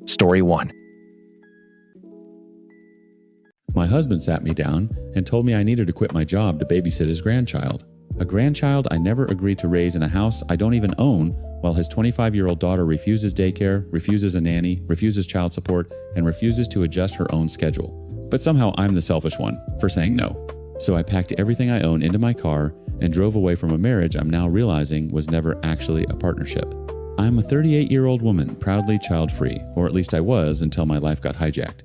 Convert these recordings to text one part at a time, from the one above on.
Story 1. My husband sat me down and told me I needed to quit my job to babysit his grandchild. A grandchild I never agreed to raise in a house I don't even own, while his 25-year-old daughter refuses daycare, refuses a nanny, refuses child support, and refuses to adjust her own schedule. But somehow I'm the selfish one for saying no. So I packed everything I own into my car and drove away from a marriage I'm now realizing was never actually a partnership. I'm a 38-year-old woman, proudly child-free, or at least I was until my life got hijacked.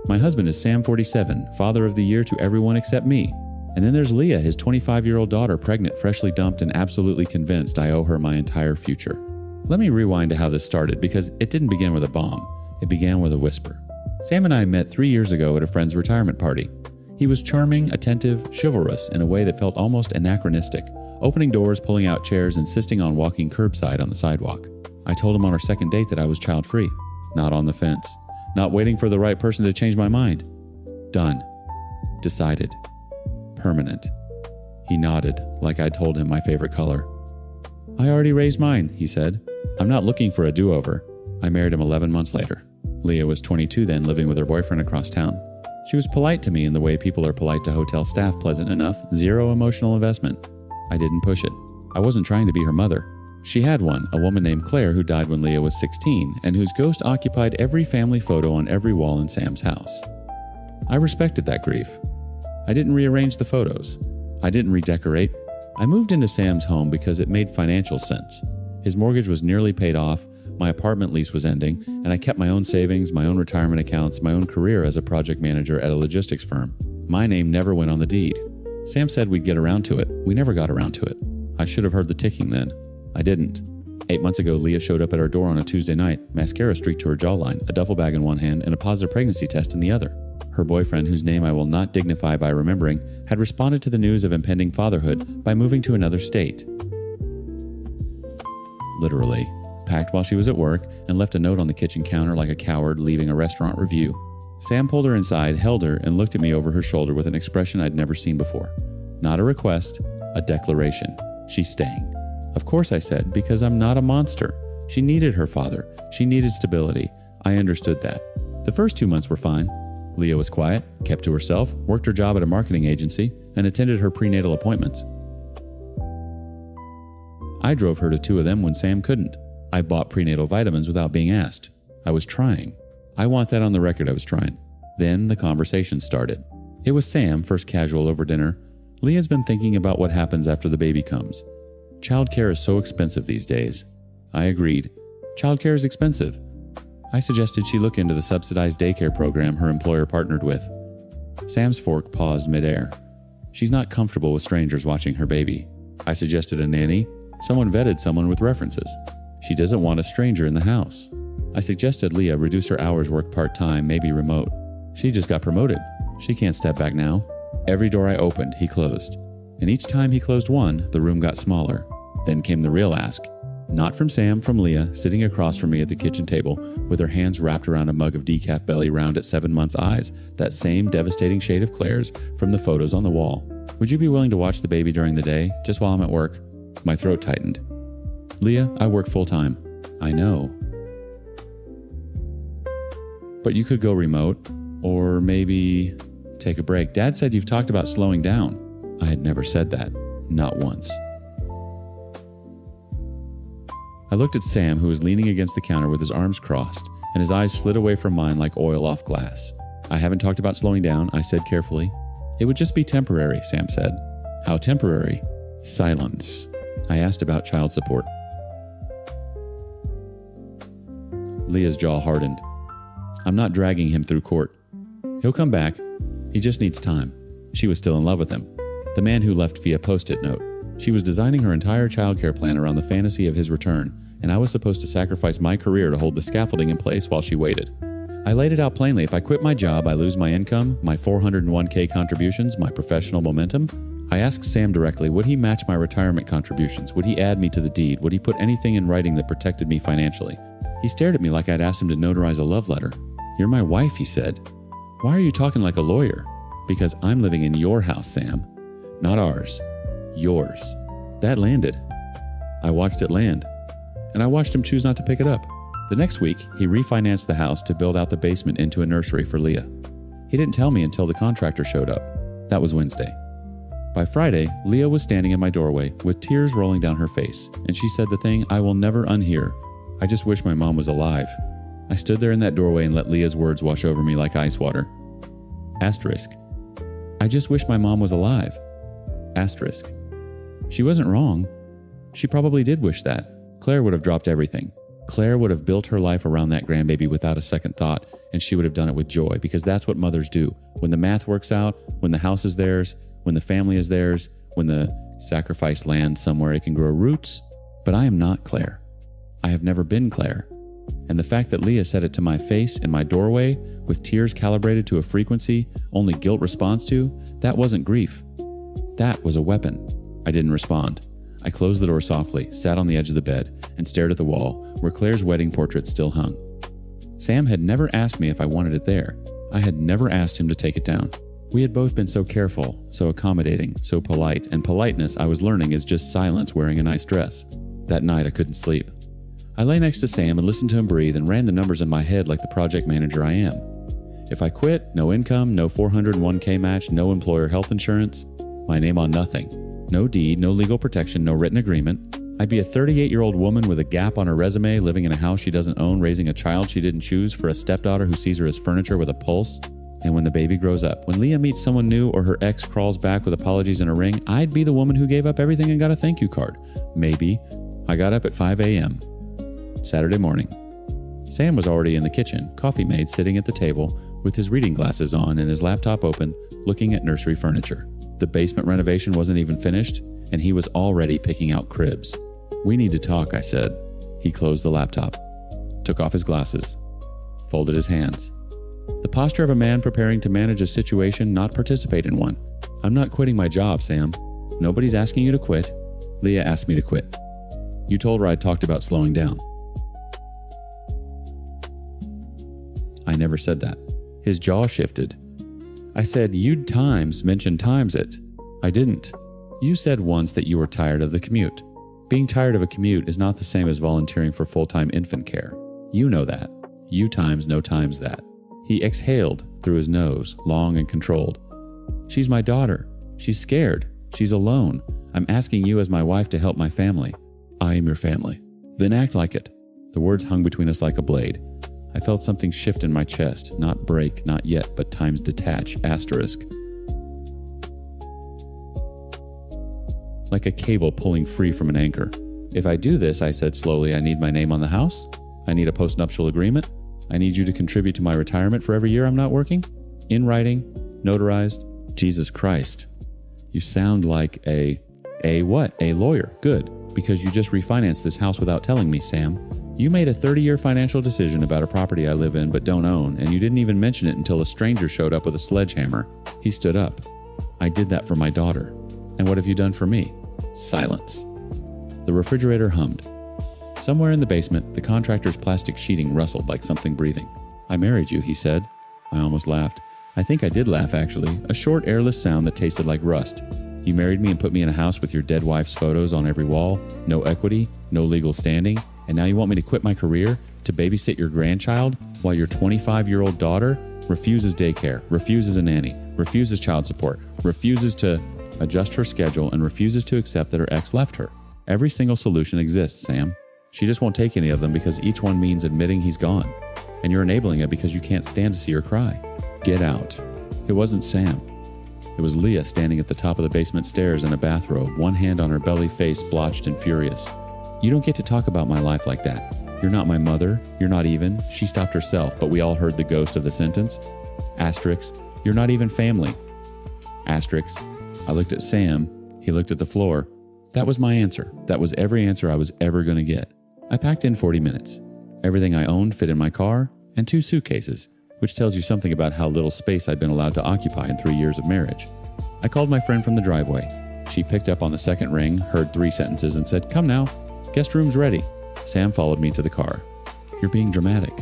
My husband is Sam, 47, father of the year to everyone except me. And then there's Leah, his 25-year-old daughter, pregnant, freshly dumped, and absolutely convinced I owe her my entire future. Let me rewind to how this started, because it didn't begin with a bomb. It began with a whisper. Sam and I met 3 years ago at a friend's retirement party. He was charming, attentive, chivalrous in a way that felt almost anachronistic, opening doors, pulling out chairs, insisting on walking curbside on the sidewalk. I told him on our second date that I was child-free, not on the fence, not waiting for the right person to change my mind. Done. Decided. Permanent. He nodded, like I'd told him my favorite color. I already raised mine, he said. I'm not looking for a do-over. I married him 11 months later. Leah was 22 then, living with her boyfriend across town. She was polite to me in the way people are polite to hotel staff, pleasant enough, zero emotional investment. I didn't push it. I wasn't trying to be her mother. She had one, a woman named Claire who died when Leah was 16, and whose ghost occupied every family photo on every wall in Sam's house. I respected that grief. I didn't rearrange the photos. I didn't redecorate. I moved into Sam's home because it made financial sense. His mortgage was nearly paid off, my apartment lease was ending, and I kept my own savings, my own retirement accounts, my own career as a project manager at a logistics firm. My name never went on the deed. Sam said we'd get around to it. We never got around to it. I should have heard the ticking then. I didn't. 8 months ago, Leah showed up at our door on a Tuesday night, mascara streaked to her jawline, a duffel bag in one hand, and a positive pregnancy test in the other. Her boyfriend, whose name I will not dignify by remembering, had responded to the news of impending fatherhood by moving to another state. Literally. Packed while she was at work, and left a note on the kitchen counter like a coward leaving a restaurant review. Sam pulled her inside, held her, and looked at me over her shoulder with an expression I'd never seen before. Not a request, a declaration. She's staying. Of course I said, because I'm not a monster. She needed her father. She needed stability. I understood that. The first 2 months were fine. Leah was quiet, kept to herself, worked her job at a marketing agency, and attended her prenatal appointments. I drove her to 2 of them when Sam couldn't. I bought prenatal vitamins without being asked. I was trying. I want that on the record, I was trying. Then the conversation started. It was Sam, first casual over dinner. Leah's been thinking about what happens after the baby comes. Childcare is so expensive these days. I agreed. Childcare is expensive. I suggested she look into the subsidized daycare program her employer partnered with. Sam's fork paused midair. She's not comfortable with strangers watching her baby. I suggested a nanny. Someone vetted someone with references. She doesn't want a stranger in the house. I suggested Leah reduce her hours worked part-time, maybe remote. She just got promoted. She can't step back now. Every door I opened, he closed. And each time he closed one, the room got smaller. Then came the real ask. Not from Sam, from Leah, sitting across from me at the kitchen table, with her hands wrapped around a mug of decaf belly round at 7 months' eyes, that same devastating shade of Claire's from the photos on the wall. Would you be willing to watch the baby during the day, just while I'm at work? My throat tightened. Leah, I work full-time. I know. But you could go remote, or maybe take a break. Dad said you've talked about slowing down. I had never said that. Not once. I looked at Sam, who was leaning against the counter with his arms crossed, and his eyes slid away from mine like oil off glass. I haven't talked about slowing down, I said carefully. It would just be temporary, Sam said. How temporary? Silence. I asked about child support. Leah's jaw hardened. I'm not dragging him through court. He'll come back. He just needs time. She was still in love with him. The man who left via post-it note. She was designing her entire childcare plan around the fantasy of his return, and I was supposed to sacrifice my career to hold the scaffolding in place while she waited. I laid it out plainly. If I quit my job, I lose my income, my 401k contributions, my professional momentum. I asked Sam directly, would he match my retirement contributions? Would he add me to the deed? Would he put anything in writing that protected me financially? He stared at me like I'd asked him to notarize a love letter. You're my wife, he said. Why are you talking like a lawyer? Because I'm living in your house, Sam. Not ours. Yours. That landed. I watched it land. And I watched him choose not to pick it up. The next week, he refinanced the house to build out the basement into a nursery for Leah. He didn't tell me until the contractor showed up. That was Wednesday. By Friday, Leah was standing in my doorway with tears rolling down her face, and she said the thing I will never unhear. I just wish my mom was alive. I stood there in that doorway and let Leah's words wash over me like ice water. Asterisk. I just wish my mom was alive. Asterisk. She wasn't wrong. She probably did wish that. Claire would have dropped everything. Claire would have built her life around that grandbaby without a second thought, and she would have done it with joy, because that's what mothers do. When the math works out, when the house is theirs, when the family is theirs, when the sacrifice lands somewhere it can grow roots. But I am not Claire. I have never been Claire. And the fact that Leah said it to my face in my doorway, with tears calibrated to a frequency only guilt responds to, that wasn't grief. That was a weapon. I didn't respond. I closed the door softly, sat on the edge of the bed, and stared at the wall where Claire's wedding portrait still hung. Sam had never asked me if I wanted it there. I had never asked him to take it down. We had both been so careful, so accommodating, so polite, and politeness, I was learning, is just silence wearing a nice dress. That night I couldn't sleep. I lay next to Sam and listened to him breathe and ran the numbers in my head like the project manager I am. If I quit, no income, no 401k match, no employer health insurance, my name on nothing. No deed, no legal protection, no written agreement. I'd be a 38-year-old woman with a gap on her resume, living in a house she doesn't own, raising a child she didn't choose for a stepdaughter who sees her as furniture with a pulse. And when the baby grows up, when Leah meets someone new or her ex crawls back with apologies and a ring, I'd be the woman who gave up everything and got a thank you card. Maybe. I got up at 5 a.m. Saturday morning. Sam was already in the kitchen, coffee made, sitting at the table with his reading glasses on and his laptop open, looking at nursery furniture. The basement renovation wasn't even finished, and he was already picking out cribs. We need to talk, I said. He closed the laptop, took off his glasses, folded his hands. The posture of a man preparing to manage a situation, not participate in one. I'm not quitting my job, Sam. Nobody's asking you to quit. Leah asked me to quit. You told her I'd talked about slowing down. I never said that. His jaw shifted. I said, you'd mention times it. I didn't. You said once that you were tired of the commute. Being tired of a commute is not the same as volunteering for full-time infant care. You know that. You times no times that. He exhaled through his nose, long and controlled. She's my daughter. She's scared. She's alone. I'm asking you as my wife to help my family. I am your family. Then act like it. The words hung between us like a blade. I felt something shift in my chest, not break, not yet, but times detach, asterisk. Like a cable pulling free from an anchor. If I do this, I said slowly, I need my name on the house. I need a postnuptial agreement. I need you to contribute to my retirement for every year I'm not working. In writing, notarized. Jesus Christ. You sound like a what? A lawyer. Good. Because you just refinanced this house without telling me, Sam. You made a 30-year financial decision about a property I live in but don't own, and you didn't even mention it until a stranger showed up with a sledgehammer. He stood up. I did that for my daughter. And what have you done for me? Silence. The refrigerator hummed. Somewhere in the basement, the contractor's plastic sheeting rustled like something breathing. I married you, he said. I almost laughed. I think I did laugh, actually. A short, airless sound that tasted like rust. You married me and put me in a house with your dead wife's photos on every wall, no equity, no legal standing, and now you want me to quit my career to babysit your grandchild while your 25-year-old daughter refuses daycare, refuses a nanny, refuses child support, refuses to adjust her schedule, and refuses to accept that her ex left her. Every single solution exists, Sam. She just won't take any of them because each one means admitting he's gone. And you're enabling it because you can't stand to see her cry. Get out. It wasn't Sam. It was Leah standing at the top of the basement stairs in a bathrobe, one hand on her belly, face blotched and furious. You don't get to talk about my life like that. You're not my mother. You're not even. She stopped herself, but we all heard the ghost of the sentence. Asterisk. You're not even family. Asterisk. I looked at Sam. He looked at the floor. That was my answer. That was every answer I was ever going to get. I packed in 40 minutes. Everything I owned fit in my car, and 2 suitcases, which tells you something about how little space I'd been allowed to occupy in 3 years of marriage. I called my friend from the driveway. She picked up on the second ring, heard 3 sentences, and said, "Come now. Guest room's ready." Sam followed me to the car. "You're being dramatic.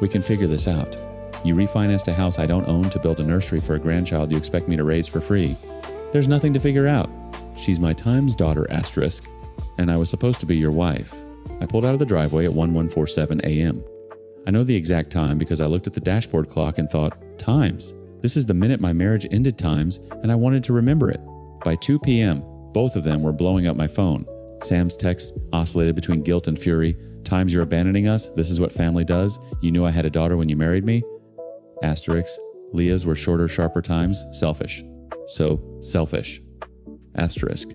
We can figure this out. You refinanced a house I don't own to build a nursery for a grandchild you expect me to raise for free. There's nothing to figure out. She's my times daughter, asterisk, and I was supposed to be your wife. I pulled out of the driveway at 11:47 a.m. I know the exact time because I looked at the dashboard clock and thought, times. This is the minute my marriage ended times, and I wanted to remember it. By 2 p.m., both of them were blowing up my phone. Sam's texts oscillated between guilt and fury. Times you're abandoning us. This is what family does. You knew I had a daughter when you married me. Asterisk. Leah's were shorter, sharper times. Selfish. So, selfish. Asterisk.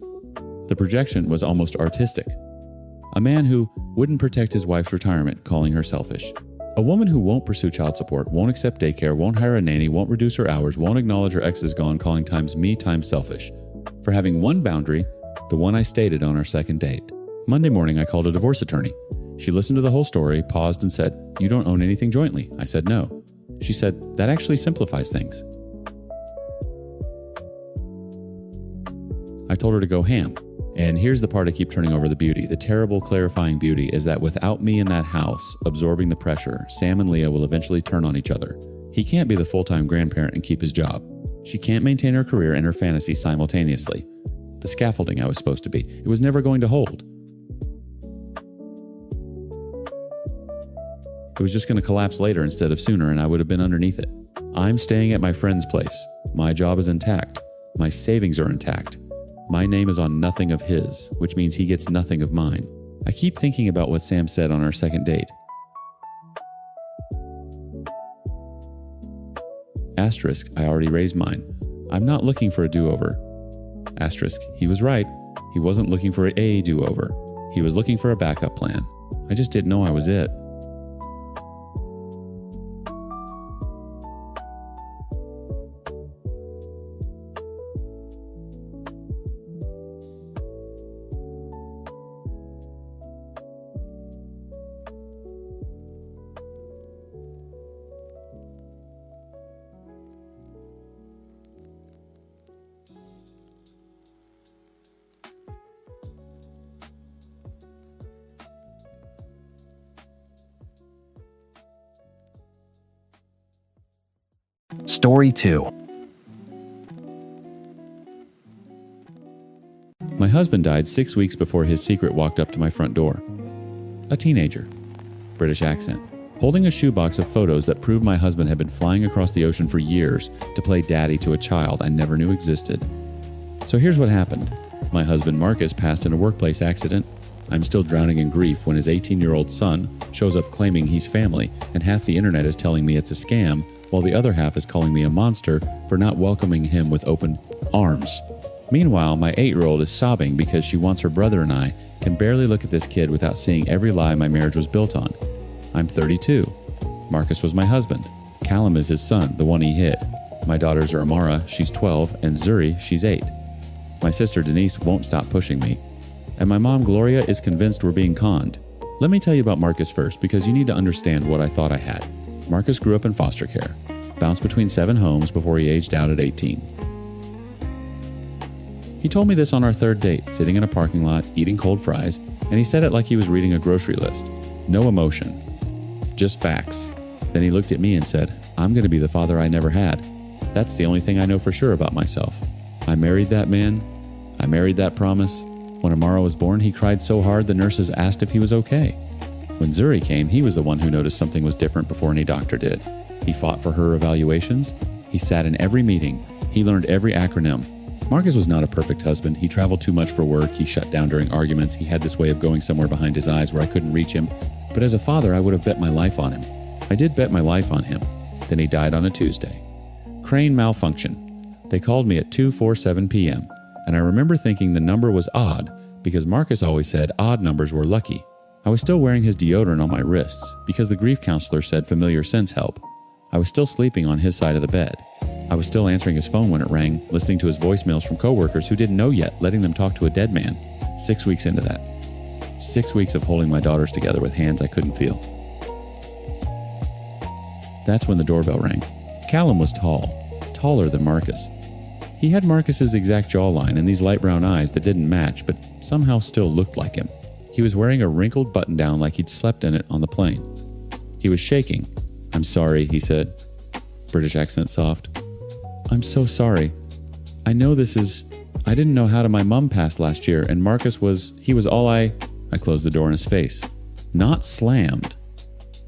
The projection was almost artistic. A man who wouldn't protect his wife's retirement, calling her selfish. A woman who won't pursue child support, won't accept daycare, won't hire a nanny, won't reduce her hours, won't acknowledge her ex is gone, calling times me times selfish. For having one boundary, the one I stated on our second date. Monday morning, I called a divorce attorney. She listened to the whole story, paused and said, "You don't own anything jointly." I said no. She said, "That actually simplifies things." I told her to go ham. And here's the part I keep turning over the beauty. The terrible clarifying beauty is that without me in that house, absorbing the pressure, Sam and Leah will eventually turn on each other. He can't be the full-time grandparent and keep his job. She can't maintain her career and her fantasy simultaneously. The scaffolding I was supposed to be. It was never going to hold. It was just going to collapse later instead of sooner, and I would have been underneath it. I'm staying at my friend's place. My job is intact. My savings are intact. My name is on nothing of his, which means he gets nothing of mine. I keep thinking about what Sam said on our second date. Asterisk, I already raised mine. I'm not looking for a do-over. Asterisk, he was right. He wasn't looking for a do-over. He was looking for a backup plan. I just didn't know I was it. Story 2. My husband died 6 weeks before his secret walked up to my front door. A teenager. British accent. Holding a shoebox of photos that proved my husband had been flying across the ocean for years to play daddy to a child I never knew existed. So here's what happened. My husband Marcus passed in a workplace accident. I'm still drowning in grief when his 18-year-old son shows up claiming he's family, and half the internet is telling me it's a scam, while the other half is calling me a monster for not welcoming him with open arms. Meanwhile, my 8-year-old is sobbing because she wants her brother and I can barely look at this kid without seeing every lie my marriage was built on. I'm 32. Marcus was my husband. Callum is his son, the one he hid. My daughters are Amara, she's 12, and Zuri, she's 8. My sister Denise won't stop pushing me. And my mom Gloria is convinced we're being conned. Let me tell you about Marcus first, because you need to understand what I thought I had. Marcus grew up in foster care, bounced between 7 homes before he aged out at 18. He told me this on our third date, sitting in a parking lot, eating cold fries, and he said it like he was reading a grocery list. No emotion, just facts. Then he looked at me and said, "I'm going to be the father I never had. That's the only thing I know for sure about myself. I married that man. I married that promise. When Amara was born, he cried so hard the nurses asked if he was okay. When Zuri came, he was the one who noticed something was different before any doctor did. He fought for her evaluations. He sat in every meeting. He learned every acronym. Marcus was not a perfect husband. He traveled too much for work. He shut down during arguments. He had this way of going somewhere behind his eyes where I couldn't reach him. But as a father, I would have bet my life on him. I did bet my life on him. Then he died on a Tuesday. Crane malfunction. They called me at 2:47 p.m. and I remember thinking the number was odd because Marcus always said odd numbers were lucky. I was still wearing his deodorant on my wrists because the grief counselor said familiar scents help. I was still sleeping on his side of the bed. I was still answering his phone when it rang, listening to his voicemails from coworkers who didn't know yet, letting them talk to a dead man. 6 weeks into that. 6 weeks of holding my daughters together with hands I couldn't feel. That's when the doorbell rang. Callum was tall, taller than Marcus. He had Marcus's exact jawline and these light brown eyes that didn't match, but somehow still looked like him. He was wearing a wrinkled button-down like he'd slept in it on the plane. He was shaking. "I'm sorry," he said. British accent soft. "I'm so sorry. I know this is... I didn't know how to my mom passed last year, and Marcus was... he was all I I closed the door in his face. Not slammed.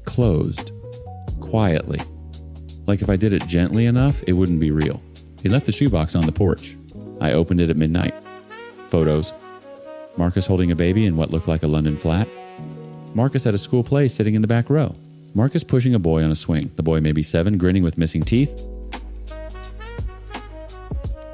Closed. Quietly. Like if I did it gently enough, it wouldn't be real. He left the shoebox on the porch. I opened it at midnight. Photos. Marcus holding a baby in what looked like a London flat. Marcus at a school play sitting in the back row. Marcus pushing a boy on a swing. The boy maybe 7, grinning with missing teeth.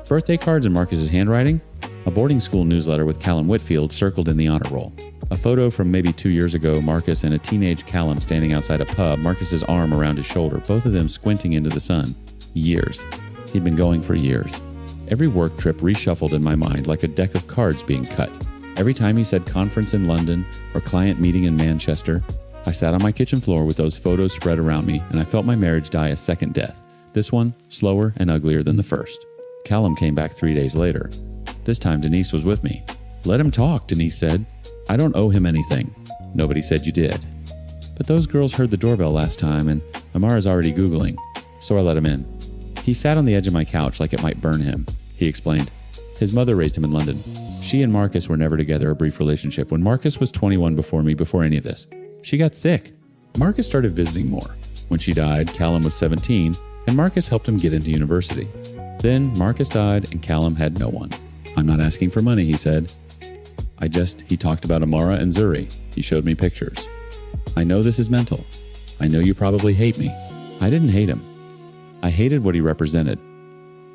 Birthday cards in Marcus's handwriting. A boarding school newsletter with Callum Whitfield circled in the honor roll. A photo from maybe 2 years ago, Marcus and a teenage Callum standing outside a pub, Marcus's arm around his shoulder, both of them squinting into the sun. Years. He'd been going for years. Every work trip reshuffled in my mind like a deck of cards being cut. Every time he said conference in London or client meeting in Manchester, I sat on my kitchen floor with those photos spread around me, and I felt my marriage die a second death. This one, slower and uglier than the first. Callum came back 3 days later. This time Denise was with me. Let him talk, Denise said. I don't owe him anything. Nobody said you did. But those girls heard the doorbell last time, and Amara's already Googling, so I let him in. He sat on the edge of my couch like it might burn him, he explained. His mother raised him in London. She and Marcus were never together, a brief relationship. When Marcus was 21 before me, before any of this, she got sick. Marcus started visiting more. When she died, Callum was 17, and Marcus helped him get into university. Then Marcus died, and Callum had no one. I'm not asking for money, he said. He talked about Amara and Zuri. He showed me pictures. I know this is mental. I know you probably hate me. I didn't hate him. I hated what he represented.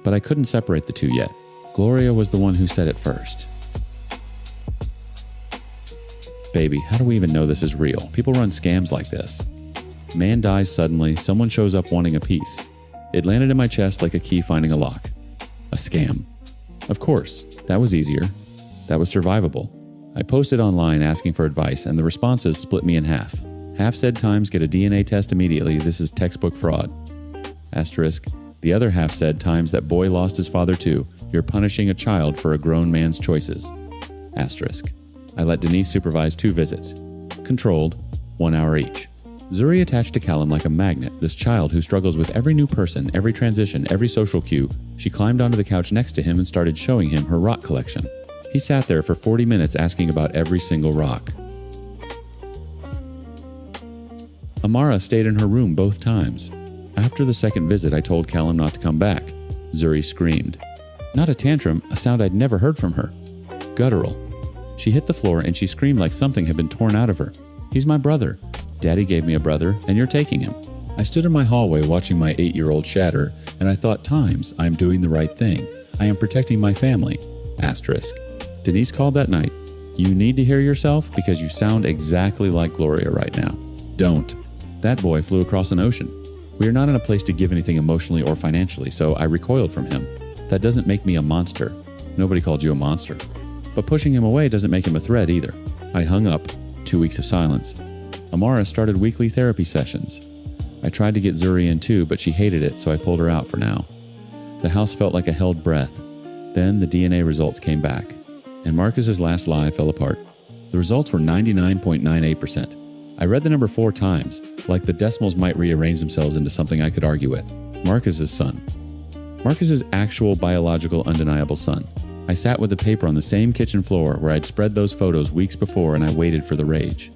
But I couldn't separate the two yet. Gloria was the one who said it first. Baby, how do we even know this is real? People run scams like this. Man dies suddenly, someone shows up wanting a piece. It landed in my chest like a key finding a lock. A scam. Of course, that was easier. That was survivable. I posted online asking for advice, and the responses split me in half. Half said Times get a DNA test immediately, this is textbook fraud. Asterisk. The other half said Times that boy lost his father too, you're punishing a child for a grown man's choices. Asterisk. I let Denise supervise 2 visits. Controlled, 1 hour each. Zuri attached to Callum like a magnet, this child who struggles with every new person, every transition, every social cue. She climbed onto the couch next to him and started showing him her rock collection. He sat there for 40 minutes asking about every single rock. Amara stayed in her room both times. After the second visit, I told Callum not to come back. Zuri screamed. Not a tantrum, a sound I'd never heard from her. Guttural. She hit the floor and she screamed like something had been torn out of her. He's my brother. Daddy gave me a brother, and you're taking him. I stood in my hallway watching my 8-year-old shatter, and I thought, Times, I am doing the right thing. I am protecting my family. Asterisk. Denise called that night. You need to hear yourself because you sound exactly like Gloria right now. Don't. That boy flew across an ocean. We are not in a place to give anything emotionally or financially, so I recoiled from him. That doesn't make me a monster. Nobody called you a monster. But pushing him away doesn't make him a threat either. I hung up. 2 weeks of silence. Amara started weekly therapy sessions. I tried to get Zuri in too, but she hated it, so I pulled her out for now. The house felt like a held breath. Then the DNA results came back, and Marcus's last lie fell apart. The results were 99.98%. I read the number 4 times, like the decimals might rearrange themselves into something I could argue with. Marcus's son. Marcus's actual biological undeniable son. I sat with the paper on the same kitchen floor where I'd spread those photos weeks before, and I waited for the rage.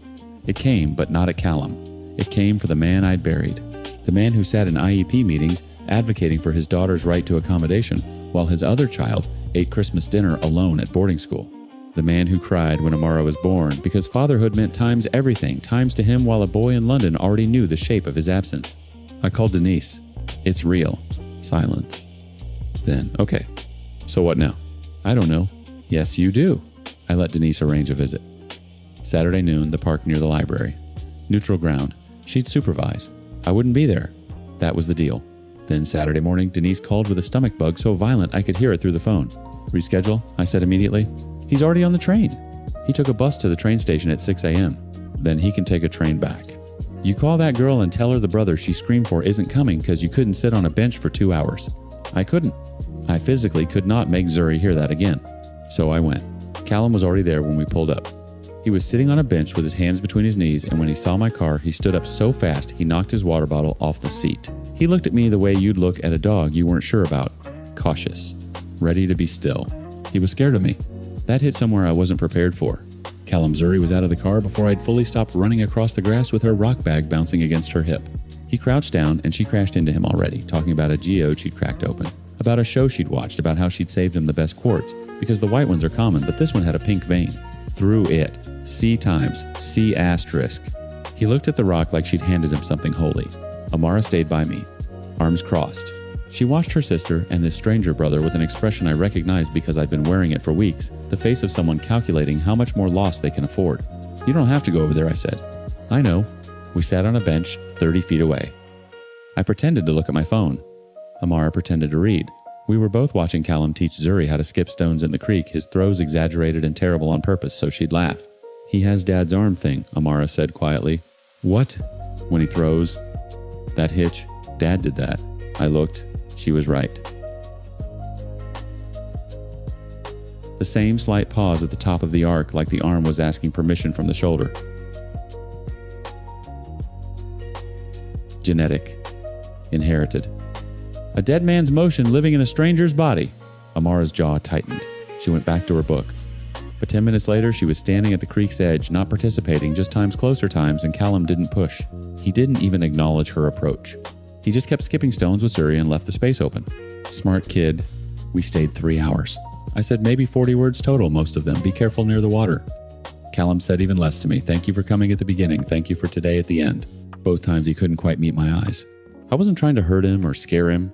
It came, but not at Callum. It came for the man I'd buried. The man who sat in IEP meetings advocating for his daughter's right to accommodation, while his other child ate Christmas dinner alone at boarding school. The man who cried when Amara was born because fatherhood meant times everything, times to him while a boy in London already knew the shape of his absence. I called Denise. It's real. Silence. Then, okay. So what now? I don't know. Yes, you do. I let Denise arrange a visit. Saturday noon, the park near the library. Neutral ground. She'd supervise. I wouldn't be there. That was the deal. Then Saturday morning, Denise called with a stomach bug so violent I could hear it through the phone. Reschedule, I said immediately. He's already on the train. He took a bus to the train station at 6 a.m. Then he can take a train back. You call that girl and tell her the brother she screamed for isn't coming because you couldn't sit on a bench for 2 hours. I couldn't. I physically could not make Zuri hear that again. So I went. Callum was already there when we pulled up. He was sitting on a bench with his hands between his knees, and when he saw my car, he stood up so fast he knocked his water bottle off the seat. He looked at me the way you'd look at a dog you weren't sure about. Cautious. Ready to be still. He was scared of me. That hit somewhere I wasn't prepared for. Kalamzuri was out of the car before I'd fully stopped running across the grass with her rock bag bouncing against her hip. He crouched down and she crashed into him already, talking about a geode she'd cracked open, about a show she'd watched, about how she'd saved him the best quartz, because the white ones are common, but this one had a pink vein. Through it. C times. C asterisk. He looked at the rock like she'd handed him something holy. Amara stayed by me, arms crossed. She watched her sister and this stranger brother with an expression I recognized because I'd been wearing it for weeks, the face of someone calculating how much more loss they can afford. You don't have to go over there, I said. I know. We sat on a bench 30 feet away. I pretended to look at my phone. Amara pretended to read. We were both watching Callum teach Zuri how to skip stones in the creek, his throws exaggerated and terrible on purpose so she'd laugh. He has Dad's arm thing, Amara said quietly. What? When he throws. That hitch. Dad did that. I looked. She was right. The same slight pause at the top of the arc, like the arm was asking permission from the shoulder. Genetic. Inherited. A dead man's motion living in a stranger's body. Amara's jaw tightened. She went back to her book. But 10 minutes later, she was standing at the creek's edge, not participating, just times closer times, and Callum didn't push. He didn't even acknowledge her approach. He just kept skipping stones with Zuri and left the space open. Smart kid. We stayed 3 hours. I said maybe 40 words total, most of them. Be careful near the water. Callum said even less to me. Thank you for coming at the beginning. Thank you for today at the end. Both times he couldn't quite meet my eyes. I wasn't trying to hurt him or scare him,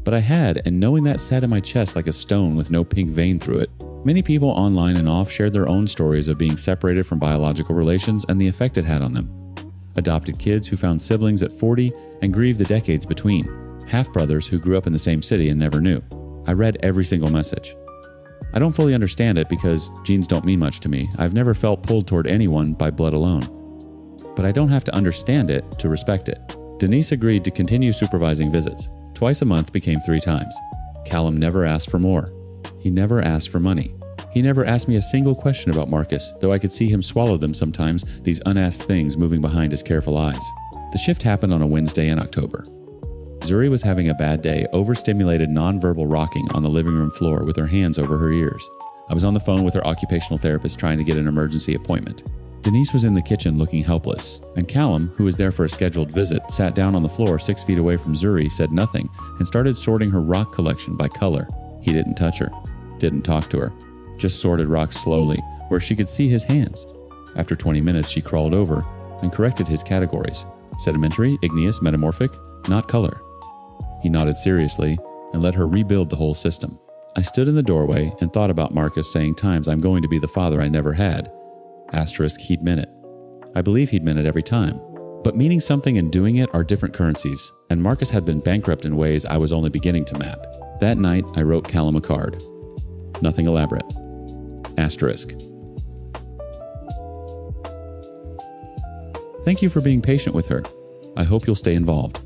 but I had, and knowing that sat in my chest like a stone with no pink vein through it. Many people online and off shared their own stories of being separated from biological relations and the effect it had on them. Adopted kids who found siblings at 40 and grieved the decades between. Half-brothers who grew up in the same city and never knew. I read every single message. I don't fully understand it because genes don't mean much to me. I've never felt pulled toward anyone by blood alone. But I don't have to understand it to respect it. Denise agreed to continue supervising visits. Twice a month became 3 times. Callum never asked for more. He never asked for money. He never asked me a single question about Marcus, though I could see him swallow them sometimes, these unasked things moving behind his careful eyes. The shift happened on a Wednesday in October. Zuri was having a bad day, overstimulated nonverbal rocking on the living room floor with her hands over her ears. I was on the phone with her occupational therapist trying to get an emergency appointment. Denise was in the kitchen looking helpless, and Callum, who was there for a scheduled visit, sat down on the floor 6 feet away from Zuri, said nothing, and started sorting her rock collection by color. He didn't touch her, didn't talk to her, just sorted rocks slowly, where she could see his hands. After 20 minutes, she crawled over and corrected his categories. Sedimentary, igneous, metamorphic, not color. He nodded seriously and let her rebuild the whole system. I stood in the doorway and thought about Marcus saying times I'm going to be the father I never had. Asterisk, he'd meant it. I believe he'd meant it every time. But meaning something and doing it are different currencies, and Marcus had been bankrupt in ways I was only beginning to map. That night, I wrote Callum a card. Nothing elaborate. Asterisk. Thank you for being patient with her. I hope you'll stay involved.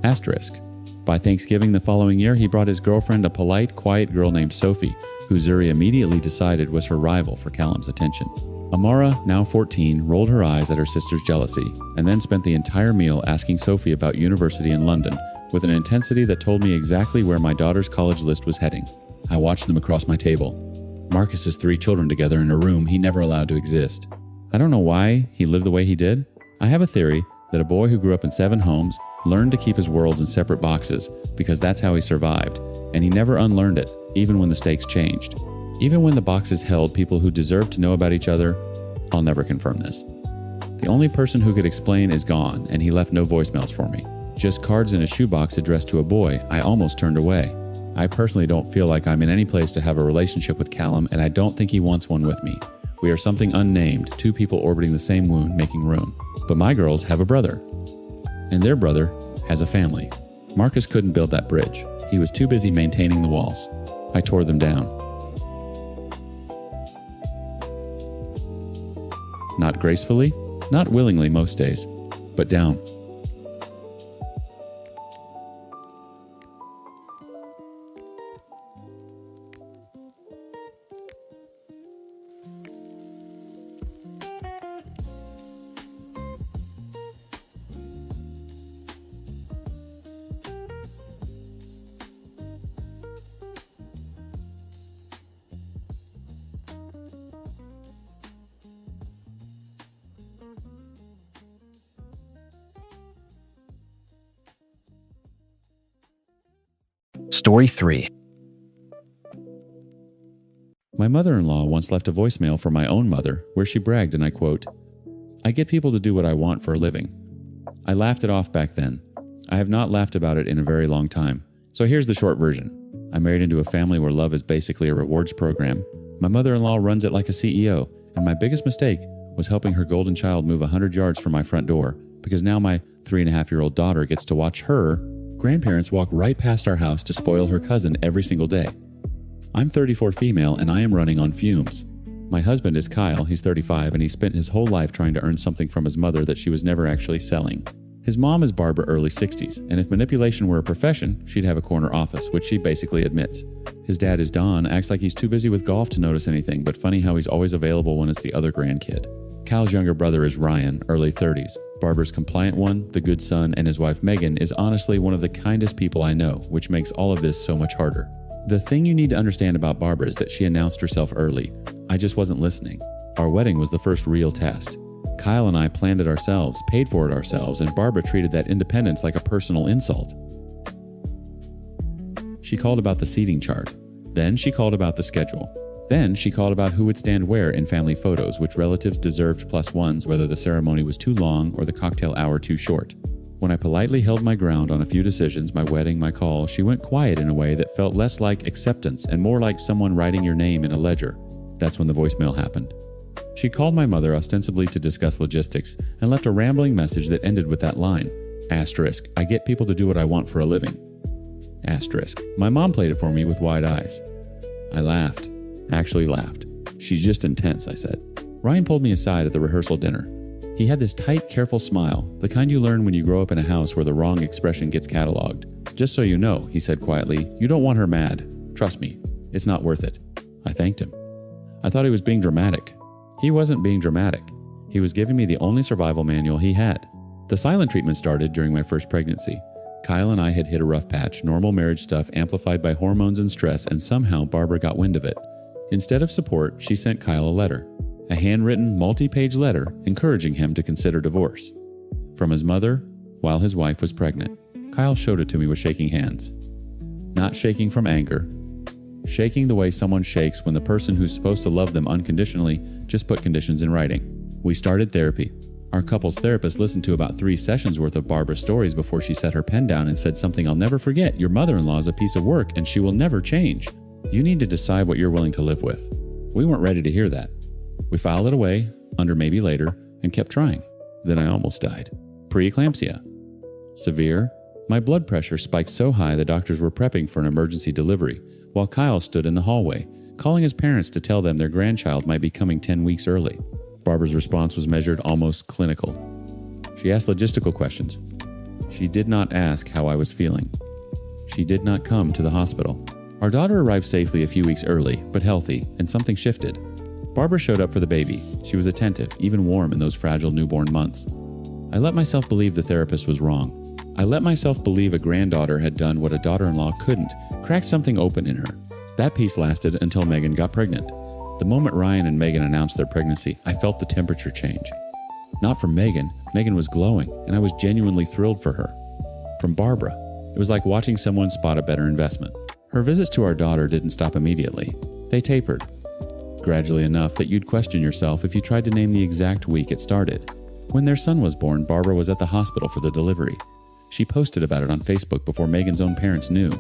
Asterisk. By Thanksgiving the following year, he brought his girlfriend, a polite, quiet girl named Sophie, who Zuri immediately decided was her rival for Callum's attention. Amara, now 14, rolled her eyes at her sister's jealousy, and then spent the entire meal asking Sophie about university in London, with an intensity that told me exactly where my daughter's college list was heading. I watched them across my table. Marcus's 3 children together in a room he never allowed to exist. I don't know why he lived the way he did. I have a theory that a boy who grew up in 7 homes learned to keep his worlds in separate boxes because that's how he survived, and he never unlearned it, even when the stakes changed. Even when the boxes held people who deserved to know about each other, I'll never confirm this. The only person who could explain is gone, and he left no voicemails for me. Just cards in a shoebox addressed to a boy I almost turned away. I personally don't feel like I'm in any place to have a relationship with Callum, and I don't think he wants one with me. We are something unnamed, 2 people orbiting the same wound, making room. But my girls have a brother, and their brother has a family. Marcus couldn't build that bridge. He was too busy maintaining the walls. I tore them down. Not gracefully, not willingly most days, but down. Story 3. My mother-in-law once left a voicemail for my own mother where she bragged, and I quote, "I get people to do what I want for a living." I laughed it off back then. I have not laughed about it in a very long time. So here's the short version. I married into a family where love is basically a rewards program. My mother-in-law runs it like a CEO, and my biggest mistake was helping her golden child move 100 yards from my front door, because now my 3.5-year-old daughter gets to watch her grandparents walk right past our house to spoil her cousin every single day. I'm 34 female, and I am running on fumes. My husband is Kyle, he's 35, and he spent his whole life trying to earn something from his mother that she was never actually selling. His mom is Barbara, early 60s, and if manipulation were a profession, she'd have a corner office, which she basically admits. His dad is Don, acts like he's too busy with golf to notice anything, but funny how he's always available when it's the other grandkid. Kyle's younger brother is Ryan, early 30s. Barbara's compliant one, the good son, and his wife Megan is honestly one of the kindest people I know, which makes all of this so much harder. The thing you need to understand about Barbara is that she announced herself early. I just wasn't listening. Our wedding was the first real test. Kyle and I planned it ourselves, paid for it ourselves, and Barbara treated that independence like a personal insult. She called about the seating chart. Then she called about the schedule. Then she called about who would stand where in family photos, which relatives deserved +1s, whether the ceremony was too long or the cocktail hour too short. When I politely held my ground on a few decisions, my wedding, my call, she went quiet in a way that felt less like acceptance and more like someone writing your name in a ledger. That's when the voicemail happened. She called my mother ostensibly to discuss logistics and left a rambling message that ended with that line. Asterisk, I get people to do what I want for a living. Asterisk, my mom played it for me with wide eyes. I laughed. Actually laughed. She's just intense, I said. Ryan pulled me aside at the rehearsal dinner. He had this tight, careful smile, the kind you learn when you grow up in a house where the wrong expression gets cataloged. Just so you know, he said quietly, you don't want her mad. Trust me, it's not worth it. I thanked him. I thought he was being dramatic. He wasn't being dramatic. He was giving me the only survival manual he had. The silent treatment started during my first pregnancy. Kyle and I had hit a rough patch, normal marriage stuff amplified by hormones and stress, and somehow Barbara got wind of it. Instead of support, she sent Kyle a letter. A handwritten, multi-page letter encouraging him to consider divorce. From his mother, while his wife was pregnant. Kyle showed it to me with shaking hands. Not shaking from anger. Shaking the way someone shakes when the person who's supposed to love them unconditionally just put conditions in writing. We started therapy. Our couple's therapist listened to about 3 sessions worth of Barbara's stories before she set her pen down and said something I'll never forget. Your mother-in-law is a piece of work and she will never change. You need to decide what you're willing to live with. We weren't ready to hear that. We filed it away, under maybe later, and kept trying. Then I almost died. Preeclampsia. Severe. My blood pressure spiked so high the doctors were prepping for an emergency delivery, while Kyle stood in the hallway, calling his parents to tell them their grandchild might be coming 10 weeks early. Barbara's response was measured almost clinical. She asked logistical questions. She did not ask how I was feeling. She did not come to the hospital. Our daughter arrived safely a few weeks early, but healthy, and something shifted. Barbara showed up for the baby. She was attentive, even warm in those fragile newborn months. I let myself believe the therapist was wrong. I let myself believe a granddaughter had done what a daughter-in-law couldn't, cracked something open in her. That piece lasted until Megan got pregnant. The moment Ryan and Megan announced their pregnancy, I felt the temperature change. Not from Megan. Megan was glowing, and I was genuinely thrilled for her. From Barbara, it was like watching someone spot a better investment. Her visits to our daughter didn't stop immediately. They tapered. Gradually enough that you'd question yourself if you tried to name the exact week it started. When their son was born, Barbara was at the hospital for the delivery. She posted about it on Facebook before Megan's own parents knew.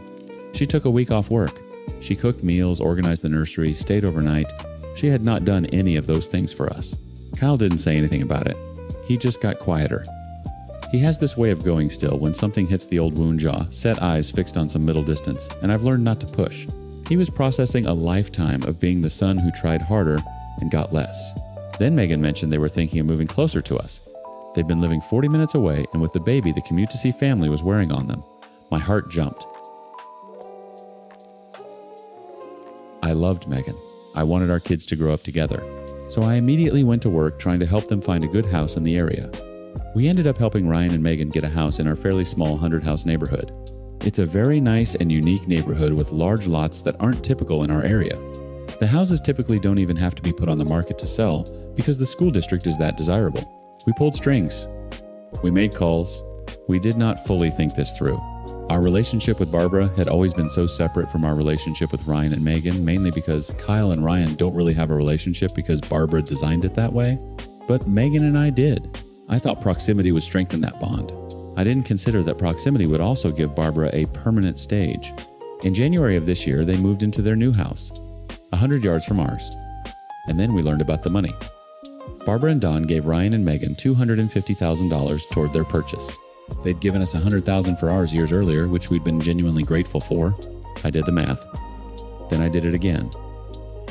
She took a week off work. She cooked meals, organized the nursery, stayed overnight. She had not done any of those things for us. Kyle didn't say anything about it. He just got quieter. He has this way of going still when something hits the old wound jaw, set eyes fixed on some middle distance, and I've learned not to push. He was processing a lifetime of being the son who tried harder and got less. Then Megan mentioned they were thinking of moving closer to us. They'd been living 40 minutes away, and with the baby the commute to see family was wearing on them. My heart jumped. I loved Megan. I wanted our kids to grow up together. So I immediately went to work trying to help them find a good house in the area. We ended up helping Ryan and Megan get a house in our fairly small 100-house neighborhood. It's a very nice and unique neighborhood with large lots that aren't typical in our area. The houses typically don't even have to be put on the market to sell because the school district is that desirable. We pulled strings. We made calls. We did not fully think this through. Our relationship with Barbara had always been so separate from our relationship with Ryan and Megan, mainly because Kyle and Ryan don't really have a relationship because Barbara designed it that way. But Megan and I did. I thought proximity would strengthen that bond. I didn't consider that proximity would also give Barbara a permanent stage. In January of this year, they moved into their new house, 100 yards from ours. And then we learned about the money. Barbara and Don gave Ryan and Megan $250,000 toward their purchase. They'd given us $100,000 for ours years earlier, which we'd been genuinely grateful for. I did the math. Then I did it again.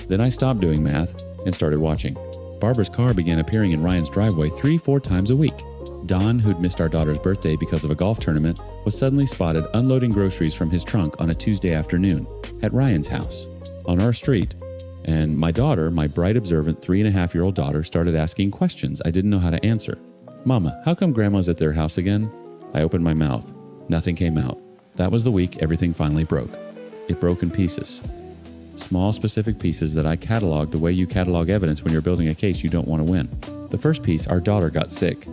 Then I stopped doing math and started watching. Barbara's car began appearing in Ryan's driveway 3-4 times a week. Don, who'd missed our daughter's birthday because of a golf tournament, was suddenly spotted unloading groceries from his trunk on a Tuesday afternoon at Ryan's house, on our street. And my daughter, my bright, observant 3.5-year-old daughter, started asking questions I didn't know how to answer. "Mama, how come Grandma's at their house again?" I opened my mouth. Nothing came out. That was the week everything finally broke. It broke in pieces. Small, specific pieces that I cataloged the way you catalog evidence when you're building a case you don't want to win. The first piece, our daughter got sick.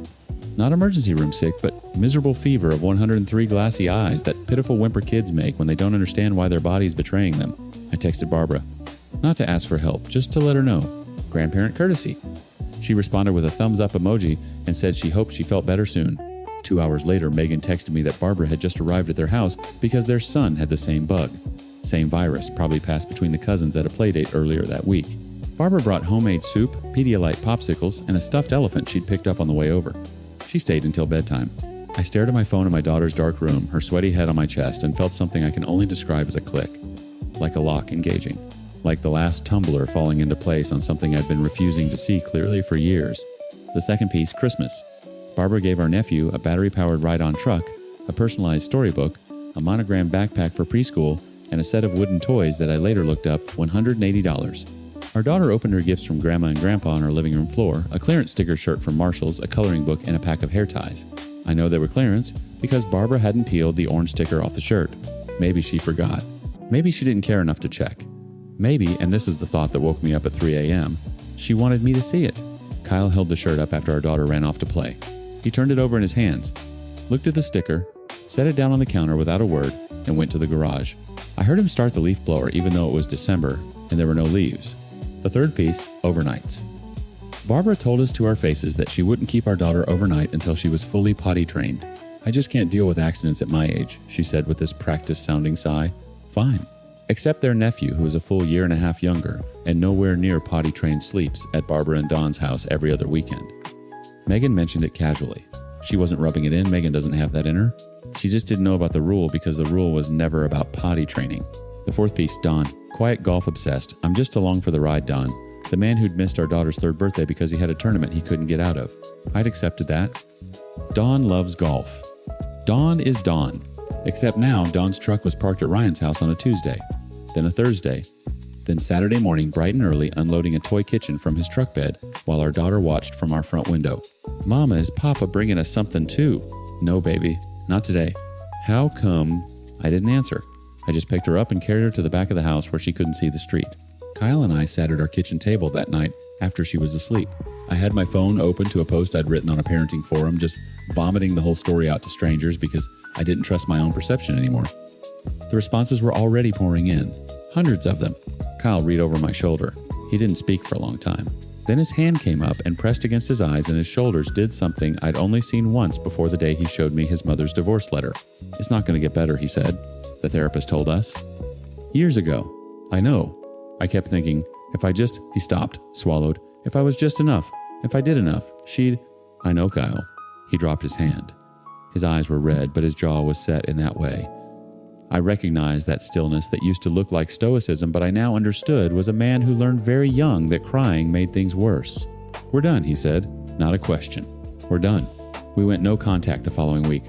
Not emergency room sick, but miserable fever of 103 glassy eyes that pitiful whimper kids make when they don't understand why their body is betraying them. I texted Barbara. Not to ask for help, just to let her know. Grandparent courtesy. She responded with a thumbs up emoji and said she hoped she felt better soon. 2 hours later, Megan texted me that Barbara had just arrived at their house because their son had the same bug. Same virus, probably passed between the cousins at a playdate earlier that week. Barbara brought homemade soup, Pedialyte popsicles, and a stuffed elephant she'd picked up on the way over. She stayed until bedtime. I stared at my phone in my daughter's dark room, her sweaty head on my chest, and felt something I can only describe as a click. Like a lock engaging. Like the last tumbler falling into place on something I'd been refusing to see clearly for years. The second piece, Christmas. Barbara gave our nephew a battery-powered ride-on truck, a personalized storybook, a monogrammed backpack for preschool, and a set of wooden toys that I later looked up $180. Our daughter opened her gifts from Grandma and Grandpa on our living room floor, a clearance sticker shirt from Marshall's, a coloring book, and a pack of hair ties. I know they were clearance because Barbara hadn't peeled the orange sticker off the shirt. Maybe she forgot. Maybe she didn't care enough to check. Maybe, and this is the thought that woke me up at 3 a.m., she wanted me to see it. Kyle held the shirt up after our daughter ran off to play. He turned it over in his hands, looked at the sticker, set it down on the counter without a word, and went to the garage. I heard him start the leaf blower even though it was December and there were no leaves. The third piece, overnights. Barbara told us to our faces that she wouldn't keep our daughter overnight until she was fully potty trained. "I just can't deal with accidents at my age," she said with this practice-sounding sigh. Fine. Except their nephew, who is a full 1.5 years younger and nowhere near potty-trained, sleeps at Barbara and Don's house every other weekend. Megan mentioned it casually. She wasn't rubbing it in. Megan doesn't have that in her. She just didn't know about the rule because the rule was never about potty training. The fourth piece, Don. Quiet golf obsessed. I'm just along for the ride, Don. The man who'd missed our daughter's 3rd birthday because he had a tournament he couldn't get out of. I'd accepted that. Don loves golf. Don is Don. Except now, Don's truck was parked at Ryan's house on a Tuesday, then a Thursday, then Saturday morning bright and early unloading a toy kitchen from his truck bed while our daughter watched from our front window. "Mama, is Papa bringing us something too?" "No, baby, not today." "How come?" I didn't answer. I just picked her up and carried her to the back of the house where she couldn't see the street. Kyle and I sat at our kitchen table that night after she was asleep. I had my phone open to a post I'd written on a parenting forum, just vomiting the whole story out to strangers because I didn't trust my own perception anymore. The responses were already pouring in. Hundreds of them. Kyle read over my shoulder. He didn't speak for a long time. Then his hand came up and pressed against his eyes, and his shoulders did something I'd only seen once before the day he showed me his mother's divorce letter. "It's not going to get better," he said. The therapist told us. Years ago. I know. I kept thinking, if I just... He stopped, swallowed. If I was just enough, if I did enough, she'd... I know, Kyle. He dropped his hand. His eyes were red, but his jaw was set in that way. I recognized that stillness that used to look like stoicism, but I now understood was a man who learned very young that crying made things worse. "We're done," he said. Not a question. "We're done." We went no contact the following week.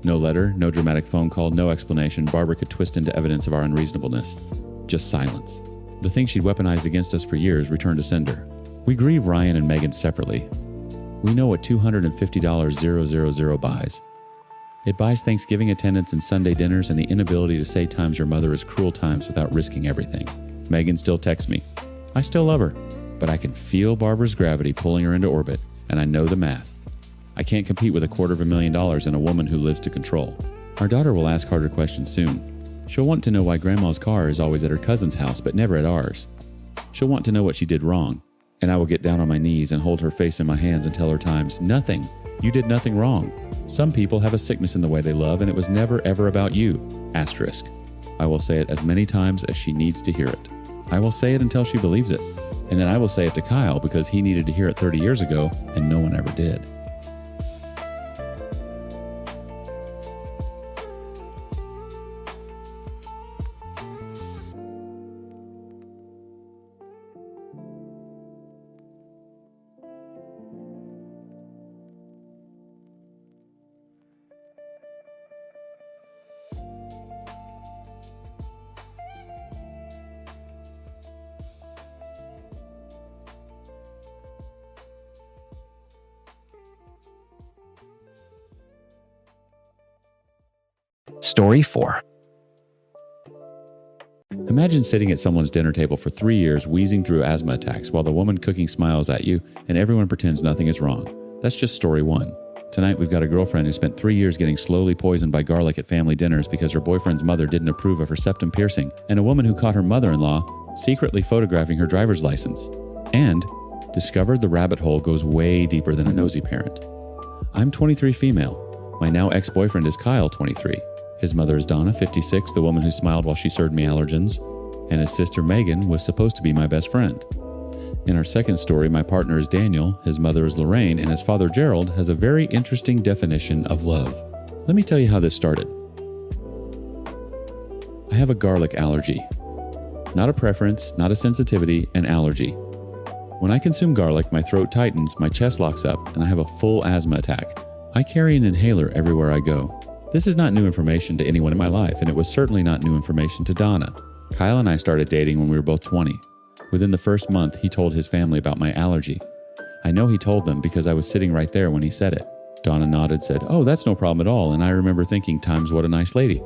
No letter, no dramatic phone call, no explanation Barbara could twist into evidence of our unreasonableness. Just silence. The thing she'd weaponized against us for years returned to sender. We grieve Ryan and Megan separately. We know what $250,000 buys. It buys Thanksgiving attendance and Sunday dinners and the inability to say times your mother is cruel times without risking everything. Megan still texts me. I still love her, but I can feel Barbara's gravity pulling her into orbit, and I know the math. I can't compete with $250,000 and a woman who lives to control. Our daughter will ask harder questions soon. She'll want to know why Grandma's car is always at her cousin's house but never at ours. She'll want to know what she did wrong, and I will get down on my knees and hold her face in my hands and tell her times, "Nothing. You did nothing wrong. Some people have a sickness in the way they love, and it was never ever about you." Asterisk. I will say it as many times as she needs to hear it. I will say it until she believes it. And then I will say it to Kyle because he needed to hear it 30 years ago and no one ever did. Story 4. Imagine sitting at someone's dinner table for 3 years wheezing through asthma attacks while the woman cooking smiles at you and everyone pretends nothing is wrong. That's just story 1. Tonight we've got a girlfriend who spent 3 years getting slowly poisoned by garlic at family dinners because her boyfriend's mother didn't approve of her septum piercing, and a woman who caught her mother-in-law secretly photographing her driver's license, and discovered the rabbit hole goes way deeper than a nosy parent. I'm 23 female. My now ex-boyfriend is Kyle, 23. His mother is Donna, 56, the woman who smiled while she served me allergens, and his sister Megan was supposed to be my best friend. In our second story, my partner is Daniel, his mother is Lorraine, and his father Gerald has a very interesting definition of love. Let me tell you how this started. I have a garlic allergy. Not a preference, not a sensitivity, an allergy. When I consume garlic, my throat tightens, my chest locks up, and I have a full asthma attack. I carry an inhaler everywhere I go. This is not new information to anyone in my life, and it was certainly not new information to Donna. Kyle and I started dating when we were both 20. Within the first month, he told his family about my allergy. I know he told them because I was sitting right there when he said it. Donna nodded, said, "Oh, that's no problem at all," and I remember thinking, "Times what a nice lady."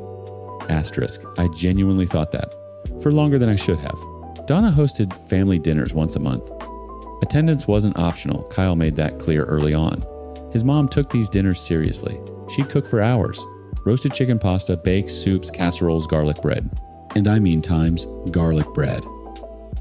Asterisk. I genuinely thought that. For longer than I should have. Donna hosted family dinners once a month. Attendance wasn't optional. Kyle made that clear early on. His mom took these dinners seriously. She'd cook for hours. Roasted chicken pasta, bakes, soups, casseroles, garlic bread. And I mean times garlic bread.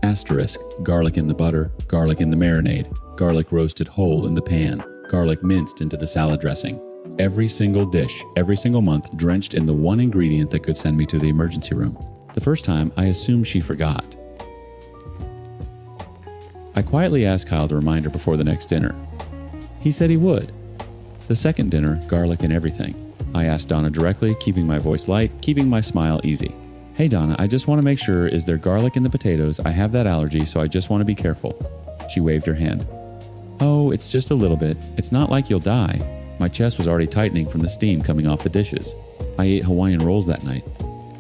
Asterisk, garlic in the butter, garlic in the marinade, garlic roasted whole in the pan, garlic minced into the salad dressing. Every single dish, every single month, drenched in the one ingredient that could send me to the emergency room. The first time, I assumed she forgot. I quietly asked Kyle to remind her before the next dinner. He said he would. The second dinner, garlic and everything. I asked Donna directly, keeping my voice light, keeping my smile easy. "Hey Donna, I just want to make sure, is there garlic in the potatoes? I have that allergy, so I just want to be careful." She waved her hand. "Oh, it's just a little bit. It's not like you'll die." My chest was already tightening from the steam coming off the dishes. I ate Hawaiian rolls that night.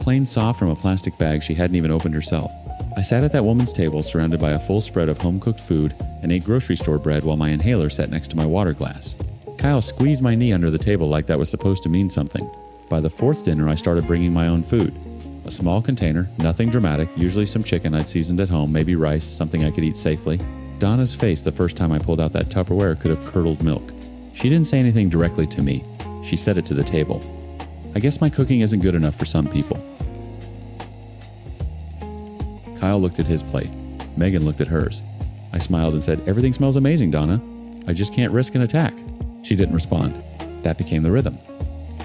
Plain soft from a plastic bag she hadn't even opened herself. I sat at that woman's table surrounded by a full spread of home-cooked food and ate grocery store bread while my inhaler sat next to my water glass. Kyle squeezed my knee under the table like that was supposed to mean something. By the fourth dinner, I started bringing my own food. A small container, nothing dramatic, usually some chicken I'd seasoned at home, maybe rice, something I could eat safely. Donna's face the first time I pulled out that Tupperware could have curdled milk. She didn't say anything directly to me. She said it to the table. I guess my cooking isn't good enough for some people. Kyle looked at his plate. Megan looked at hers. I smiled and said, "Everything smells amazing, Donna. I just can't risk an attack." She didn't respond. That became the rhythm.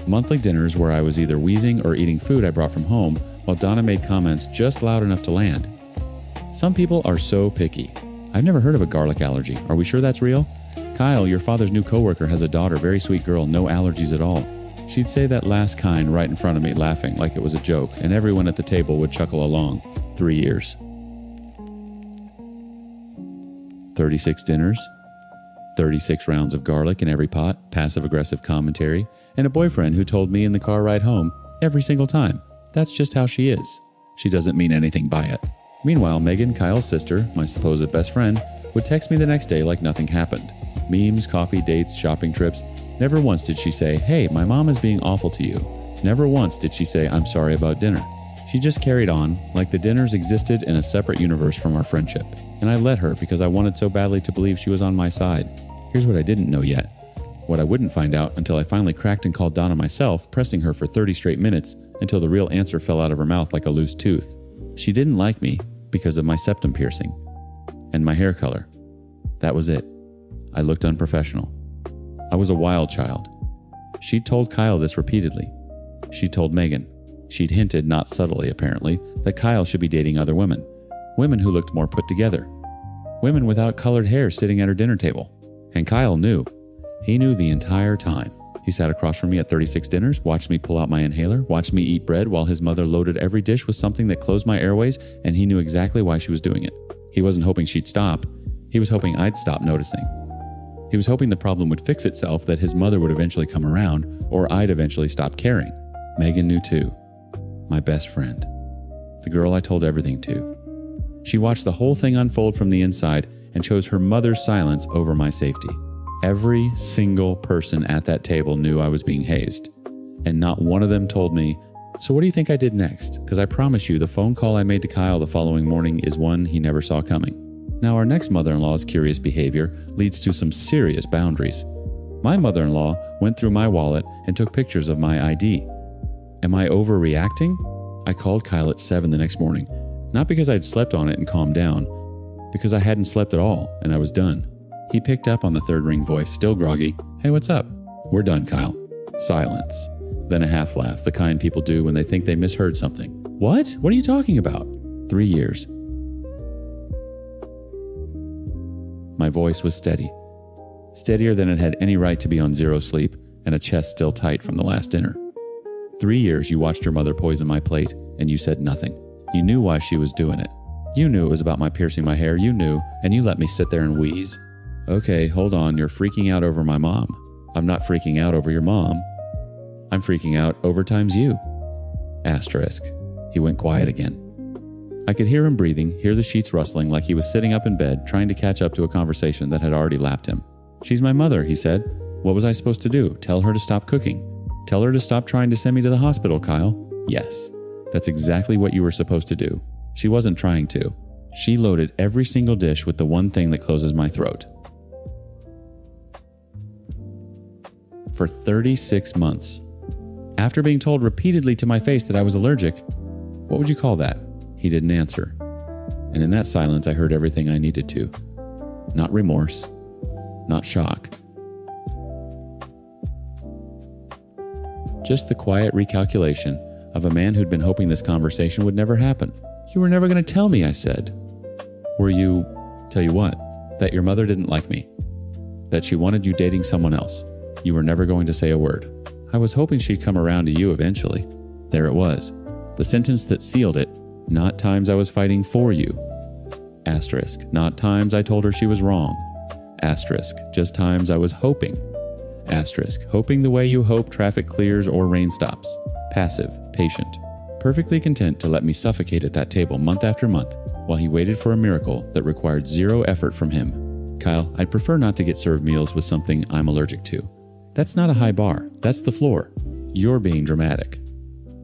Monthly dinners where I was either wheezing or eating food I brought from home, while Donna made comments just loud enough to land. Some people are so picky. I've never heard of a garlic allergy. Are we sure that's real? Kyle, your father's new coworker, has a daughter, very sweet girl, no allergies at all. She'd say that last kind right in front of me, laughing like it was a joke, and everyone at the table would chuckle along. 3 years. 36 dinners. 36 rounds of garlic in every pot, passive-aggressive commentary, and a boyfriend who told me in the car ride home every single time, "That's just how she is. She doesn't mean anything by it." Meanwhile, Megan, Kyle's sister, my supposed best friend, would text me the next day like nothing happened. Memes, coffee dates, shopping trips. Never once did she say, "Hey, my mom is being awful to you." Never once did she say, "I'm sorry about dinner." She just carried on, like the dinners existed in a separate universe from our friendship. And I let her because I wanted so badly to believe she was on my side. Here's what I didn't know yet. What I wouldn't find out until I finally cracked and called Donna myself, pressing her for 30 straight minutes until the real answer fell out of her mouth like a loose tooth. She didn't like me because of my septum piercing and my hair color. That was it. I looked unprofessional. I was a wild child. She'd told Kyle this repeatedly. She'd told Megan. She'd hinted, not subtly apparently, that Kyle should be dating other women. Women who looked more put together. Women without colored hair sitting at her dinner table. And Kyle knew. He knew the entire time. He sat across from me at 36 dinners, watched me pull out my inhaler, watched me eat bread while his mother loaded every dish with something that closed my airways, and he knew exactly why she was doing it. He wasn't hoping she'd stop. He was hoping I'd stop noticing. He was hoping the problem would fix itself, that his mother would eventually come around, or I'd eventually stop caring. Megan knew too. My best friend. The girl I told everything to. She watched the whole thing unfold from the inside and chose her mother's silence over my safety. Every single person at that table knew I was being hazed, and not one of them told me, "So what do you think I did next? Because I promise you the phone call I made to Kyle the following morning is one he never saw coming." Now, our next mother-in-law's curious behavior leads to some serious boundaries. My mother-in-law went through my wallet and took pictures of my ID. Am I overreacting? I called Kyle at 7 the next morning, not because I'd slept on it and calmed down, because I hadn't slept at all and I was done. He picked up on the third ring voice, still groggy. "Hey, what's up?" "We're done, Kyle." Silence. Then a half laugh, the kind people do when they think they misheard something. "What? What are you talking about?" 3 years. My voice was steady. Steadier than it had any right to be on zero sleep and a chest still tight from the last dinner. 3 years you watched your mother poison my plate and you said nothing. You knew why she was doing it. You knew it was about my piercing my hair, you knew, and you let me sit there and wheeze. Okay, hold on, you're freaking out over my mom. I'm not freaking out over your mom. I'm freaking out over times you. Asterisk. He went quiet again. I could hear him breathing, hear the sheets rustling like he was sitting up in bed trying to catch up to a conversation that had already lapped him. "She's my mother," he said. "What was I supposed to do? Tell her to stop cooking? Tell her to stop trying to send me to the hospital, Kyle?" "Yes, that's exactly what you were supposed to do." She wasn't trying to. She loaded every single dish with the one thing that closes my throat. For 36 months. After being told repeatedly to my face that I was allergic, what would you call that? He didn't answer. And in that silence, I heard everything I needed to. Not remorse, not shock. Just the quiet recalculation of a man who'd been hoping this conversation would never happen. "You were never going to tell me," I said. "Were you, tell you what, that your mother didn't like me, that she wanted you dating someone else. You were never going to say a word. I was hoping she'd come around to you eventually." There it was, the sentence that sealed it. Not times I was fighting for you. Asterisk. Not times I told her she was wrong. Asterisk. Just times I was hoping. Asterisk. Hoping the way you hope traffic clears or rain stops. Passive, patient, perfectly content to let me suffocate at that table month after month while he waited for a miracle that required zero effort from him. "Kyle, I'd prefer not to get served meals with something I'm allergic to. That's not a high bar. That's the floor. You're being dramatic."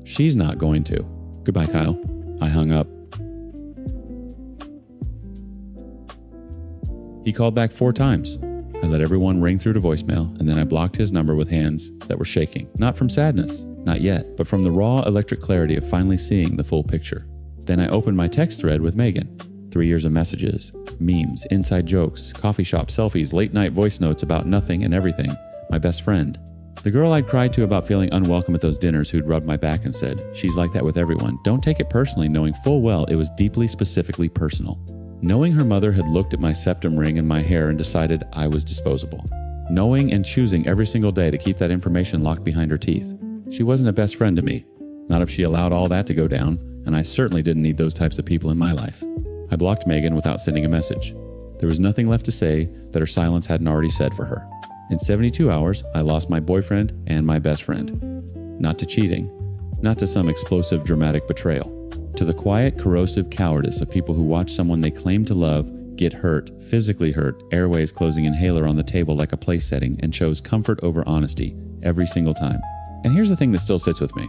"She's not going to." "Goodbye, Kyle." I hung up. He called back 4 times. I let everyone ring through to voicemail, and then I blocked his number with hands that were shaking. Not from sadness, not yet, but from the raw electric clarity of finally seeing the full picture. Then I opened my text thread with Megan. 3 years of messages, memes, inside jokes, coffee shop selfies, late night voice notes about nothing and everything. My best friend. The girl I'd cried to about feeling unwelcome at those dinners who'd rubbed my back and said, "She's like that with everyone. Don't take it personally," knowing full well it was deeply specifically personal. Knowing her mother had looked at my septum ring and my hair and decided I was disposable. Knowing and choosing every single day to keep that information locked behind her teeth. She wasn't a best friend to me. Not if she allowed all that to go down, and I certainly didn't need those types of people in my life. I blocked Megan without sending a message. There was nothing left to say that her silence hadn't already said for her. In 72 hours, I lost my boyfriend and my best friend. Not to cheating, not to some explosive, dramatic betrayal. To the quiet, corrosive cowardice of people who watch someone they claim to love get hurt, physically hurt, airways closing inhaler on the table like a place setting, and chose comfort over honesty every single time. And here's the thing that still sits with me.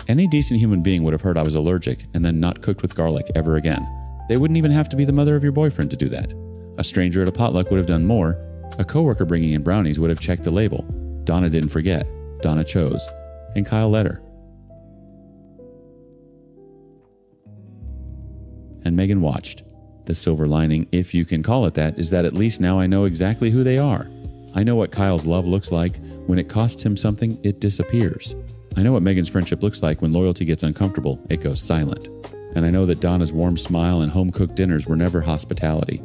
Any decent human being would have heard I was allergic and then not cooked with garlic ever again. They wouldn't even have to be the mother of your boyfriend to do that. A stranger at a potluck would have done more, A coworker bringing in brownies would have checked the label. Donna didn't forget. Donna chose. And Kyle let her. And Megan watched. The silver lining, if you can call it that, is that at least now I know exactly who they are. I know what Kyle's love looks like. When it costs him something, it disappears. I know what Megan's friendship looks like when loyalty gets uncomfortable, it goes silent. And I know that Donna's warm smile and home-cooked dinners were never hospitality.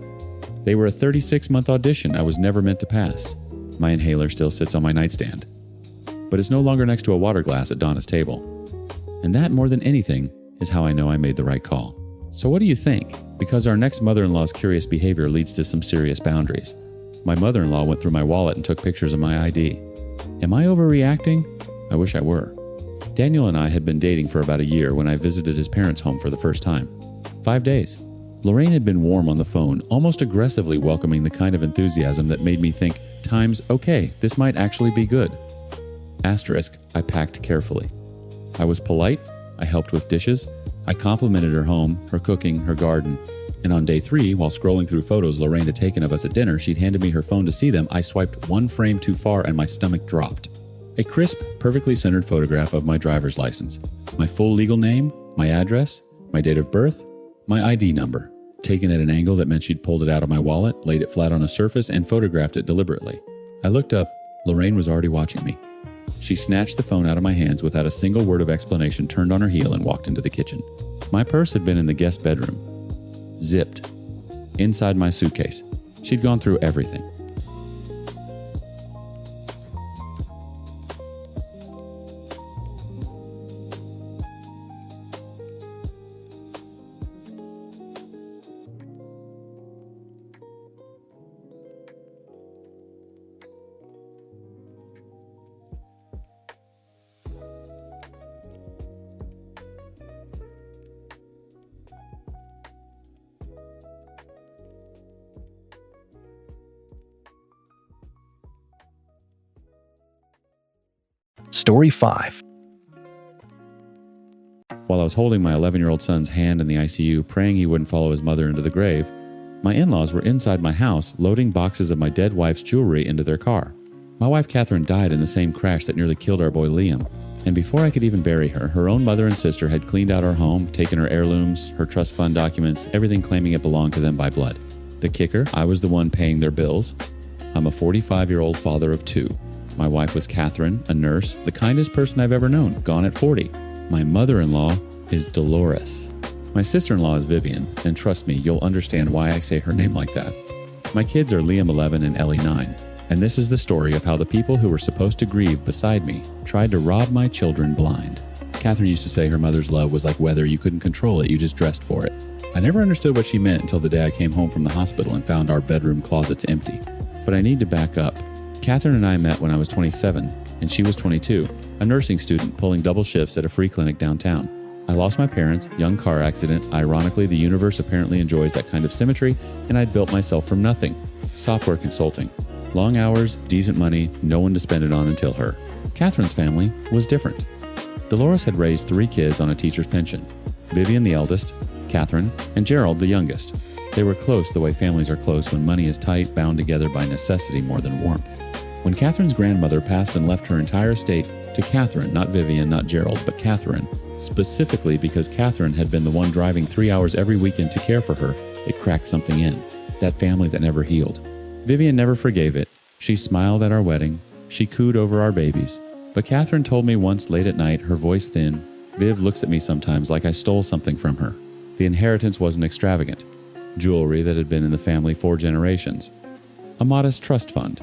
They were a 36-month audition I was never meant to pass. My inhaler still sits on my nightstand. But it's no longer next to a water glass at Donna's table. And that, more than anything, is how I know I made the right call. So what do you think? Because our next mother-in-law's curious behavior leads to some serious boundaries. My mother-in-law went through my wallet and took pictures of my ID. Am I overreacting? I wish I were. Daniel and I had been dating for about a year when I visited his parents' home for the first time. 5 days. Lorraine had been warm on the phone, almost aggressively welcoming the kind of enthusiasm that made me think, times, okay, this might actually be good. Asterisk, I packed carefully. I was polite, I helped with dishes, I complimented her home, her cooking, her garden. And on day 3, while scrolling through photos Lorraine had taken of us at dinner, she'd handed me her phone to see them. I swiped one frame too far and my stomach dropped. A crisp, perfectly centered photograph of my driver's license, my full legal name, my address, my date of birth, my ID number, taken at an angle that meant she'd pulled it out of my wallet, laid it flat on a surface, and photographed it deliberately. I looked up. Lorraine was already watching me. She snatched the phone out of my hands without a single word of explanation, turned on her heel, and walked into the kitchen. My purse had been in the guest bedroom. Zipped. Inside my suitcase. She'd gone through everything. Story 5. While I was holding my 11-year-old son's hand in the ICU, praying he wouldn't follow his mother into the grave, my in-laws were inside my house loading boxes of my dead wife's jewelry into their car. My wife Catherine died in the same crash that nearly killed our boy Liam, and before I could even bury her, her own mother and sister had cleaned out our home, taken her heirlooms, her trust fund documents, everything claiming it belonged to them by blood. The kicker, I was the one paying their bills. I'm a 45-year-old father of 2. My wife was Catherine, a nurse, the kindest person I've ever known, gone at 40. My mother-in-law is Dolores. My sister-in-law is Vivian, and trust me, you'll understand why I say her name like that. My kids are Liam 11 and Ellie 9, and this is the story of how the people who were supposed to grieve beside me tried to rob my children blind. Catherine used to say her mother's love was like weather, you couldn't control it, you just dressed for it. I never understood what she meant until the day I came home from the hospital and found our bedroom closets empty. But I need to back up. Catherine and I met when I was 27, and she was 22, a nursing student pulling double shifts at a free clinic downtown. I lost my parents, young car accident. Ironically, the universe apparently enjoys that kind of symmetry, and I'd built myself from nothing. Software consulting. Long hours, decent money, no one to spend it on until her. Catherine's family was different. Dolores had raised 3 kids on a teacher's pension. Vivian, the eldest, Catherine, and Gerald, the youngest. They were close the way families are close when money is tight, bound together by necessity more than warmth. When Catherine's grandmother passed and left her entire estate to Catherine, not Vivian, not Gerald, but Catherine, specifically because Catherine had been the one driving 3 hours every weekend to care for her, it cracked something in. That family that never healed. Vivian never forgave it. She smiled at our wedding. She cooed over our babies. But Catherine told me once late at night, her voice thin, Viv looks at me sometimes like I stole something from her. The inheritance wasn't extravagant. Jewelry that had been in the family 4 generations. A modest trust fund.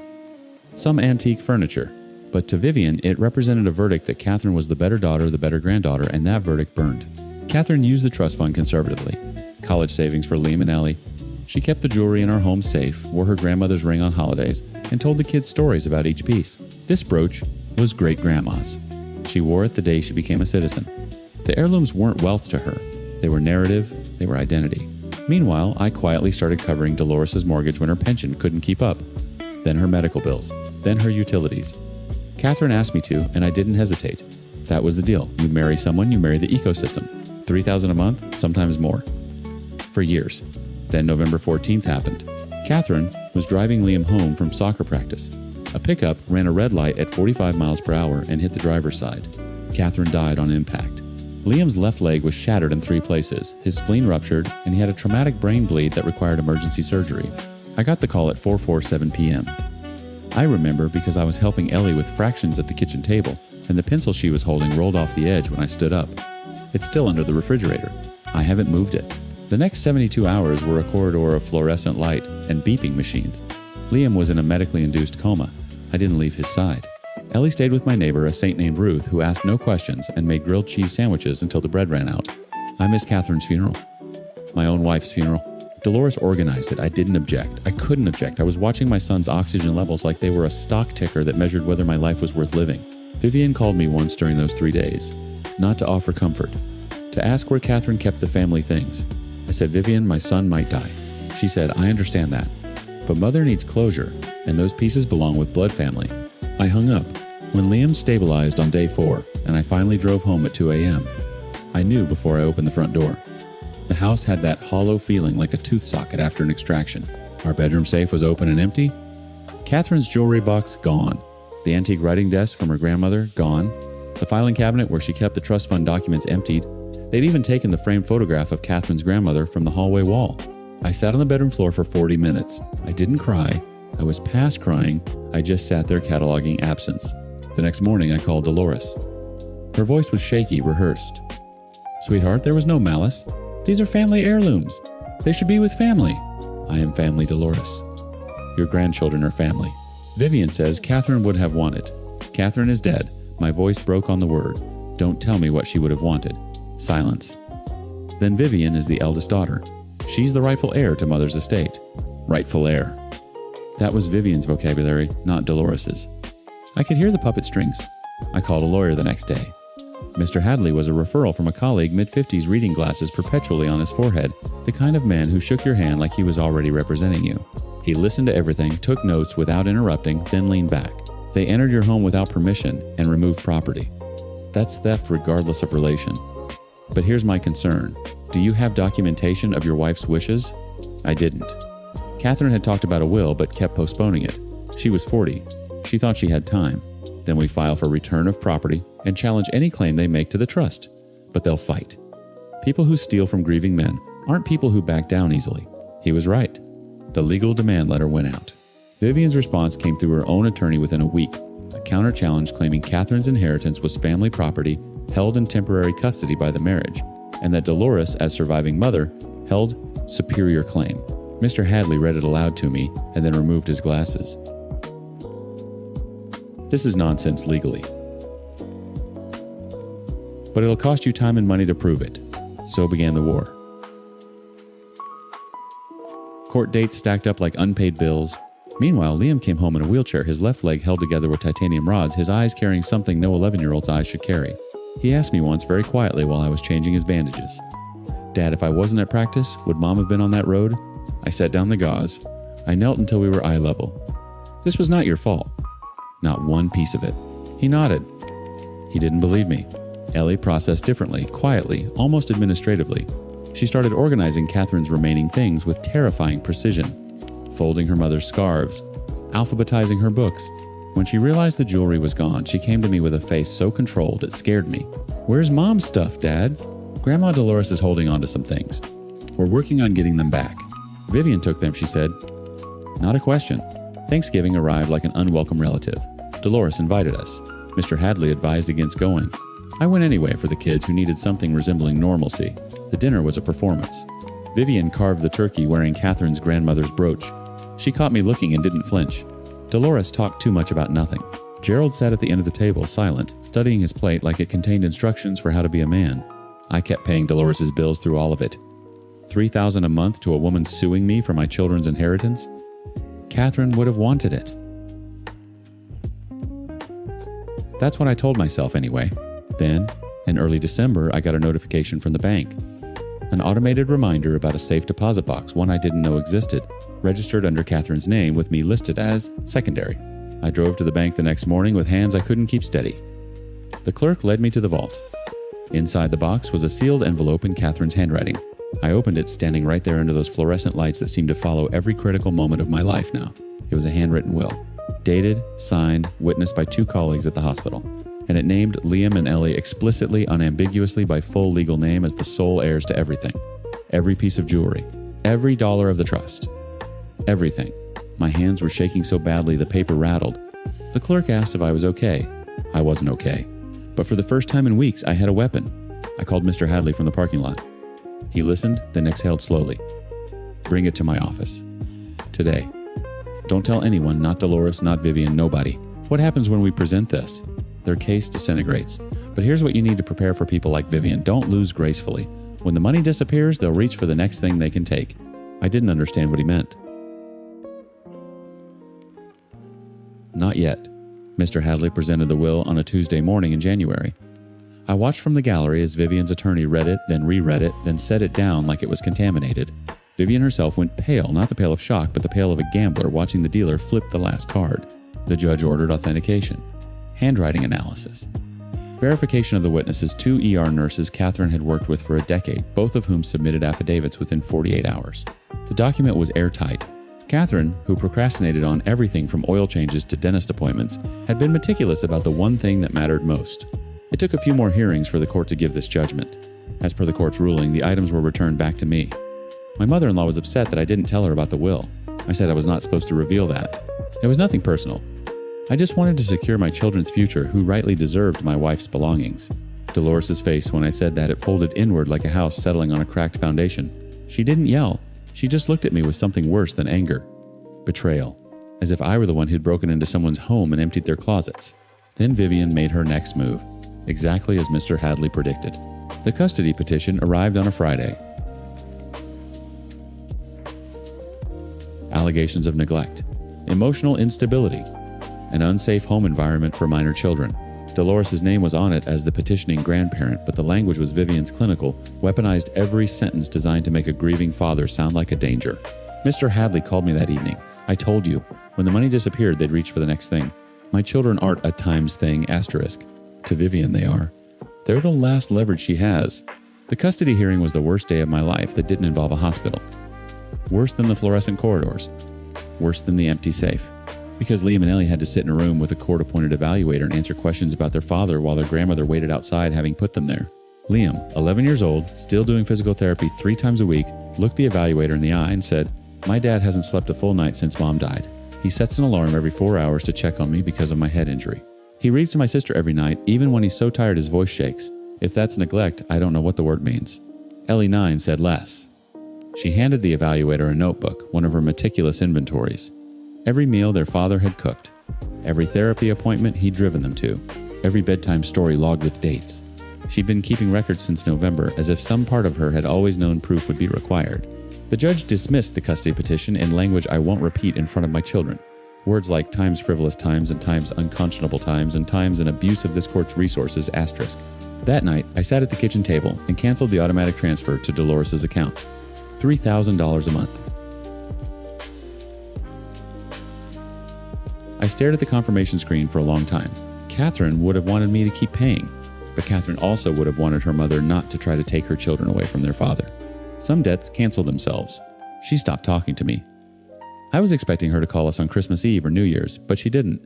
Some antique furniture. But to Vivian, it represented a verdict that Catherine was the better daughter, the better granddaughter, and that verdict burned. Catherine used the trust fund conservatively. College savings for Liam and Ellie. She kept the jewelry in our home safe, wore her grandmother's ring on holidays, and told the kids stories about each piece. This brooch was great-grandma's. She wore it the day she became a citizen. The heirlooms weren't wealth to her. They were narrative, they were identity. Meanwhile, I quietly started covering Dolores' mortgage when her pension couldn't keep up. Then her medical bills, then her utilities. Catherine asked me to, and I didn't hesitate. That was the deal. You marry someone, you marry the ecosystem. $3,000 a month, sometimes more. For years. Then November 14th happened. Catherine was driving Liam home from soccer practice. A pickup ran a red light at 45 miles per hour and hit the driver's side. Catherine died on impact. Liam's left leg was shattered in 3 places, his spleen ruptured, and he had a traumatic brain bleed that required emergency surgery. I got the call at 4:47 p.m. I remember because I was helping Ellie with fractions at the kitchen table, and the pencil she was holding rolled off the edge when I stood up. It's still under the refrigerator. I haven't moved it. The next 72 hours were a corridor of fluorescent light and beeping machines. Liam was in a medically induced coma. I didn't leave his side. Ellie stayed with my neighbor, a saint named Ruth, who asked no questions and made grilled cheese sandwiches until the bread ran out. I miss Catherine's funeral. My own wife's funeral. Dolores organized it. I didn't object. I couldn't object. I was watching my son's oxygen levels like they were a stock ticker that measured whether my life was worth living. Vivian called me once during those 3 days, not to offer comfort, to ask where Catherine kept the family things. I said, Vivian, my son might die. She said, I understand that, but mother needs closure, and those pieces belong with blood family. I hung up. When Liam stabilized on day 4, and I finally drove home at 2 a.m., I knew before I opened the front door. The house had that hollow feeling like a tooth socket after an extraction. Our bedroom safe was open and empty. Catherine's jewelry box, gone. The antique writing desk from her grandmother, gone. The filing cabinet where she kept the trust fund documents, emptied. They'd even taken the framed photograph of Catherine's grandmother from the hallway wall. I sat on the bedroom floor for 40 minutes. I didn't cry. I was past crying. I just sat there cataloging absence. The next morning, I called Dolores. Her voice was shaky, rehearsed. Sweetheart, there was no malice. These are family heirlooms. They should be with family. I am family, Dolores. Your grandchildren are family. Vivian says Catherine would have wanted. Catherine is dead. My voice broke on the word. Don't tell me what she would have wanted. Silence. Then Vivian is the eldest daughter. She's the rightful heir to mother's estate. Rightful heir. That was Vivian's vocabulary, not Dolores's. I could hear the puppet strings. I called a lawyer the next day. Mr. Hadley was a referral from a colleague, mid-50s, reading glasses perpetually on his forehead, the kind of man who shook your hand like he was already representing you. He listened to everything, took notes without interrupting, then leaned back. They entered your home without permission and removed property. That's theft regardless of relation. But here's my concern. Do you have documentation of your wife's wishes? I didn't. Catherine had talked about a will but kept postponing it. She was 40. She thought she had time. Then we file for return of property and challenge any claim they make to the trust. But they'll fight. People who steal from grieving men aren't people who back down easily. He was right. The legal demand letter went out. Vivian's response came through her own attorney within a week, a counter-challenge claiming Catherine's inheritance was family property held in temporary custody by the marriage, and that Dolores, as surviving mother, held superior claim. Mr. Hadley read it aloud to me and then removed his glasses. This is nonsense legally. But it'll cost you time and money to prove it. So began the war. Court dates stacked up like unpaid bills. Meanwhile, Liam came home in a wheelchair, his left leg held together with titanium rods, his eyes carrying something no 11-year-old's eyes should carry. He asked me once very quietly while I was changing his bandages, Dad, if I wasn't at practice, would Mom have been on that road? I set down the gauze. I knelt until we were eye level. This was not your fault. Not one piece of it. He nodded. He didn't believe me. Ellie processed differently, quietly, almost administratively. She started organizing Catherine's remaining things with terrifying precision, folding her mother's scarves, alphabetizing her books. When she realized the jewelry was gone, she came to me with a face so controlled it scared me. Where's Mom's stuff, Dad? Grandma Dolores is holding on to some things. We're working on getting them back. Vivian took them, she said. Not a question. Thanksgiving arrived like an unwelcome relative. Dolores invited us. Mr. Hadley advised against going. I went anyway for the kids who needed something resembling normalcy. The dinner was a performance. Vivian carved the turkey wearing Catherine's grandmother's brooch. She caught me looking and didn't flinch. Dolores talked too much about nothing. Gerald sat at the end of the table, silent, studying his plate like it contained instructions for how to be a man. I kept paying Dolores's bills through all of it. $3,000 a month to a woman suing me for my children's inheritance? Catherine would have wanted it. That's what I told myself anyway. Then, in early December, I got a notification from the bank. An automated reminder about a safe deposit box, one I didn't know existed, registered under Catherine's name with me listed as secondary. I drove to the bank the next morning with hands I couldn't keep steady. The clerk led me to the vault. Inside the box was a sealed envelope in Catherine's handwriting. I opened it, standing right there under those fluorescent lights that seemed to follow every critical moment of my life now. It was a handwritten will. Dated, signed, witnessed by 2 colleagues at the hospital. And it named Liam and Ellie explicitly, unambiguously by full legal name as the sole heirs to everything. Every piece of jewelry. Every dollar of the trust. Everything. My hands were shaking so badly the paper rattled. The clerk asked if I was okay. I wasn't okay. But for the first time in weeks, I had a weapon. I called Mr. Hadley from the parking lot. He listened, then exhaled slowly. Bring it to my office. Today. Don't tell anyone, not Dolores, not Vivian, nobody. What happens when we present this? Their case disintegrates. But here's what you need to prepare for people like Vivian. Don't lose gracefully. When the money disappears, they'll reach for the next thing they can take. I didn't understand what he meant. Not yet. Mr. Hadley presented the will on a Tuesday morning in January. I watched from the gallery as Vivian's attorney read it, then reread it, then set it down like it was contaminated. Vivian herself went pale, not the pale of shock, but the pale of a gambler watching the dealer flip the last card. The judge ordered authentication. Handwriting analysis. Verification of the witnesses 2 ER nurses Catherine had worked with for a decade, both of whom submitted affidavits within 48 hours. The document was airtight. Catherine, who procrastinated on everything from oil changes to dentist appointments, had been meticulous about the one thing that mattered most. It took a few more hearings for the court to give this judgment. As per the court's ruling, the items were returned back to me. My mother-in-law was upset that I didn't tell her about the will. I said I was not supposed to reveal that. It was nothing personal. I just wanted to secure my children's future, who rightly deserved my wife's belongings. Dolores' face when I said that, it folded inward like a house settling on a cracked foundation. She didn't yell. She just looked at me with something worse than anger. Betrayal. As if I were the one who'd broken into someone's home and emptied their closets. Then Vivian made her next move, exactly as Mr. Hadley predicted. The custody petition arrived on a Friday. Allegations of neglect, emotional instability, an unsafe home environment for minor children. Dolores' name was on it as the petitioning grandparent, but the language was Vivian's clinical, weaponized every sentence designed to make a grieving father sound like a danger. Mr. Hadley called me that evening. I told you, when the money disappeared, they'd reach for the next thing. My children aren't a times thing, asterisk. To Vivian, they are. They're the last leverage she has. The custody hearing was the worst day of my life that didn't involve a hospital. Worse than the fluorescent corridors. Worse than the empty safe. Because Liam and Ellie had to sit in a room with a court-appointed evaluator and answer questions about their father while their grandmother waited outside having put them there. Liam, 11 years old, still doing physical therapy 3 times a week, looked the evaluator in the eye and said, "My dad hasn't slept a full night since Mom died. He sets an alarm every 4 hours to check on me because of my head injury. He reads to my sister every night, even when he's so tired his voice shakes. If that's neglect, I don't know what the word means." Ellie 9 said less. She handed the evaluator a notebook, one of her meticulous inventories. Every meal their father had cooked. Every therapy appointment he'd driven them to. Every bedtime story logged with dates. She'd been keeping records since November, as if some part of her had always known proof would be required. The judge dismissed the custody petition in language I won't repeat in front of my children. Words like times frivolous times and times unconscionable times and times an abuse of this court's resources, asterisk. That night, I sat at the kitchen table and canceled the automatic transfer to Dolores' account. $3,000 a month. I stared at the confirmation screen for a long time. Catherine would have wanted me to keep paying, but Catherine also would have wanted her mother not to try to take her children away from their father. Some debts cancel themselves. She stopped talking to me. I was expecting her to call us on Christmas Eve or New Year's, but she didn't.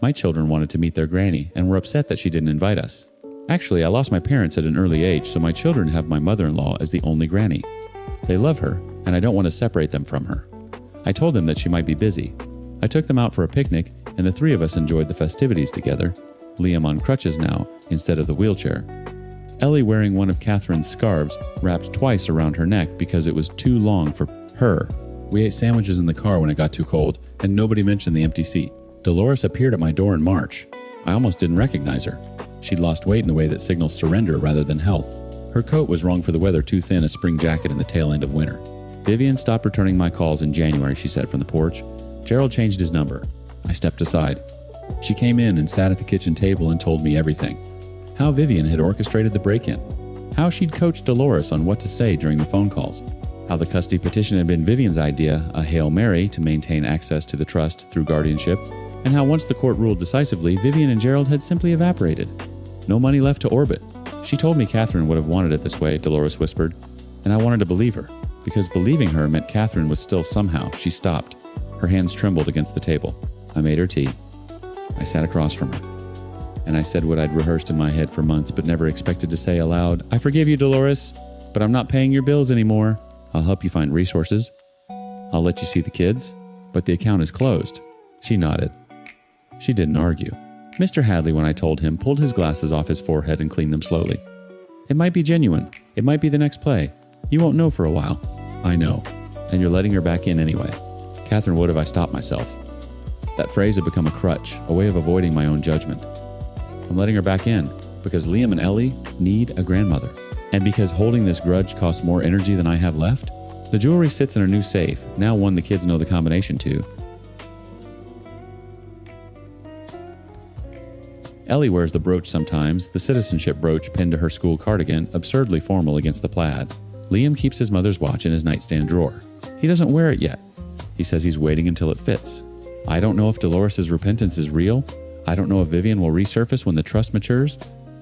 My children wanted to meet their granny and were upset that she didn't invite us. Actually, I lost my parents at an early age, so my children have my mother-in-law as the only granny. They love her, and I don't want to separate them from her. I told them that she might be busy. I took them out for a picnic, and the 3 of us enjoyed the festivities together, Liam on crutches now, instead of the wheelchair. Ellie wearing one of Catherine's scarves wrapped twice around her neck because it was too long for her. We ate sandwiches in the car when it got too cold, and nobody mentioned the empty seat. Dolores appeared at my door in March. I almost didn't recognize her. She'd lost weight in a way that signals surrender rather than health. Her coat was wrong for the weather, too thin a spring jacket in the tail end of winter. Vivian stopped returning my calls in January, she said from the porch. Gerald changed his number. I stepped aside. She came in and sat at the kitchen table and told me everything. How Vivian had orchestrated the break-in. How she'd coached Dolores on what to say during the phone calls. How the custody petition had been Vivian's idea, a Hail Mary to maintain access to the trust through guardianship. And how once the court ruled decisively, Vivian and Gerald had simply evaporated. No money left to orbit. She told me Catherine would have wanted it this way, Dolores whispered. And I wanted to believe her, because believing her meant Catherine was still somehow. She stopped. Her hands trembled against the table. I made her tea. I sat across from her. And I said what I'd rehearsed in my head for months but never expected to say aloud. I forgive you, Dolores, but I'm not paying your bills anymore. I'll help you find resources. I'll let you see the kids, but the account is closed. She nodded. She didn't argue. Mr. Hadley, when I told him, pulled his glasses off his forehead and cleaned them slowly. It might be genuine. It might be the next play. You won't know for a while. I know. And you're letting her back in anyway. Catherine, what have I stopped myself? That phrase had become a crutch, a way of avoiding my own judgment. I'm letting her back in because Liam and Ellie need a grandmother. And because holding this grudge costs more energy than I have left. The jewelry sits in a new safe, now one the kids know the combination to. Ellie wears the brooch sometimes, the citizenship brooch pinned to her school cardigan, absurdly formal against the plaid. Liam keeps his mother's watch in his nightstand drawer. He doesn't wear it yet. He says he's waiting until it fits. I don't know if Dolores' repentance is real. I don't know if Vivian will resurface when the trust matures.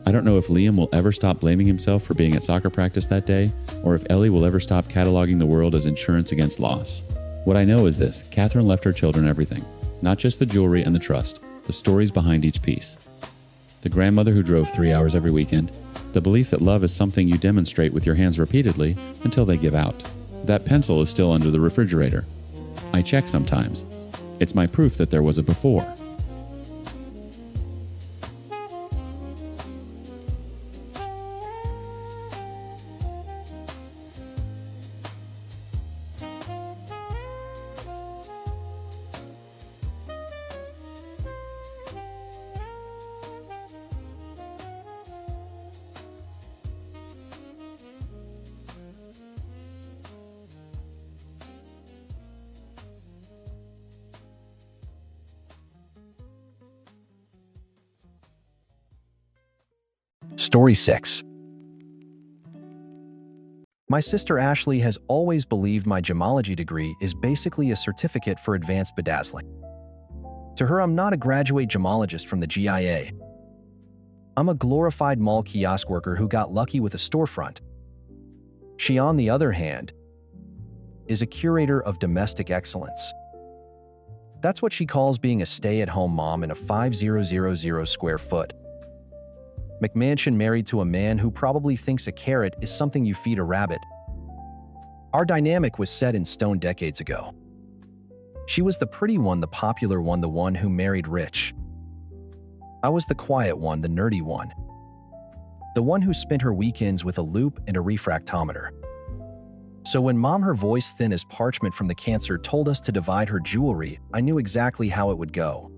I don't know if Liam will ever stop blaming himself for being at soccer practice that day, or if Ellie will ever stop cataloging the world as insurance against loss. What I know is this: Catherine left her children everything. Not just the jewelry and the trust, the stories behind each piece. The grandmother who drove 3 hours every weekend, the belief that love is something you demonstrate with your hands repeatedly until they give out. That pencil is still under the refrigerator. I check sometimes. It's my proof that there was a before. Story 6. My sister Ashley has always believed my gemology degree is basically a certificate for advanced bedazzling. To her, I'm not a graduate gemologist from the GIA. I'm a glorified mall kiosk worker who got lucky with a storefront. She, on the other hand, is a curator of domestic excellence. That's what she calls being a stay-at-home mom in a 5,000 square foot McMansion married to a man who probably thinks a carrot is something you feed a rabbit. Our dynamic was set in stone decades ago. She was the pretty one, the popular one, the one who married rich. I was the quiet one, the nerdy one. The one who spent her weekends with a loop and a refractometer. So when Mom, her voice thin as parchment from the cancer, told us to divide her jewelry, I knew exactly how it would go.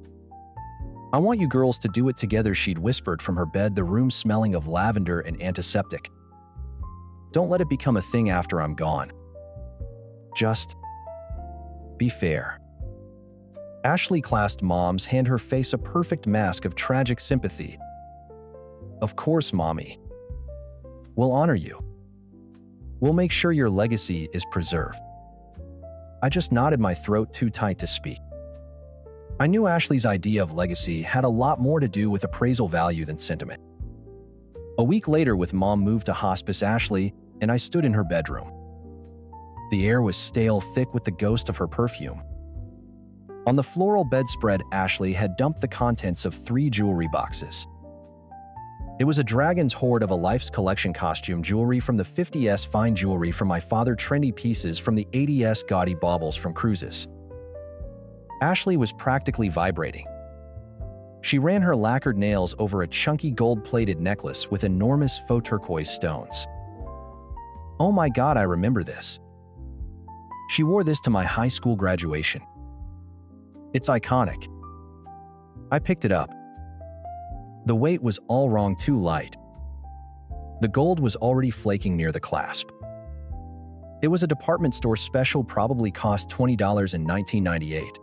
I want you girls to do it together, she'd whispered from her bed, the room smelling of lavender and antiseptic. Don't let it become a thing after I'm gone. Just be fair. Ashley clasped Mom's hand, her face a perfect mask of tragic sympathy. Of course, Mommy. We'll honor you. We'll make sure your legacy is preserved. I just nodded, my throat too tight to speak. I knew Ashley's idea of legacy had a lot more to do with appraisal value than sentiment. A week later, with Mom moved to hospice, Ashley and I stood in her bedroom. The air was stale, thick with the ghost of her perfume. On the floral bedspread, Ashley had dumped the contents of 3 jewelry boxes. It was a dragon's hoard of a life's collection, costume jewelry from the 50s, fine jewelry from my father, trendy pieces from the 80s, gaudy baubles from cruises. Ashley was practically vibrating. She ran her lacquered nails over a chunky gold-plated necklace with enormous faux turquoise stones. Oh my God, I remember this. She wore this to my high school graduation. It's iconic. I picked it up. The weight was all wrong, too light. The gold was already flaking near the clasp. It was a department store special, probably cost $20 in 1998.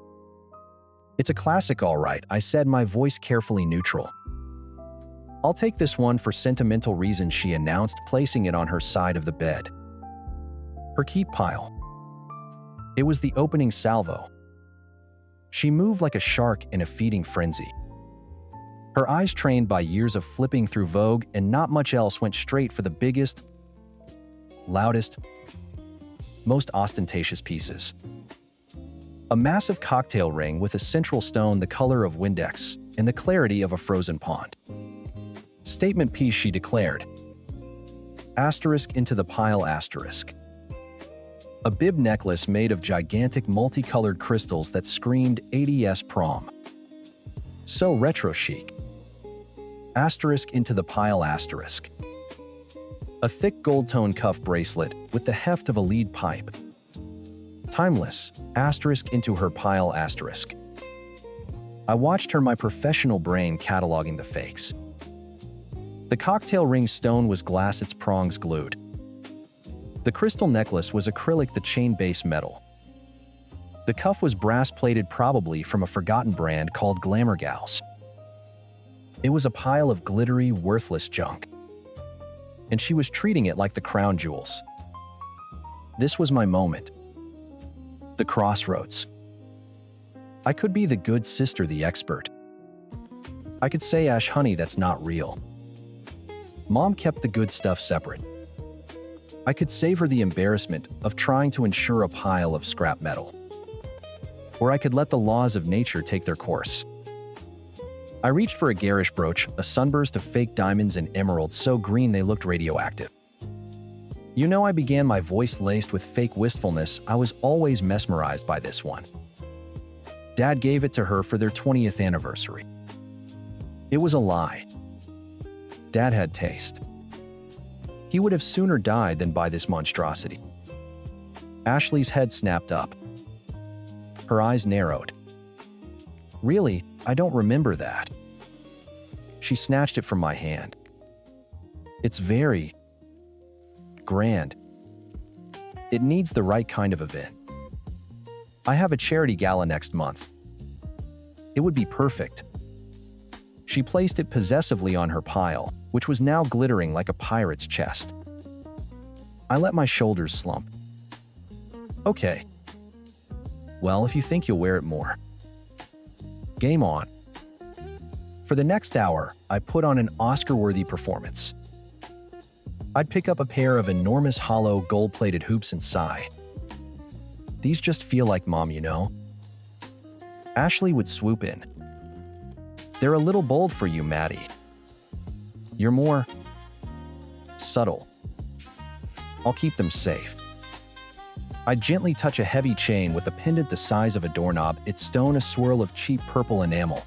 It's a classic, all right, I said, my voice carefully neutral. I'll take this one for sentimental reasons, she announced, placing it on her side of the bed. Her keep pile. It was the opening salvo. She moved like a shark in a feeding frenzy. Her eyes, trained by years of flipping through Vogue and not much else, went straight for the biggest, loudest, most ostentatious pieces. A massive cocktail ring with a central stone the color of Windex and the clarity of a frozen pond. Statement piece, she declared. Asterisk into the pile asterisk. A bib necklace made of gigantic multicolored crystals that screamed 80s prom. So retro chic. Asterisk into the pile asterisk. A thick gold-tone cuff bracelet with the heft of a lead pipe. Timeless, asterisk into her pile asterisk. I watched her, my professional brain cataloging the fakes. The cocktail ring stone was glass, its prongs glued. The crystal necklace was acrylic, the chain base metal. The cuff was brass-plated, probably from a forgotten brand called Glamour Gals. It was a pile of glittery, worthless junk. And she was treating it like the crown jewels. This was my moment. The crossroads. I could be the good sister, the expert. I could say, Ash, honey, that's not real. Mom kept the good stuff separate. I could save her the embarrassment of trying to insure a pile of scrap metal. Or I could let the laws of nature take their course. I reached for a garish brooch, a sunburst of fake diamonds and emeralds so green they looked radioactive. You know, I began, my voice laced with fake wistfulness. I was always mesmerized by this one. Dad gave it to her for their 20th anniversary. It was a lie. Dad had taste. He would have sooner died than buy this monstrosity. Ashley's head snapped up. Her eyes narrowed. Really, I don't remember that. She snatched it from my hand. It's very grand. It needs the right kind of event. I have a charity gala next month. It would be perfect. She placed it possessively on her pile, which was now glittering like a pirate's chest. I let my shoulders slump. Okay. Well, if you think you'll wear it more. Game on. For the next hour, I put on an Oscar-worthy performance. I'd pick up a pair of enormous hollow gold-plated hoops and sigh. These just feel like Mom, you know? Ashley would swoop in. They're a little bold for you, Maddie. You're more subtle. I'll keep them safe. I'd gently touch a heavy chain with a pendant the size of a doorknob, its stone a swirl of cheap purple enamel.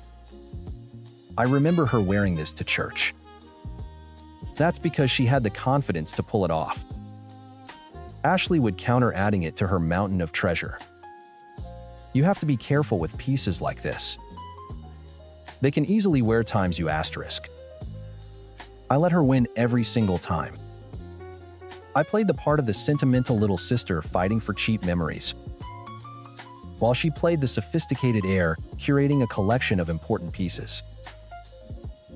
I remember her wearing this to church. That's because she had the confidence to pull it off. Ashley would counter, adding it to her mountain of treasure. You have to be careful with pieces like this. They can easily wear times you asterisk. I let her win every single time. I played the part of the sentimental little sister fighting for cheap memories, while she played the sophisticated heir, curating a collection of important pieces.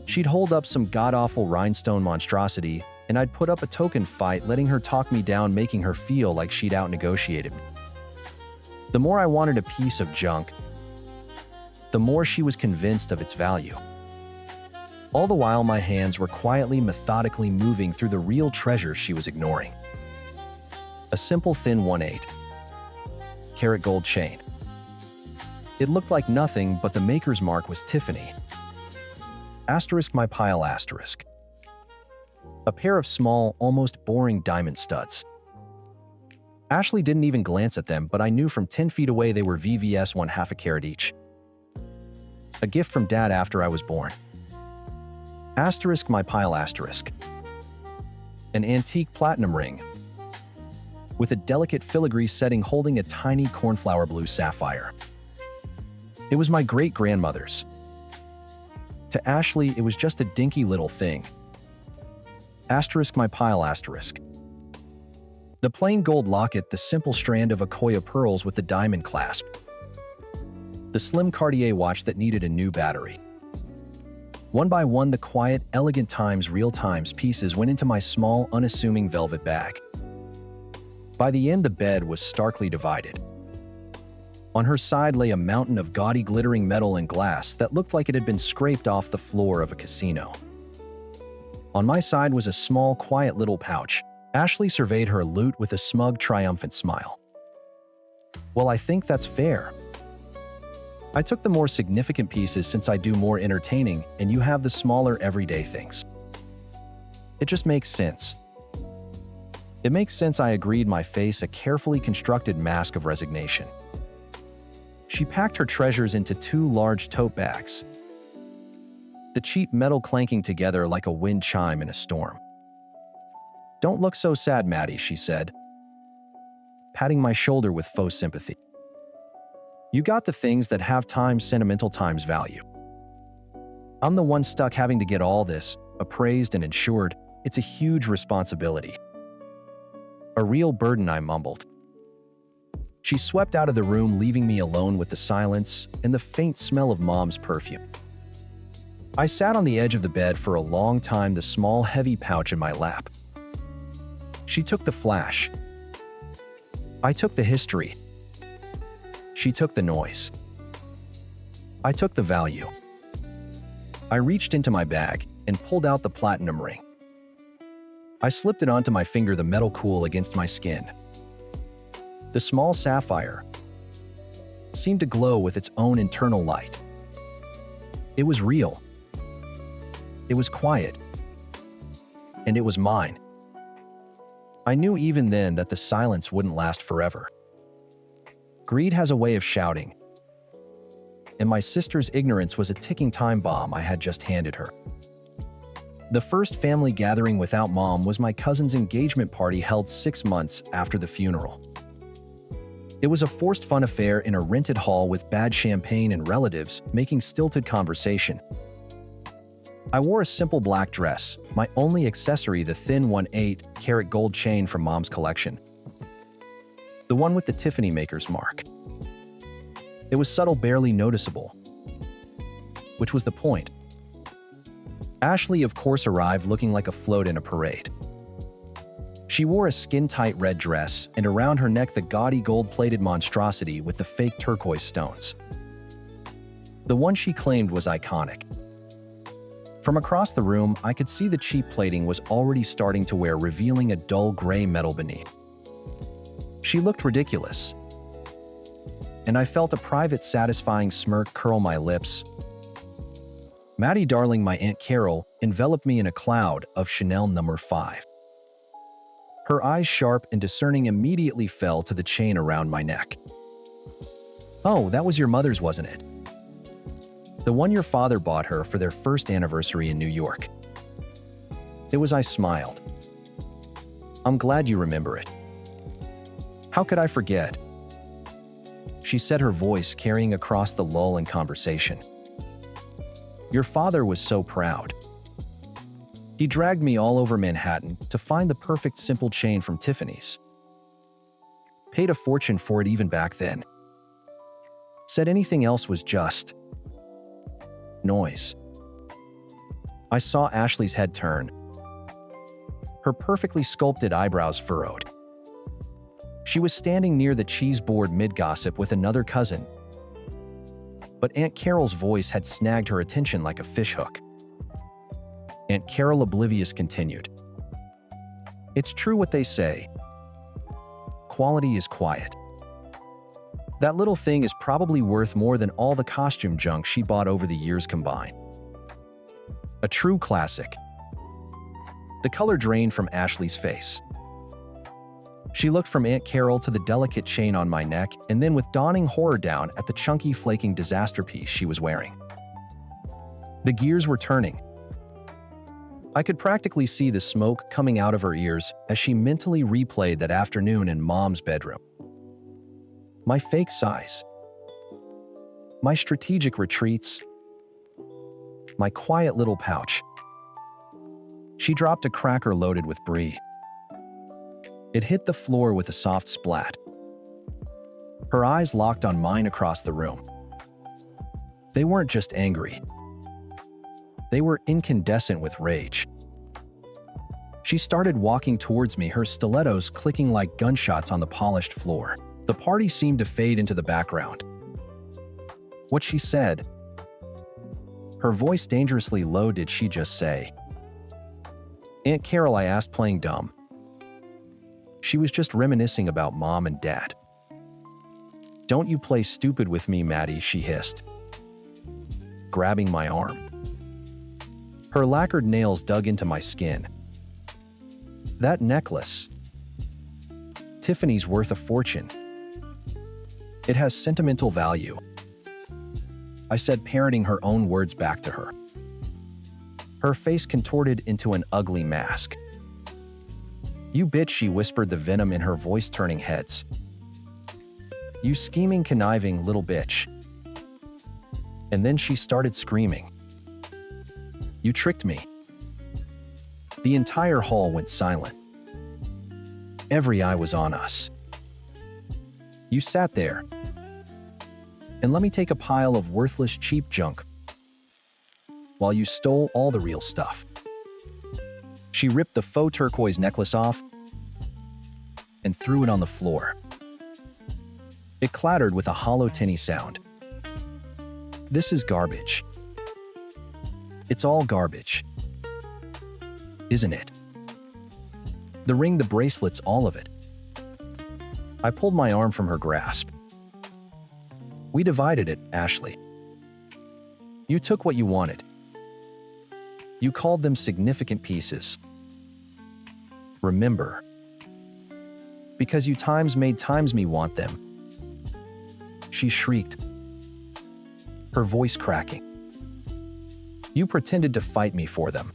She'd hold up some god-awful rhinestone monstrosity, and I'd put up a token fight, letting her talk me down, making her feel like she'd out-negotiated me. The more I wanted a piece of junk, the more she was convinced of its value. All the while, my hands were quietly, methodically moving through the real treasure she was ignoring. A simple thin 1/8 carat gold chain. It looked like nothing, but the maker's mark was Tiffany. Asterisk my pile asterisk. A pair of small, almost boring diamond studs. Ashley didn't even glance at them, but I knew from 10 feet away they were VVS 1/2 carat each. A gift from Dad after I was born. Asterisk my pile asterisk. An antique platinum ring with a delicate filigree setting holding a tiny cornflower blue sapphire. It was my great-grandmother's. To Ashley, it was just a dinky little thing. Asterisk my pile asterisk. The plain gold locket, the simple strand of Akoya pearls with the diamond clasp. The slim Cartier watch that needed a new battery. One by one, the quiet, elegant times, real times pieces went into my small, unassuming velvet bag. By the end, the bed was starkly divided. On her side lay a mountain of gaudy, glittering metal and glass that looked like it had been scraped off the floor of a casino. On my side was a small, quiet little pouch, Ashley surveyed her loot with a smug, triumphant smile. Well, I think that's fair. I took the more significant pieces since I do more entertaining and you have the smaller everyday things. It just makes sense. It makes sense, I agreed, my face a carefully constructed mask of resignation. She packed her treasures into 2 large tote bags, the cheap metal clanking together like a wind chime in a storm. Don't look so sad, Maddie, she said, patting my shoulder with faux sympathy. You got the things that have times sentimental times value. I'm the one stuck having to get all this, appraised and insured. It's a huge responsibility. A real burden, I mumbled. She swept out of the room, leaving me alone with the silence and the faint smell of Mom's perfume. I sat on the edge of the bed for a long time, the small, heavy pouch in my lap. She took the flash. I took the history. She took the noise. I took the value. I reached into my bag and pulled out the platinum ring. I slipped it onto my finger, the metal cool against my skin. The small sapphire seemed to glow with its own internal light. It was real. It was quiet. And it was mine. I knew even then that the silence wouldn't last forever. Greed has a way of shouting, and my sister's ignorance was a ticking time bomb I had just handed her. The first family gathering without Mom was my cousin's engagement party held 6 months after the funeral. It was a forced fun affair in a rented hall with bad champagne and relatives making stilted conversation. I wore a simple black dress, my only accessory the thin 1/8-carat gold chain from Mom's collection. The one with the Tiffany maker's mark. It was subtle, barely noticeable, which was the point. Ashley, of course, arrived looking like a float in a parade. She wore a skin-tight red dress, and around her neck the gaudy gold-plated monstrosity with the fake turquoise stones. The one she claimed was iconic. From across the room, I could see the cheap plating was already starting to wear, revealing a dull gray metal beneath. She looked ridiculous, and I felt a private, satisfying smirk curl my lips. Maddie, darling, my Aunt Carol, enveloped me in a cloud of Chanel No. 5. Her eyes, sharp and discerning, immediately fell to the chain around my neck. Oh, that was your mother's, wasn't it? The one your father bought her for their first anniversary in New York. It was. I smiled. I'm glad you remember it. How could I forget? She said, her voice carrying across the lull in conversation. Your father was so proud. He dragged me all over Manhattan to find the perfect simple chain from Tiffany's. Paid a fortune for it even back then. Said anything else was just noise. I saw Ashley's head turn. Her perfectly sculpted eyebrows furrowed. She was standing near the cheese board mid-gossip with another cousin, but Aunt Carol's voice had snagged her attention like a fishhook. Aunt Carol, oblivious, continued. It's true what they say. Quality is quiet. That little thing is probably worth more than all the costume junk she bought over the years combined. A true classic. The color drained from Ashley's face. She looked from Aunt Carol to the delicate chain on my neck, and then with dawning horror down at the chunky, flaking disaster piece she was wearing. The gears were turning. I could practically see the smoke coming out of her ears as she mentally replayed that afternoon in Mom's bedroom. My fake sighs. My strategic retreats. My quiet little pouch. She dropped a cracker loaded with brie. It hit the floor with a soft splat. Her eyes locked on mine across the room. They weren't just angry. They were incandescent with rage. She started walking towards me, her stilettos clicking like gunshots on the polished floor. The party seemed to fade into the background. What she said, her voice dangerously low, did she just say? Aunt Carol, I asked, playing dumb. She was just reminiscing about Mom and Dad. "Don't you play stupid with me, Maddie," she hissed, grabbing my arm. Her lacquered nails dug into my skin. "That necklace. Tiffany's worth a fortune. It has sentimental value," I said, parroting her own words back to her. Her face contorted into an ugly mask. "You bitch," she whispered, the venom in her voice turning heads. "You scheming, conniving little bitch." And then she started screaming. "You tricked me." The entire hall went silent. Every eye was on us. "You sat there and let me take a pile of worthless, cheap junk while you stole all the real stuff." She ripped the faux turquoise necklace off and threw it on the floor. It clattered with a hollow, tinny sound. "This is garbage. It's all garbage. Isn't it? The ring, the bracelets, all of it." I pulled my arm from her grasp. "We divided it, Ashley. You took what you wanted. You called them significant pieces. Remember? Because you made me want them." She shrieked, her voice cracking. "You pretended to fight me for them.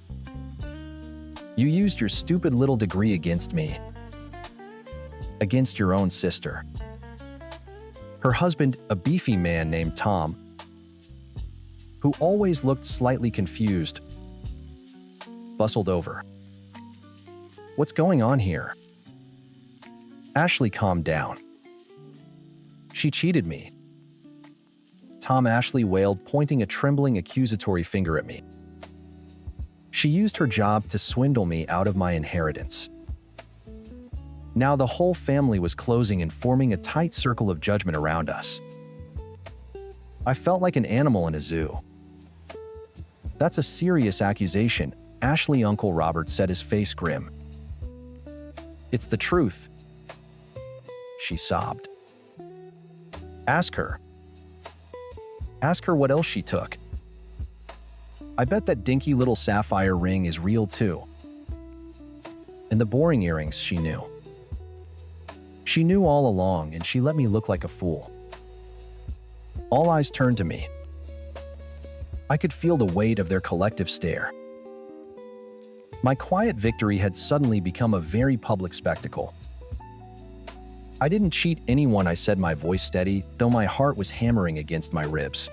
You used your stupid little degree against me. Against your own sister." Her husband, a beefy man named Tom, who always looked slightly confused, bustled over. "What's going on here?" Ashley calmed down. "She cheated me." Tom, Ashley wailed, pointing a trembling, accusatory finger at me. "She used her job to swindle me out of my inheritance." Now the whole family was closing and forming a tight circle of judgment around us. I felt like an animal in a zoo. "That's a serious accusation," Ashley, Uncle Robert said, his face grim. "It's the truth," she sobbed. Ask her. Ask her what else she took. I bet that dinky little sapphire ring is real too. And the boring earrings, she knew. She knew all along, and she let me look like a fool." All eyes turned to me. I could feel the weight of their collective stare. My quiet victory had suddenly become a very public spectacle. "I didn't cheat anyone," I said, my voice steady, though my heart was hammering against my ribs.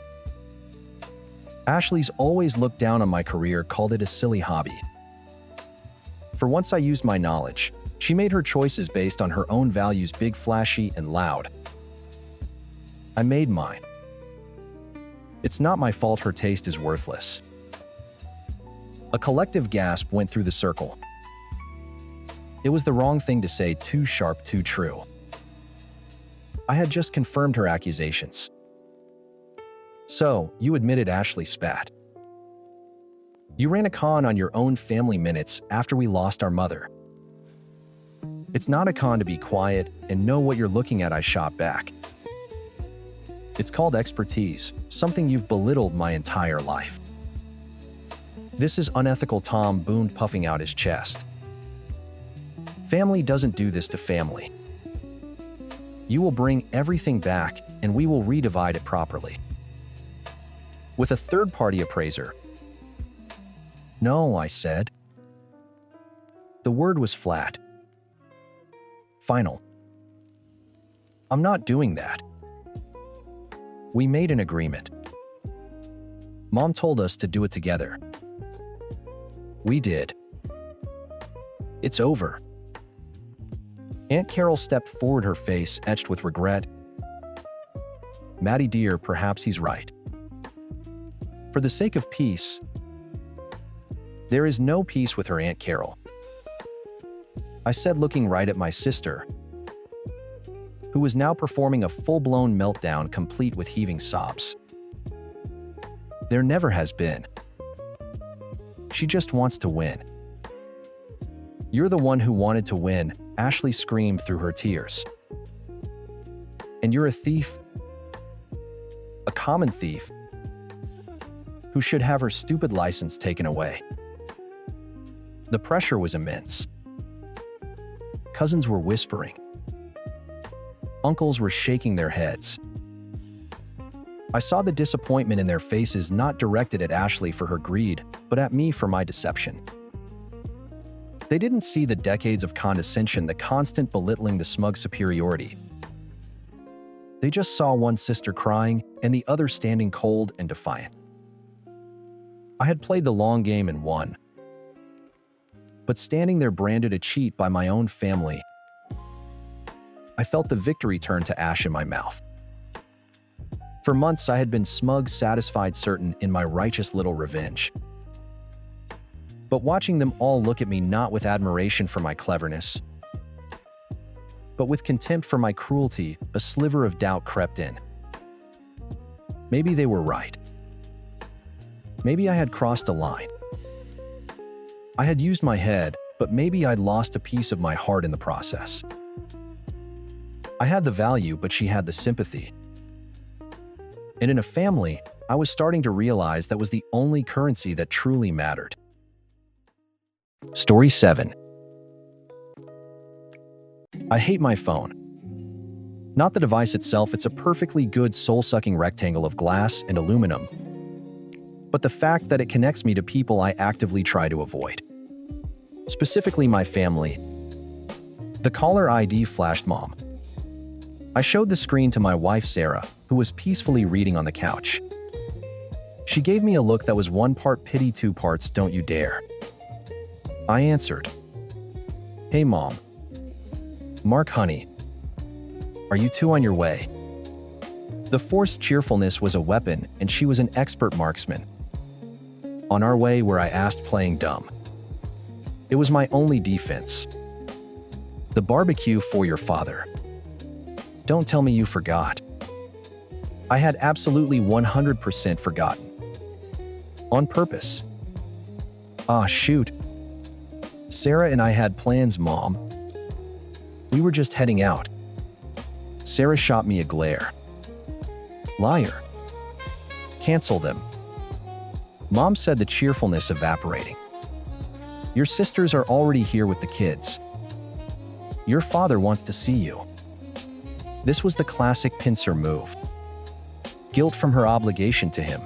Ashley's always looked down on my career, called it a silly hobby. For once I used my knowledge. She made her choices based on her own values, big, flashy, and loud. I made mine. It's not my fault her taste is worthless. A collective gasp went through the circle. It was the wrong thing to say, too sharp, too true. I had just confirmed her accusations. "So, you admitted," Ashley spat. "You ran a con on your own family minutes after we lost our mother." "It's not a con to be quiet and know what you're looking at," I shot back. "It's called expertise, something you've belittled my entire life." "This is unethical," Tom boomed, puffing out his chest. "Family doesn't do this to family. You will bring everything back, and we will redivide it properly. With a third-party appraiser." "No," I said. The word was flat. Final. "I'm not doing that. We made an agreement. Mom told us to do it together. We did. It's over." Aunt Carol stepped forward, her face etched with regret. "Maddie dear, perhaps he's right. For the sake of peace." "There is no peace with her, Aunt Carol," I said, looking right at my sister, who was now performing a full-blown meltdown complete with heaving sobs. "There never has been. She just wants to win." "You're the one who wanted to win," Ashley screamed through her tears. And you're a thief? A common thief who should have her stupid license taken away. The pressure was immense. Cousins were whispering. Uncles were shaking their heads. I saw the disappointment in their faces, not directed at Ashley for her greed, but at me for my deception. They didn't see the decades of condescension, the constant belittling, the smug superiority. They just saw one sister crying and the other standing cold and defiant. I had played the long game and won. But standing there branded a cheat by my own family, I felt the victory turn to ash in my mouth. For months, I had been smug, satisfied, certain in my righteous little revenge. But watching them all look at me not with admiration for my cleverness, but with contempt for my cruelty, a sliver of doubt crept in. Maybe they were right. Maybe I had crossed a line. I had used my head, but maybe I'd lost a piece of my heart in the process. I had the value, but she had the sympathy. And in a family, I was starting to realize that was the only currency that truly mattered. Story 7. I hate my phone. Not the device itself, it's a perfectly good soul-sucking rectangle of glass and aluminum, but the fact that it connects me to people I actively try to avoid. Specifically my family. The caller ID flashed Mom. I showed the screen to my wife Sarah, who was peacefully reading on the couch. She gave me a look that was one part pity, two parts don't you dare. I answered, "Hey Mom. Mark honey. Are you two on your way?" The forced cheerfulness was a weapon, and she was an expert marksman. On our way, where I asked, playing dumb. It was my only defense. The barbecue for your father. Don't tell me you forgot. I had absolutely 100% forgotten. On purpose. Ah, shoot. Sarah and I had plans, Mom. We were just heading out. Sarah shot me a glare. Liar. Cancel them. Mom said, the cheerfulness evaporating. Your sisters are already here with the kids. Your father wants to see you. This was the classic pincer move. Guilt from her obligation to him.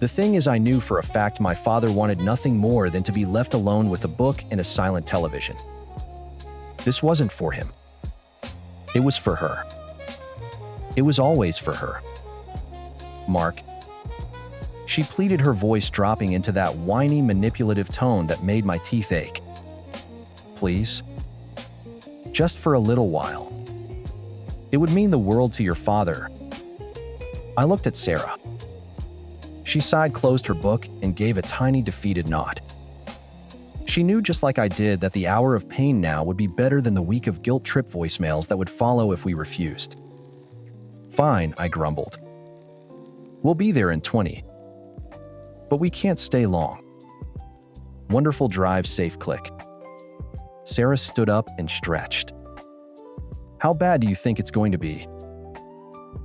The thing is, I knew for a fact my father wanted nothing more than to be left alone with a book and a silent television. This wasn't for him. It was for her. It was always for her. Mark. She pleaded, her voice dropping into that whiny, manipulative tone that made my teeth ache. Please? Just for a little while. It would mean the world to your father. I looked at Sarah. She sighed, closed her book, and gave a tiny defeated nod. She knew, just like I did, that the hour of pain now would be better than the week of guilt-trip voicemails that would follow if we refused. Fine, I grumbled. We'll be there in 20. But we can't stay long. Wonderful drive, safe, click. Sarah stood up and stretched. How bad do you think it's going to be?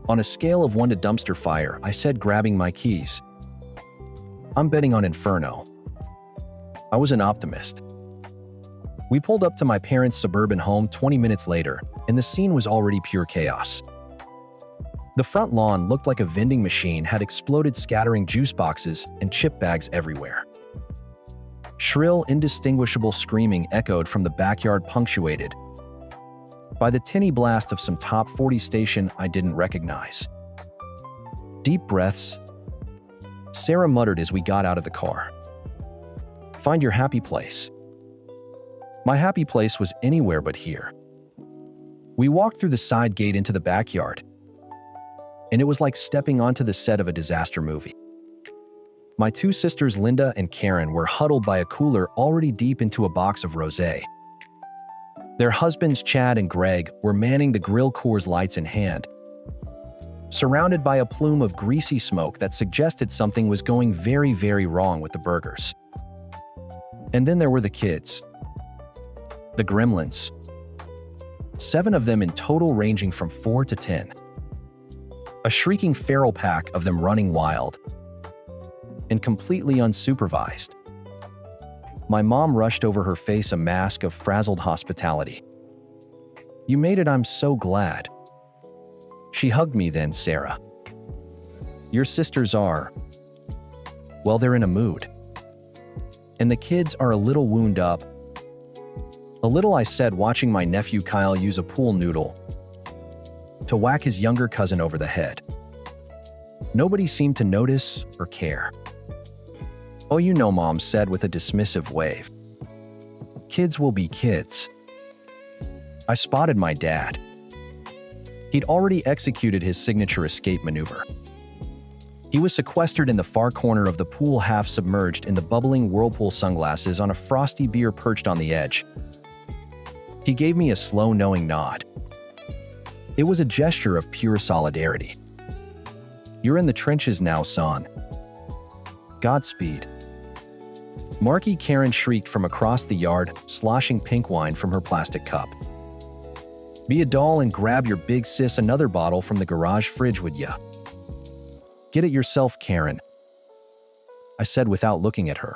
On a scale of 1 to dumpster fire, I said, grabbing my keys. I'm betting on Inferno. I was an optimist. We pulled up to my parents' suburban home 20 minutes later, and the scene was already pure chaos. The front lawn looked like a vending machine had exploded, scattering juice boxes and chip bags everywhere. Shrill, indistinguishable screaming echoed from the backyard, punctuated by the tinny blast of some top 40 station I didn't recognize. Deep breaths. Sarah muttered as we got out of the car. Find your happy place. My happy place was anywhere but here. We walked through the side gate into the backyard, and it was like stepping onto the set of a disaster movie. My two sisters, Linda and Karen, were huddled by a cooler, already deep into a box of rosé. Their husbands, Chad and Greg, were manning the grill, Coors Lights in hand, surrounded by a plume of greasy smoke that suggested something was going very, very wrong with the burgers. And then there were the kids. The gremlins. 7 of them in total, ranging from 4 to 10. A shrieking feral pack of them running wild and completely unsupervised. My mom rushed over, her face a mask of frazzled hospitality. "You made it, I'm so glad." She hugged me then, "Sarah, your sisters are, well, they're in a mood. And the kids are a little wound up." "A little," I said, watching my nephew Kyle use a pool noodle to whack his younger cousin over the head. Nobody seemed to notice or care. "Oh, you know," Mom said with a dismissive wave. "Kids will be kids." I spotted my dad. He'd already executed his signature escape maneuver. He was sequestered in the far corner of the pool, half submerged in the bubbling whirlpool, sunglasses on, a frosty beer perched on the edge. He gave me a slow, knowing nod. It was a gesture of pure solidarity. "You're in the trenches now, son. Godspeed." Marky Karen shrieked from across the yard, sloshing pink wine from her plastic cup. "Be a doll and grab your big sis another bottle from the garage fridge, would ya?" "Get it yourself, Karen," I said without looking at her.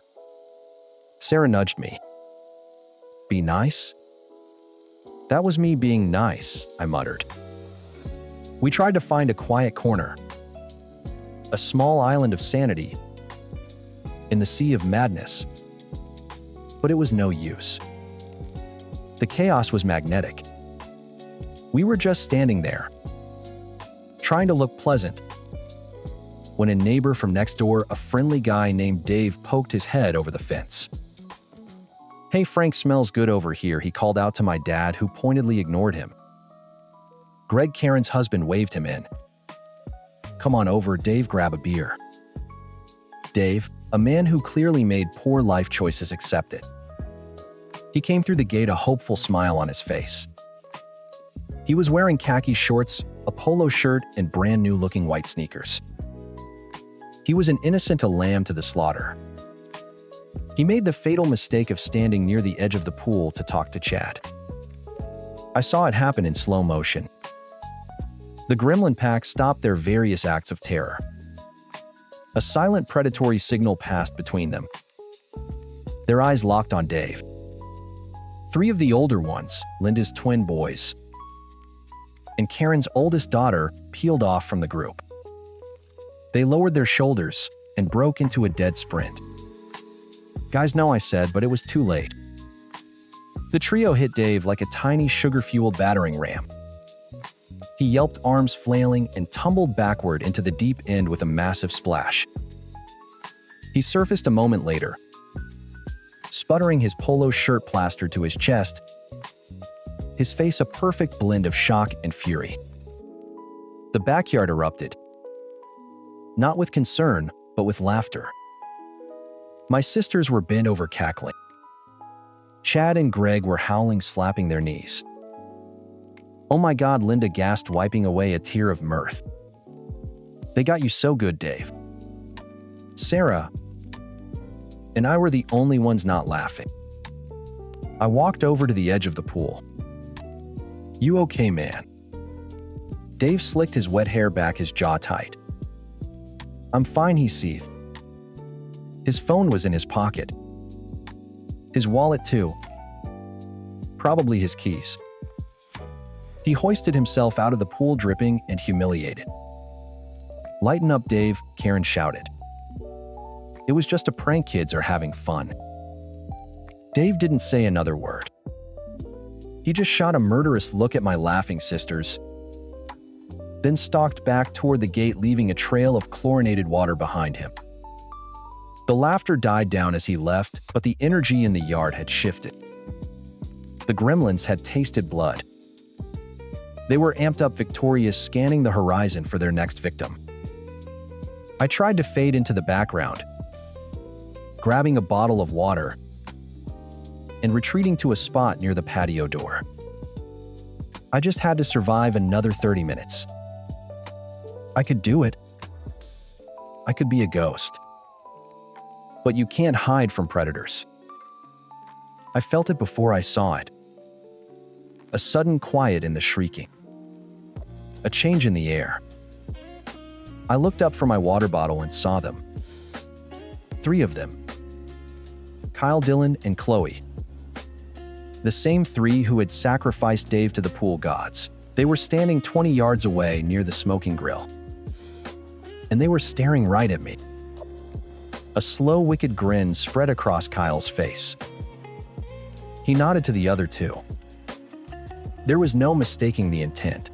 Sarah nudged me. "Be nice?" "That was me being nice," I muttered. We tried to find a quiet corner, a small island of sanity in the sea of madness, but it was no use. The chaos was magnetic. We were just standing there, trying to look pleasant, when a neighbor from next door, a friendly guy named Dave, poked his head over the fence. "Hey, Frank, smells good over here," he called out to my dad, who pointedly ignored him. Greg, Karen's husband, waved him in. "Come on over, Dave, grab a beer." Dave, a man who clearly made poor life choices, accepted. He came through the gate, a hopeful smile on his face. He was wearing khaki shorts, a polo shirt, and brand new looking white sneakers. He was an innocent, a lamb to the slaughter. He made the fatal mistake of standing near the edge of the pool to talk to Chad. I saw it happen in slow motion. The gremlin pack stopped their various acts of terror. A silent predatory signal passed between them. Their eyes locked on Dave. 3 of the older ones, Linda's twin boys, and Karen's oldest daughter, peeled off from the group. They lowered their shoulders and broke into a dead sprint. "Guys, no," I said, but it was too late. The trio hit Dave like a tiny sugar-fueled battering ram. He yelped, arms flailing, and tumbled backward into the deep end with a massive splash. He surfaced a moment later, sputtering, his polo shirt plastered to his chest, his face a perfect blend of shock and fury. The backyard erupted, not with concern, but with laughter. My sisters were bent over cackling. Chad and Greg were howling, slapping their knees. "Oh my God," Linda gasped, wiping away a tear of mirth. "They got you so good, Dave." Sarah and I were the only ones not laughing. I walked over to the edge of the pool. "You okay, man?" Dave slicked his wet hair back, his jaw tight. "I'm fine," he seethed. His phone was in his pocket. His wallet, too. Probably his keys. He hoisted himself out of the pool, dripping and humiliated. "Lighten up, Dave," Karen shouted. "It was just a prank. Kids are having fun." Dave didn't say another word. He just shot a murderous look at my laughing sisters, then stalked back toward the gate, leaving a trail of chlorinated water behind him. The laughter died down as he left, but the energy in the yard had shifted. The gremlins had tasted blood. They were amped up, victorious, scanning the horizon for their next victim. I tried to fade into the background, grabbing a bottle of water and retreating to a spot near the patio door. I just had to survive another 30 minutes. I could do it. I could be a ghost. But you can't hide from predators. I felt it before I saw it. A sudden quiet in the shrieking. A change in the air. I looked up from my water bottle and saw them. 3 of them. Kyle, Dylan, and Chloe. The same 3 who had sacrificed Dave to the pool gods. They were standing 20 yards away near the smoking grill. And they were staring right at me. A slow, wicked grin spread across Kyle's face. He nodded to the other 2. There was no mistaking the intent.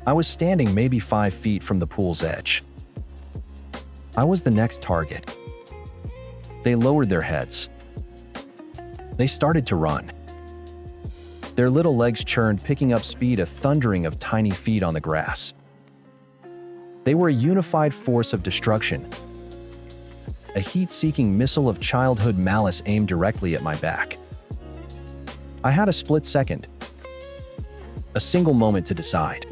I was standing maybe 5 feet from the pool's edge. I was the next target. They lowered their heads. They started to run. Their little legs churned, picking up speed, a thundering of tiny feet on the grass. They were a unified force of destruction. A heat-seeking missile of childhood malice aimed directly at my back. I had a split second. A single moment to decide.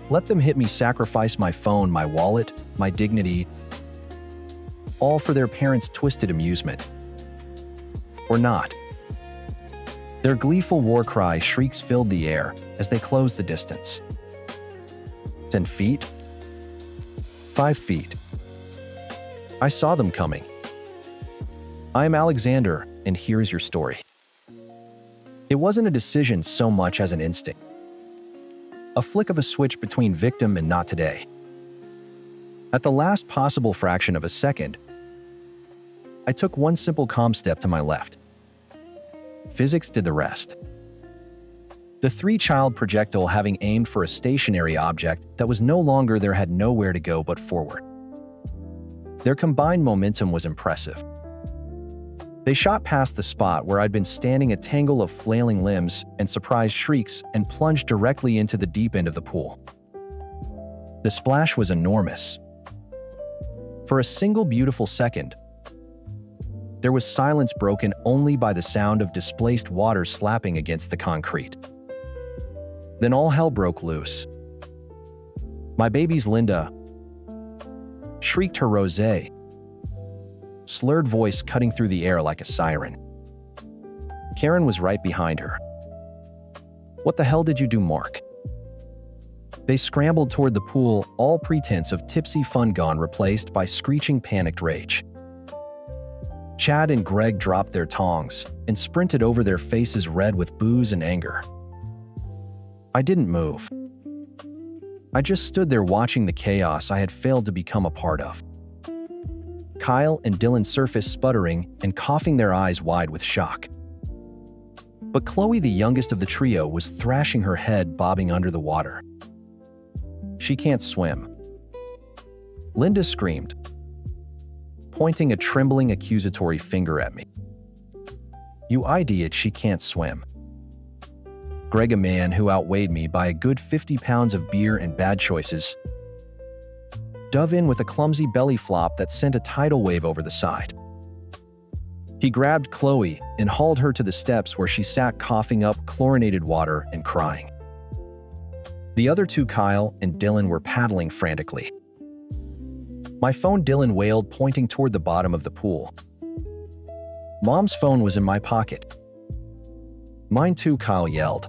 Let them hit me, sacrifice my phone, my wallet, my dignity, all for their parents' twisted amusement. Or not. Their gleeful war cry shrieks filled the air as they closed the distance. 10 feet? 5 feet. I saw them coming. I am Alexander, and here's your story. It wasn't a decision so much as an instinct. A flick of a switch between victim and not today. At the last possible fraction of a second, I took one simple calm step to my left. Physics did the rest. The 3-child projectile, having aimed for a stationary object that was no longer there, had nowhere to go but forward. Their combined momentum was impressive. They shot past the spot where I'd been standing, a tangle of flailing limbs and surprised shrieks, and plunged directly into the deep end of the pool. The splash was enormous. For a single beautiful second, there was silence, broken only by the sound of displaced water slapping against the concrete. Then all hell broke loose. "My baby's Linda!" shrieked her rosé, slurred voice cutting through the air like a siren. Karen was right behind her. "What the hell did you do, Mark?" They scrambled toward the pool, all pretense of tipsy fun gone, replaced by screeching, panicked rage. Chad and Greg dropped their tongs and sprinted over, their faces red with booze and anger. I didn't move. I just stood there watching the chaos I had failed to become a part of. Kyle and Dylan surfaced, sputtering and coughing, their eyes wide with shock. But Chloe, the youngest of the trio, was thrashing, her head bobbing under the water. "She can't swim," Linda screamed, pointing a trembling, accusatory finger at me. "You idiot, she can't swim." Greg, a man who outweighed me by a good 50 pounds of beer and bad choices, dove in with a clumsy belly flop that sent a tidal wave over the side. He grabbed Chloe and hauled her to the steps, where she sat coughing up chlorinated water and crying. The other 2, Kyle and Dylan, were paddling frantically. "My phone," Dylan wailed, pointing toward the bottom of the pool. "Mom's phone was in my pocket." "Mine too," Kyle yelled.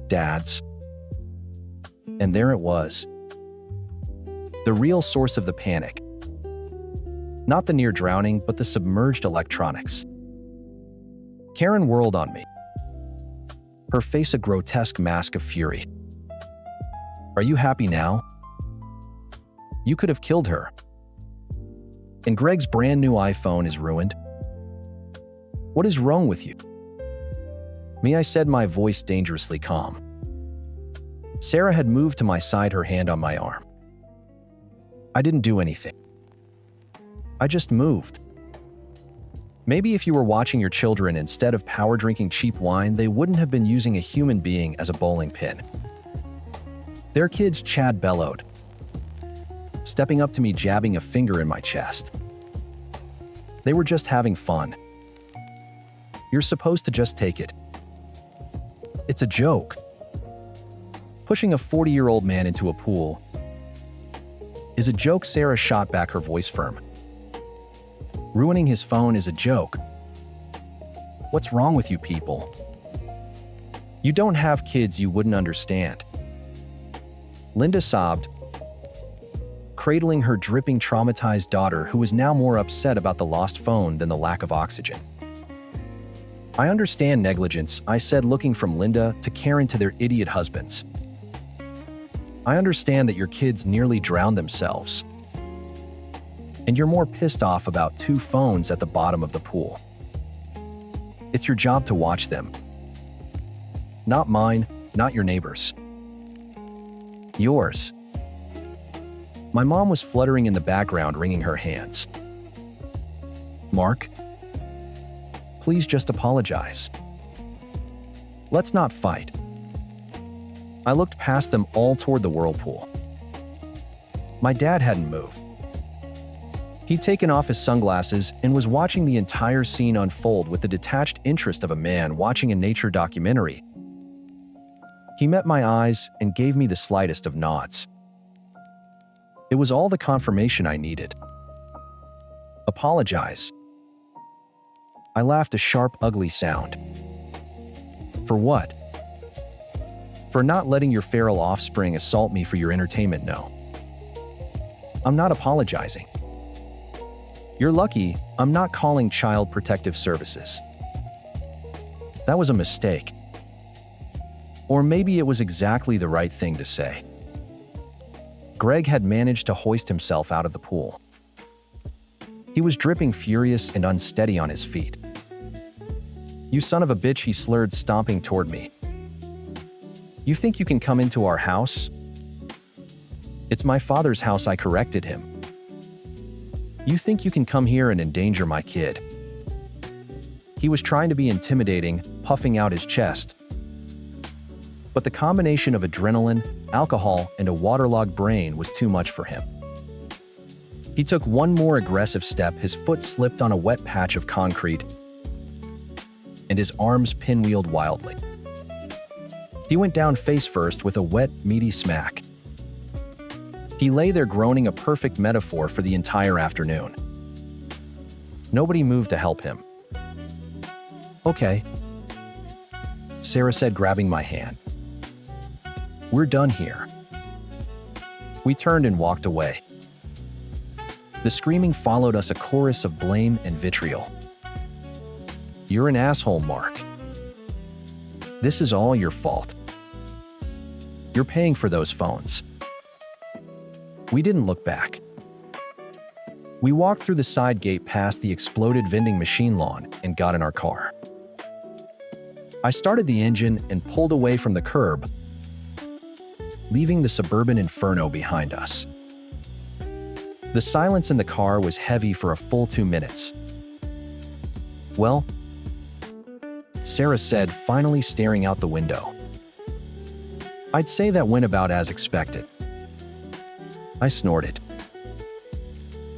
"Dad's." And there it was. The real source of the panic. Not the near drowning, but the submerged electronics. Karen whirled on me, her face a grotesque mask of fury. "Are you happy now? You could have killed her. And Greg's brand new iPhone is ruined. What is wrong with you?" "Me," I said, my voice dangerously calm. Sarah had moved to my side, her hand on my arm. "I didn't do anything. I just moved. Maybe if you were watching your children instead of power drinking cheap wine, they wouldn't have been using a human being as a bowling pin." "They're kids," Chad bellowed, stepping up to me, jabbing a finger in my chest. "They were just having fun. You're supposed to just take it. It's a joke." Pushing a 40-year-old man into a pool is a joke, Sarah shot back, her voice firm. "Ruining his phone is a joke. What's wrong with you people?" You don't have kids, you wouldn't understand. Linda sobbed, cradling her dripping, traumatized daughter who was now more upset about the lost phone than the lack of oxygen. I understand negligence, I said, looking from Linda to Karen to their idiot husbands. I understand that your kids nearly drowned themselves. And you're more pissed off about 2 phones at the bottom of the pool. It's your job to watch them. Not mine, not your neighbors. Yours. My mom was fluttering in the background, wringing her hands. Mark, please just apologize. Let's not fight. I looked past them all toward the whirlpool. My dad hadn't moved. He'd taken off his sunglasses and was watching the entire scene unfold with the detached interest of a man watching a nature documentary. He met my eyes and gave me the slightest of nods. It was all the confirmation I needed. Apologize. I laughed, a sharp, ugly sound. For what? For not letting your feral offspring assault me for your entertainment? No. I'm not apologizing. You're lucky I'm not calling Child Protective Services. That was a mistake. Or maybe it was exactly the right thing to say. Greg had managed to hoist himself out of the pool. He was dripping, furious and unsteady on his feet. You son of a bitch, he slurred, stomping toward me. You think you can come into our house? It's my father's house, I corrected him. You think you can come here and endanger my kid? He was trying to be intimidating, puffing out his chest. But the combination of adrenaline, alcohol, and a waterlogged brain was too much for him. He took one more aggressive step, his foot slipped on a wet patch of concrete, and his arms pinwheeled wildly. He went down face first with a wet, meaty smack. He lay there groaning, a perfect metaphor for the entire afternoon. Nobody moved to help him. Okay, Sarah said, grabbing my hand. We're done here. We turned and walked away. The screaming followed us, a chorus of blame and vitriol. You're an asshole, Mark. This is all your fault. You're paying for those phones. We didn't look back. We walked through the side gate past the exploded vending machine lawn and got in our car. I started the engine and pulled away from the curb, leaving the suburban inferno behind us. The silence in the car was heavy for a full 2 minutes. Well, Sarah said, finally staring out the window. I'd say that went about as expected. I snorted.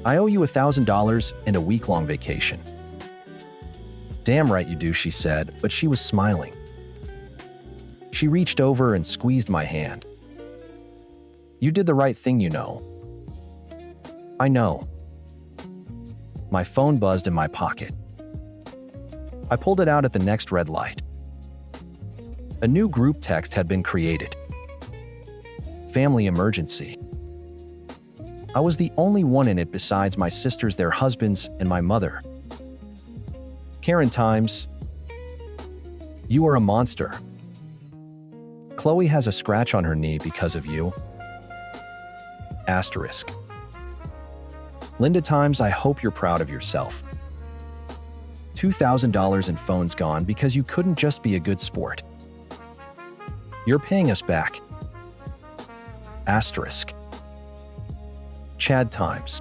I owe you $1,000 and a week-long vacation. Damn right you do, she said, but she was smiling. She reached over and squeezed my hand. You did the right thing, you know. I know. My phone buzzed in my pocket. I pulled it out at the next red light. A new group text had been created. Family emergency. I was the only one in it besides my sisters, their husbands, and my mother. Karen Times. You are a monster. Chloe has a scratch on her knee because of you. Asterisk. Linda Times, I hope you're proud of yourself. $2,000 in phones gone because you couldn't just be a good sport. You're paying us back. Asterisk. Chad Times.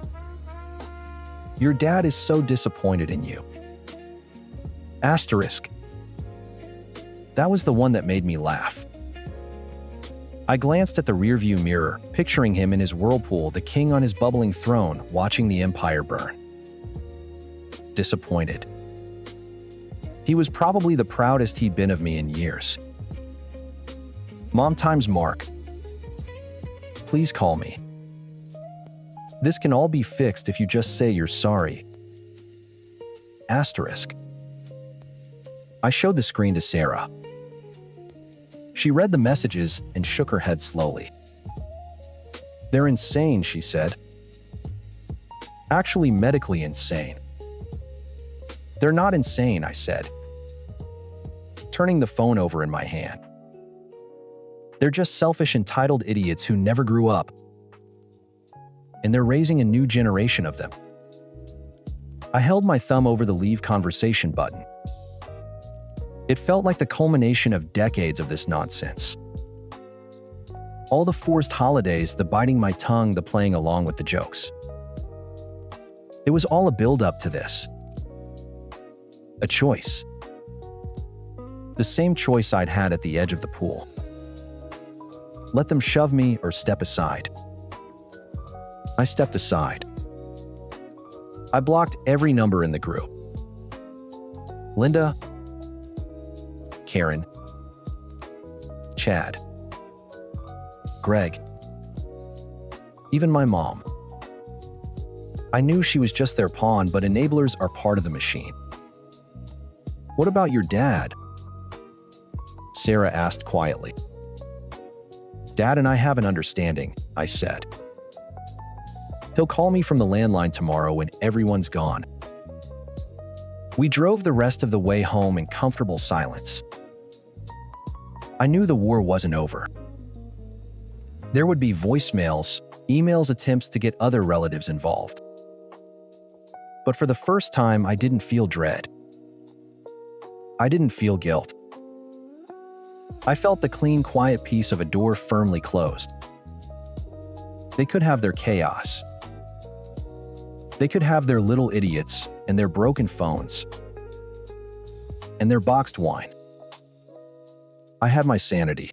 Your dad is so disappointed in you. Asterisk. That was the one that made me laugh. I glanced at the rearview mirror, picturing him in his whirlpool, the king on his bubbling throne, watching the empire burn. Disappointed. He was probably the proudest he'd been of me in years. Mom Times Mark. Please call me. This can all be fixed if you just say you're sorry. Asterisk. I showed the screen to Sarah. She read the messages and shook her head slowly. "They're insane," she said. "Actually medically insane." "They're not insane," I said, turning the phone over in my hand. "They're just selfish, entitled idiots who never grew up. And they're raising a new generation of them." I held my thumb over the leave conversation button. It felt like the culmination of decades of this nonsense. All the forced holidays, the biting my tongue, the playing along with the jokes. It was all a build-up to this. A choice. The same choice I'd had at the edge of the pool. Let them shove me or step aside. I stepped aside. I blocked every number in the group. Linda, Karen, Chad, Greg, even my mom. I knew she was just their pawn, but enablers are part of the machine. "What about your dad?" Sarah asked quietly. "Dad and I have an understanding," I said. "He'll call me from the landline tomorrow when everyone's gone." We drove the rest of the way home in comfortable silence. I knew the war wasn't over. There would be voicemails, emails, attempts to get other relatives involved. But for the first time, I didn't feel dread. I didn't feel guilt. I felt the clean, quiet peace of a door firmly closed. They could have their chaos. They could have their little idiots and their broken phones and their boxed wine. I had my sanity,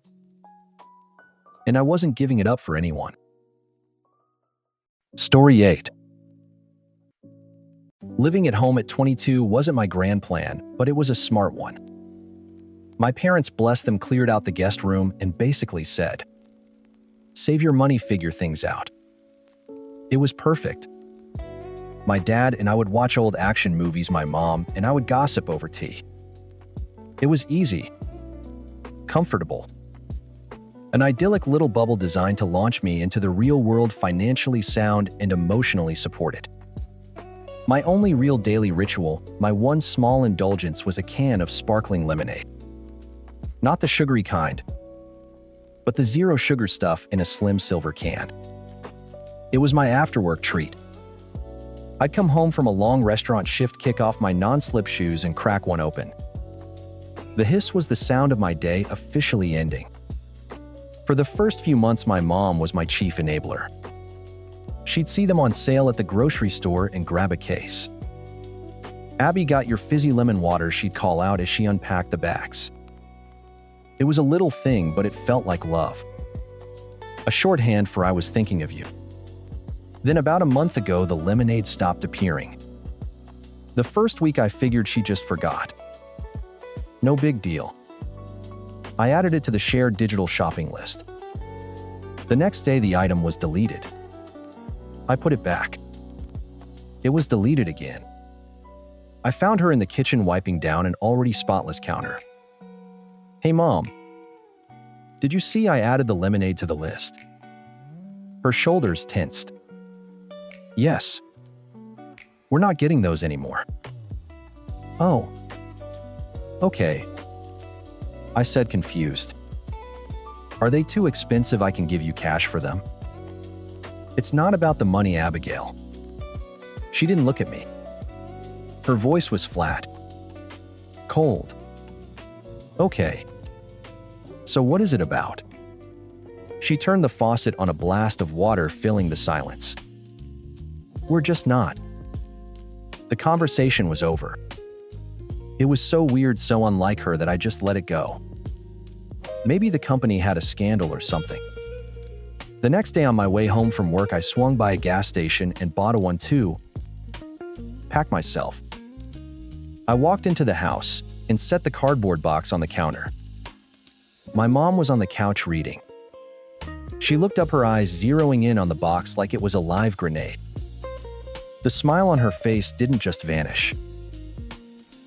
and I wasn't giving it up for anyone. Story 8. Living at home at 22 wasn't my grand plan, but it was a smart one. My parents, bless them, cleared out the guest room and basically said, "Save your money, figure things out." It was perfect. My dad and I would watch old action movies, my mom and I would gossip over tea. It was easy, comfortable, an idyllic little bubble designed to launch me into the real world, financially sound and emotionally supported. My only real daily ritual, my one small indulgence, was a can of sparkling lemonade. Not the sugary kind, but the zero sugar stuff in a slim silver can. It was my after-work treat. I'd come home from a long restaurant shift, kick off my non-slip shoes and crack one open. The hiss was the sound of my day officially ending. For the first few months, my mom was my chief enabler. She'd see them on sale at the grocery store and grab a case. "Abby got your fizzy lemon water," she'd call out as she unpacked the bags. It was a little thing, but it felt like love. A shorthand for "I was thinking of you." Then about a month ago, the lemonade stopped appearing. The first week I figured she just forgot. No big deal. I added it to the shared digital shopping list. The next day, the item was deleted. I put it back. It was deleted again. I found her in the kitchen wiping down an already spotless counter. "Hey, Mom, did you see I added the lemonade to the list?" Her shoulders tensed. "Yes. We're not getting those anymore." "Oh. Okay," I said, confused. "Are they too expensive? I can give you cash for them." "It's not about the money, Abigail." She didn't look at me. Her voice was flat, cold. "Okay. So what is it about?" She turned the faucet on, a blast of water filling the silence. "We're just not." The conversation was over. It was so weird, so unlike her, that I just let it go. Maybe the company had a scandal or something. The next day on my way home from work, I swung by a gas station and bought a 1-2 pack myself. I walked into the house and set the cardboard box on the counter. My mom was on the couch reading. She looked up, her eyes zeroing in on the box like it was a live grenade. The smile on her face didn't just vanish.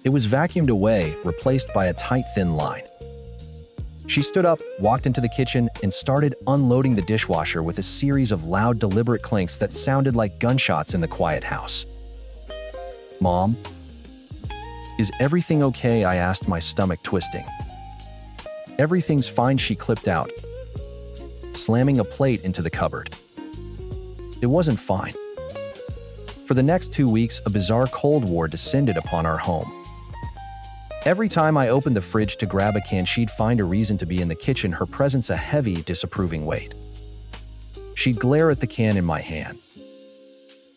It was vacuumed away, replaced by a tight, thin line. She stood up, walked into the kitchen, and started unloading the dishwasher with a series of loud, deliberate clinks that sounded like gunshots in the quiet house. "Mom? Is everything okay?" I asked, my stomach twisting. "Everything's fine," she clipped out, slamming a plate into the cupboard. It wasn't fine. For the next 2 weeks, a bizarre Cold War descended upon our home. Every time I opened the fridge to grab a can, she'd find a reason to be in the kitchen, her presence a heavy, disapproving weight. She'd glare at the can in my hand.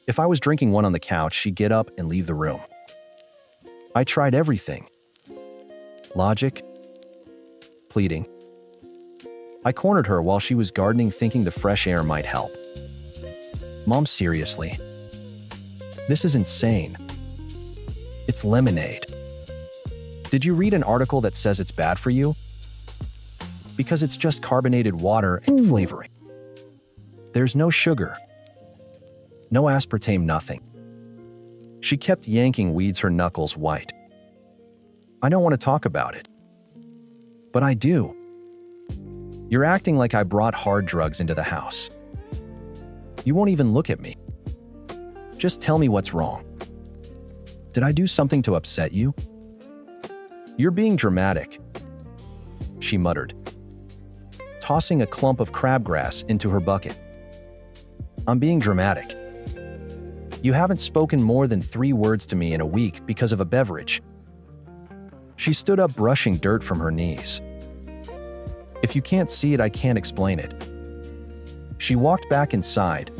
If I was drinking one on the couch, she'd get up and leave the room. I tried everything. Logic, pleading. I cornered her while she was gardening, thinking the fresh air might help. "Mom, seriously. This is insane. It's lemonade. Did you read an article that says it's bad for you? Because it's just carbonated water and flavoring. There's no sugar. No aspartame, nothing." She kept yanking weeds, her knuckles white. "I don't want to talk about it. But I do. You're acting like I brought hard drugs into the house. You won't even look at me. Just tell me what's wrong. Did I do something to upset you?" "You're being dramatic," she muttered, tossing a clump of crabgrass into her bucket. "I'm being dramatic. You haven't spoken more than 3 words to me in a week because of a beverage." She stood up, brushing dirt from her knees. "If you can't see it, I can't explain it." She walked back inside,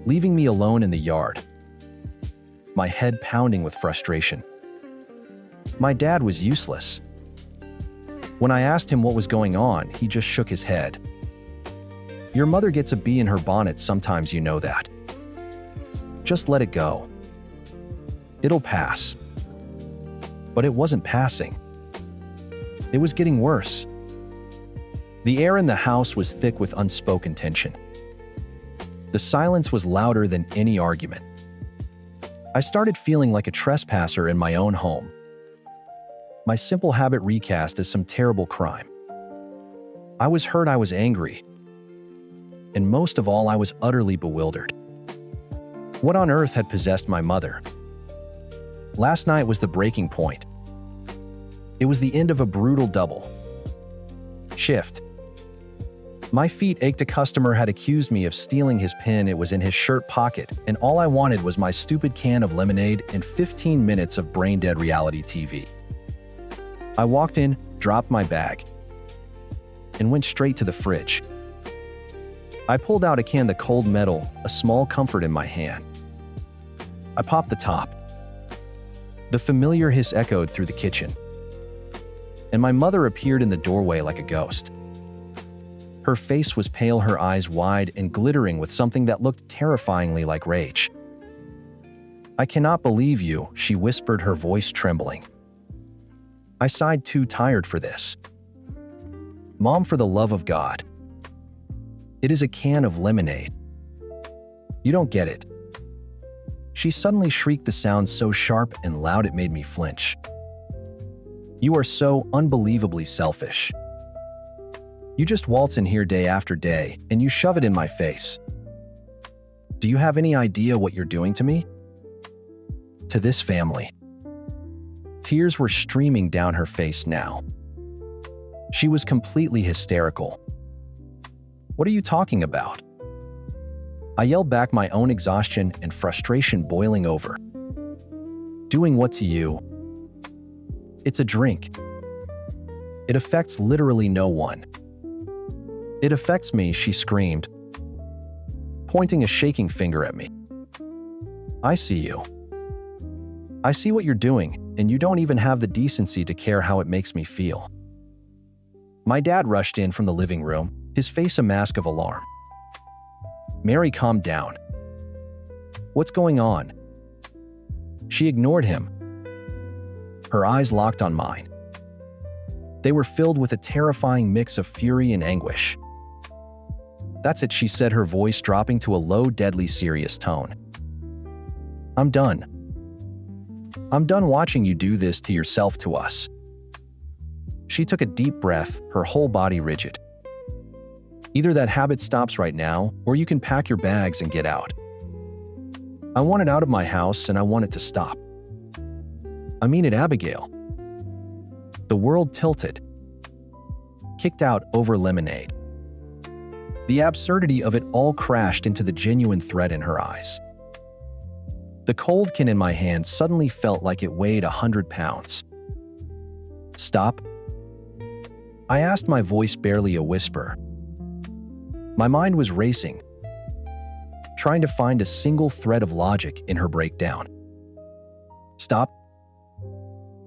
leaving me alone in the yard, my head pounding with frustration. My dad was useless. When I asked him what was going on, he just shook his head. "Your mother gets a bee in her bonnet sometimes, you know that. Just let it go. It'll pass." But it wasn't passing. It was getting worse. The air in the house was thick with unspoken tension. The silence was louder than any argument. I started feeling like a trespasser in my own home. My simple habit recast as some terrible crime. I was hurt, I was angry, and most of all, I was utterly bewildered. What on earth had possessed my mother? Last night was the breaking point. It was the end of a brutal double shift. My feet ached. A customer had accused me of stealing his pen. It was in his shirt pocket, and all I wanted was my stupid can of lemonade and 15 minutes of brain-dead reality TV. I walked in, dropped my bag, and went straight to the fridge. I pulled out a can, the cold metal, a small comfort in my hand. I popped the top. The familiar hiss echoed through the kitchen, and my mother appeared in the doorway like a ghost. Her face was pale, her eyes wide and glittering with something that looked terrifyingly like rage. "I cannot believe you," she whispered, her voice trembling. I sighed, too tired for this. "Mom, for the love of God. It is a can of lemonade. You don't get it." She suddenly shrieked, the sound so sharp and loud it made me flinch. "You are so unbelievably selfish. You just waltz in here day after day, and you shove it in my face. Do you have any idea what you're doing to me? To this family?" Tears were streaming down her face now. She was completely hysterical. "What are you talking about?" I yelled back, my own exhaustion and frustration boiling over. "Doing what to you? It's a drink. It affects literally no one." "It affects me," she screamed, pointing a shaking finger at me. "I see you. I see what you're doing, and you don't even have the decency to care how it makes me feel." My dad rushed in from the living room, his face a mask of alarm. "Mary, calm down. What's going on?" She ignored him. Her eyes locked on mine. They were filled with a terrifying mix of fury and anguish. "That's it," she said, her voice dropping to a low, deadly serious tone. "I'm done. I'm done watching you do this to yourself, to us. She took a deep breath, her whole body rigid. Either that habit stops right now, or you can pack your bags and get out. I want it out of my house and I want it to stop. I mean it, Abigail. The world tilted. Kicked out over lemonade. The absurdity of it all crashed into the genuine threat in her eyes. The cold can in my hand suddenly felt like it weighed 100 pounds. Stop? I asked, my voice barely a whisper. My mind was racing, trying to find a single thread of logic in her breakdown. Stop?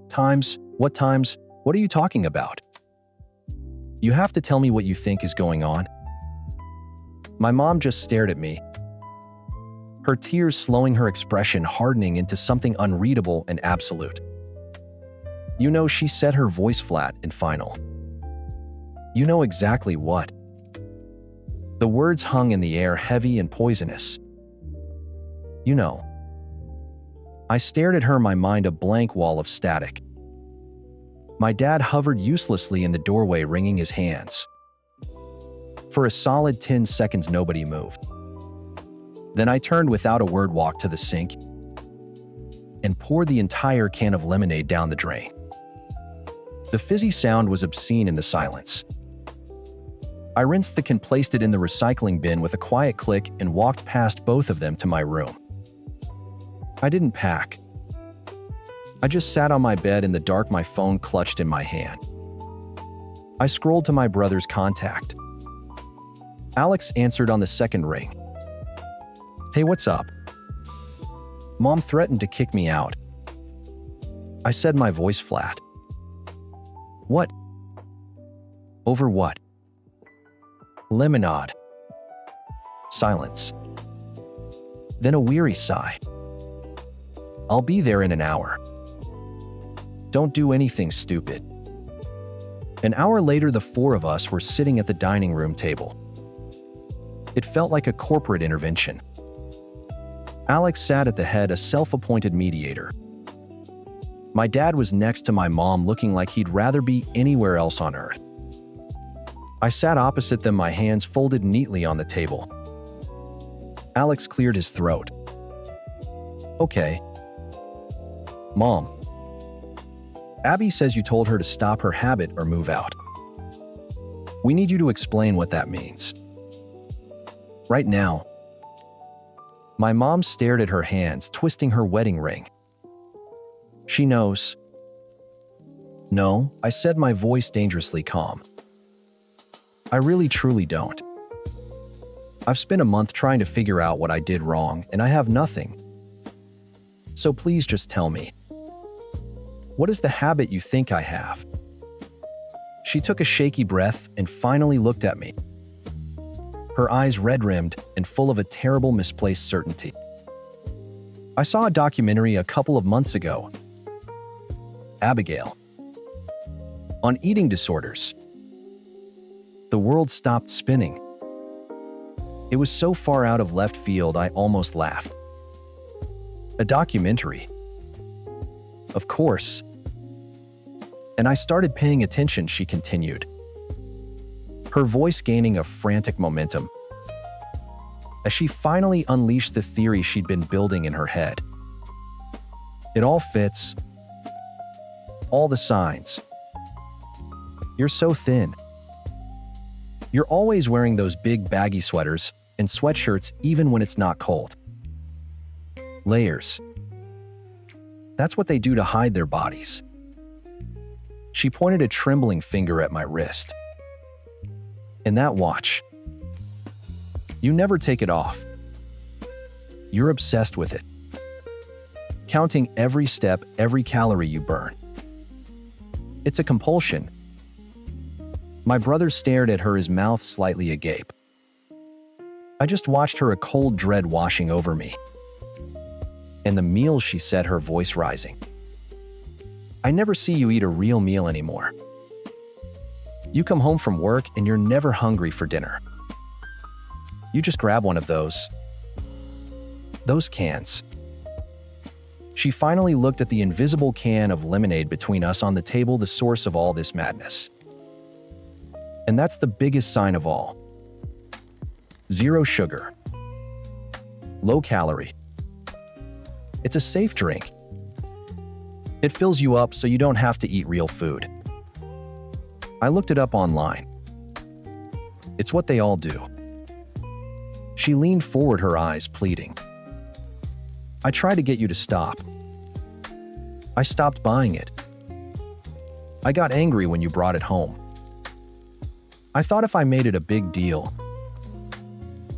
Times? What times? What are you talking about? You have to tell me what you think is going on. My mom just stared at me, her tears slowing, her expression hardening into something unreadable and absolute. You know, she said, her voice flat and final. You know exactly what? The words hung in the air, heavy and poisonous. You know. I stared at her, my mind a blank wall of static. My dad hovered uselessly in the doorway, wringing his hands. For a solid 10 seconds, nobody moved. Then I turned without a word, walked to the sink, and poured the entire can of lemonade down the drain. The fizzy sound was obscene in the silence. I rinsed the can, placed it in the recycling bin with a quiet click, and walked past both of them to my room. I didn't pack. I just sat on my bed in the dark, my phone clutched in my hand. I scrolled to my brother's contact. Alex answered on the second ring. Hey, what's up? Mom threatened to kick me out. I said, my voice flat. What? Over what? Lemonade. Silence. Then a weary sigh. I'll be there in an hour. Don't do anything stupid. An hour later, the four of us were sitting at the dining room table. It felt like a corporate intervention. Alex sat at the head, a self-appointed mediator. My dad was next to my mom, looking like he'd rather be anywhere else on earth. I sat opposite them, my hands folded neatly on the table. Alex cleared his throat. Okay. Mom. Abby says you told her to stop her habit or move out. We need you to explain what that means. Right now. My mom stared at her hands, twisting her wedding ring. She knows. No, I said, my voice dangerously calm. I really truly don't. I've spent a month trying to figure out what I did wrong, and I have nothing. So please just tell me. What is the habit you think I have? She took a shaky breath and finally looked at me. Her eyes red-rimmed and full of a terrible misplaced certainty. I saw a documentary a couple of months ago. Abigail. On eating disorders. The world stopped spinning. It was so far out of left field I almost laughed. A documentary. Of course. And I started paying attention, she continued, her voice gaining a frantic momentum as she finally unleashed the theory she'd been building in her head. It all fits. All the signs. You're so thin. You're always wearing those big baggy sweaters and sweatshirts even when it's not cold. Layers. That's what they do to hide their bodies. She pointed a trembling finger at my wrist. And that watch. You never take it off. You're obsessed with it. Counting every step, every calorie you burn. It's a compulsion. My brother stared at her, his mouth slightly agape. I just watched her, a cold dread washing over me. And the meal, she said, her voice rising. I never see you eat a real meal anymore. You come home from work and you're never hungry for dinner. You just grab one of those cans. She finally looked at the invisible can of lemonade between us on the table, the source of all this madness. And that's the biggest sign of all. 0 sugar. Low calorie. It's a safe drink. It fills you up so you don't have to eat real food. I looked it up online. It's what they all do. She leaned forward, her eyes pleading. I tried to get you to stop. I stopped buying it. I got angry when you brought it home. I thought if I made it a big deal,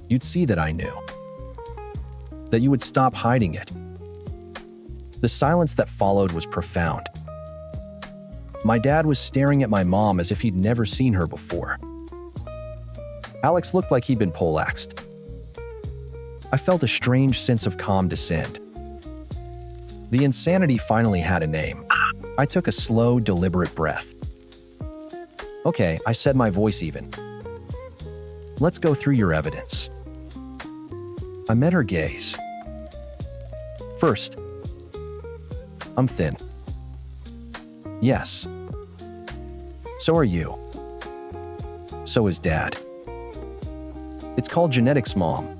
you'd see that I knew. That you would stop hiding it. The silence that followed was profound. My dad was staring at my mom as if he'd never seen her before. Alex looked like he'd been poleaxed. I felt a strange sense of calm descend. The insanity finally had a name. I took a slow, deliberate breath. Okay, I said, my voice even. Let's go through your evidence. I met her gaze. First, I'm thin. Yes. So are you. So is Dad. It's called genetics, Mom.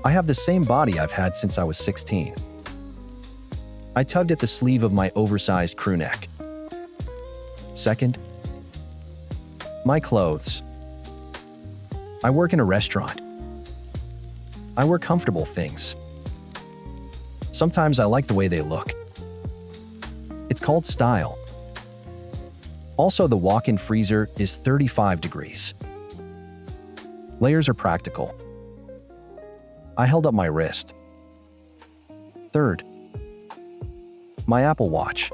I have the same body I've had since I was 16. I tugged at the sleeve of my oversized crew neck. Second, my clothes. I work in a restaurant. I wear comfortable things. Sometimes I like the way they look. It's called style. Also, the walk-in freezer is 35 degrees. Layers are practical. I held up my wrist. Third, my Apple Watch.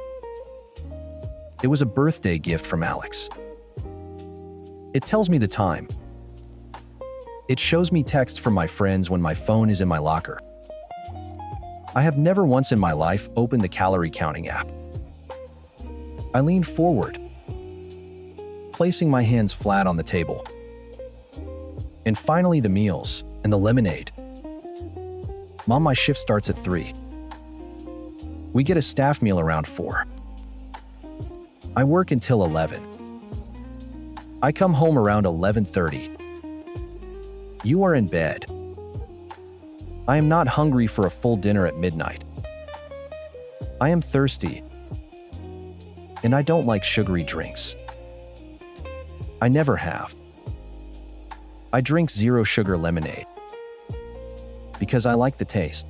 It was a birthday gift from Alex. It tells me the time. It shows me texts from my friends when my phone is in my locker. I have never once in my life opened the calorie counting app. I leaned forward, placing my hands flat on the table. And finally, the meals and the lemonade. Mom, my shift starts at 3. We get a staff meal around 4. I work until 11. I come home around 11:30. You are in bed. I am not hungry for a full dinner at midnight. I am thirsty. And I don't like sugary drinks. I never have. I drink 0 sugar lemonade. Because I like the taste.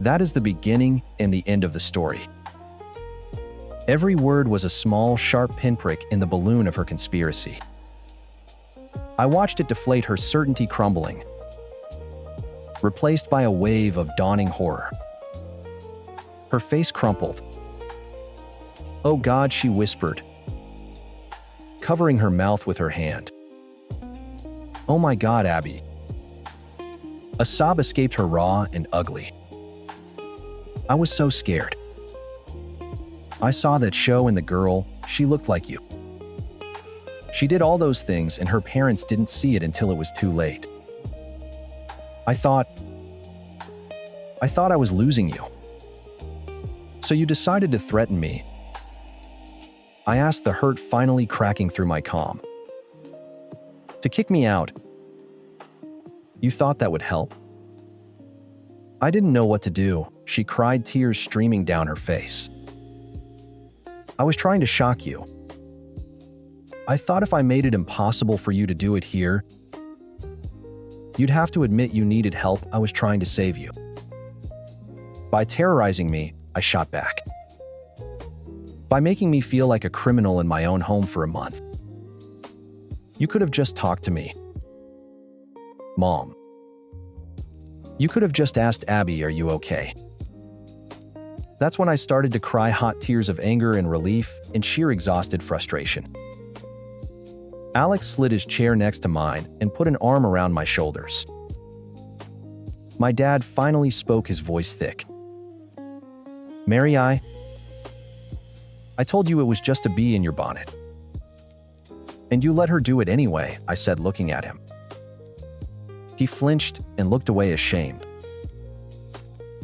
That is the beginning and the end of the story. Every word was a small, sharp pinprick in the balloon of her conspiracy. I watched it deflate, her certainty crumbling, replaced by a wave of dawning horror. Her face crumpled. Oh God, she whispered, covering her mouth with her hand. Oh my God, Abby. A sob escaped her, raw and ugly. I was so scared. I saw that show and the girl, she looked like you. She did all those things and her parents didn't see it until it was too late. I thought I was losing you. So you decided to threaten me. I asked, the hurt finally cracking through my calm. To kick me out. You thought that would help? I didn't know what to do, she cried, tears streaming down her face. I was trying to shock you. I thought if I made it impossible for you to do it here, you'd have to admit you needed help. I was trying to save you. By terrorizing me, I shot back. By making me feel like a criminal in my own home for a month. You could have just talked to me. Mom. You could have just asked Abby, are you okay? That's when I started to cry, hot tears of anger and relief and sheer exhausted frustration. Alex slid his chair next to mine and put an arm around my shoulders. My dad finally spoke, his voice thick. Mary, I told you it was just a bee in your bonnet. And you let her do it anyway, I said, looking at him. He flinched and looked away, ashamed.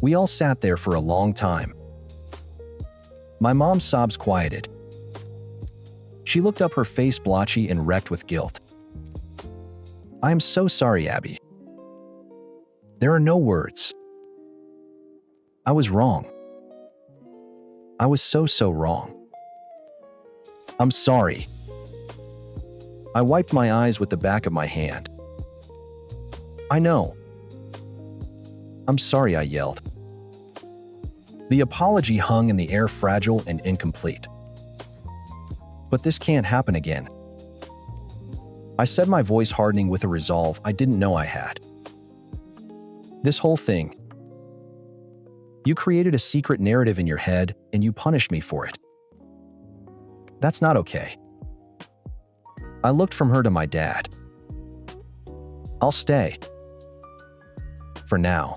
We all sat there for a long time. My mom's sobs quieted. She looked up, her face blotchy and wrecked with guilt. "I am so sorry, Abby. There are no words. I was wrong. I was so wrong. I'm sorry." I wiped my eyes with the back of my hand. "I know. I'm sorry," I yelled. The apology hung in the air, fragile and incomplete. "But this can't happen again," I said, my voice hardening with a resolve I didn't know I had. "This whole thing. You created a secret narrative in your head and you punished me for it. That's not okay." I looked from her to my dad. "I'll stay. For now.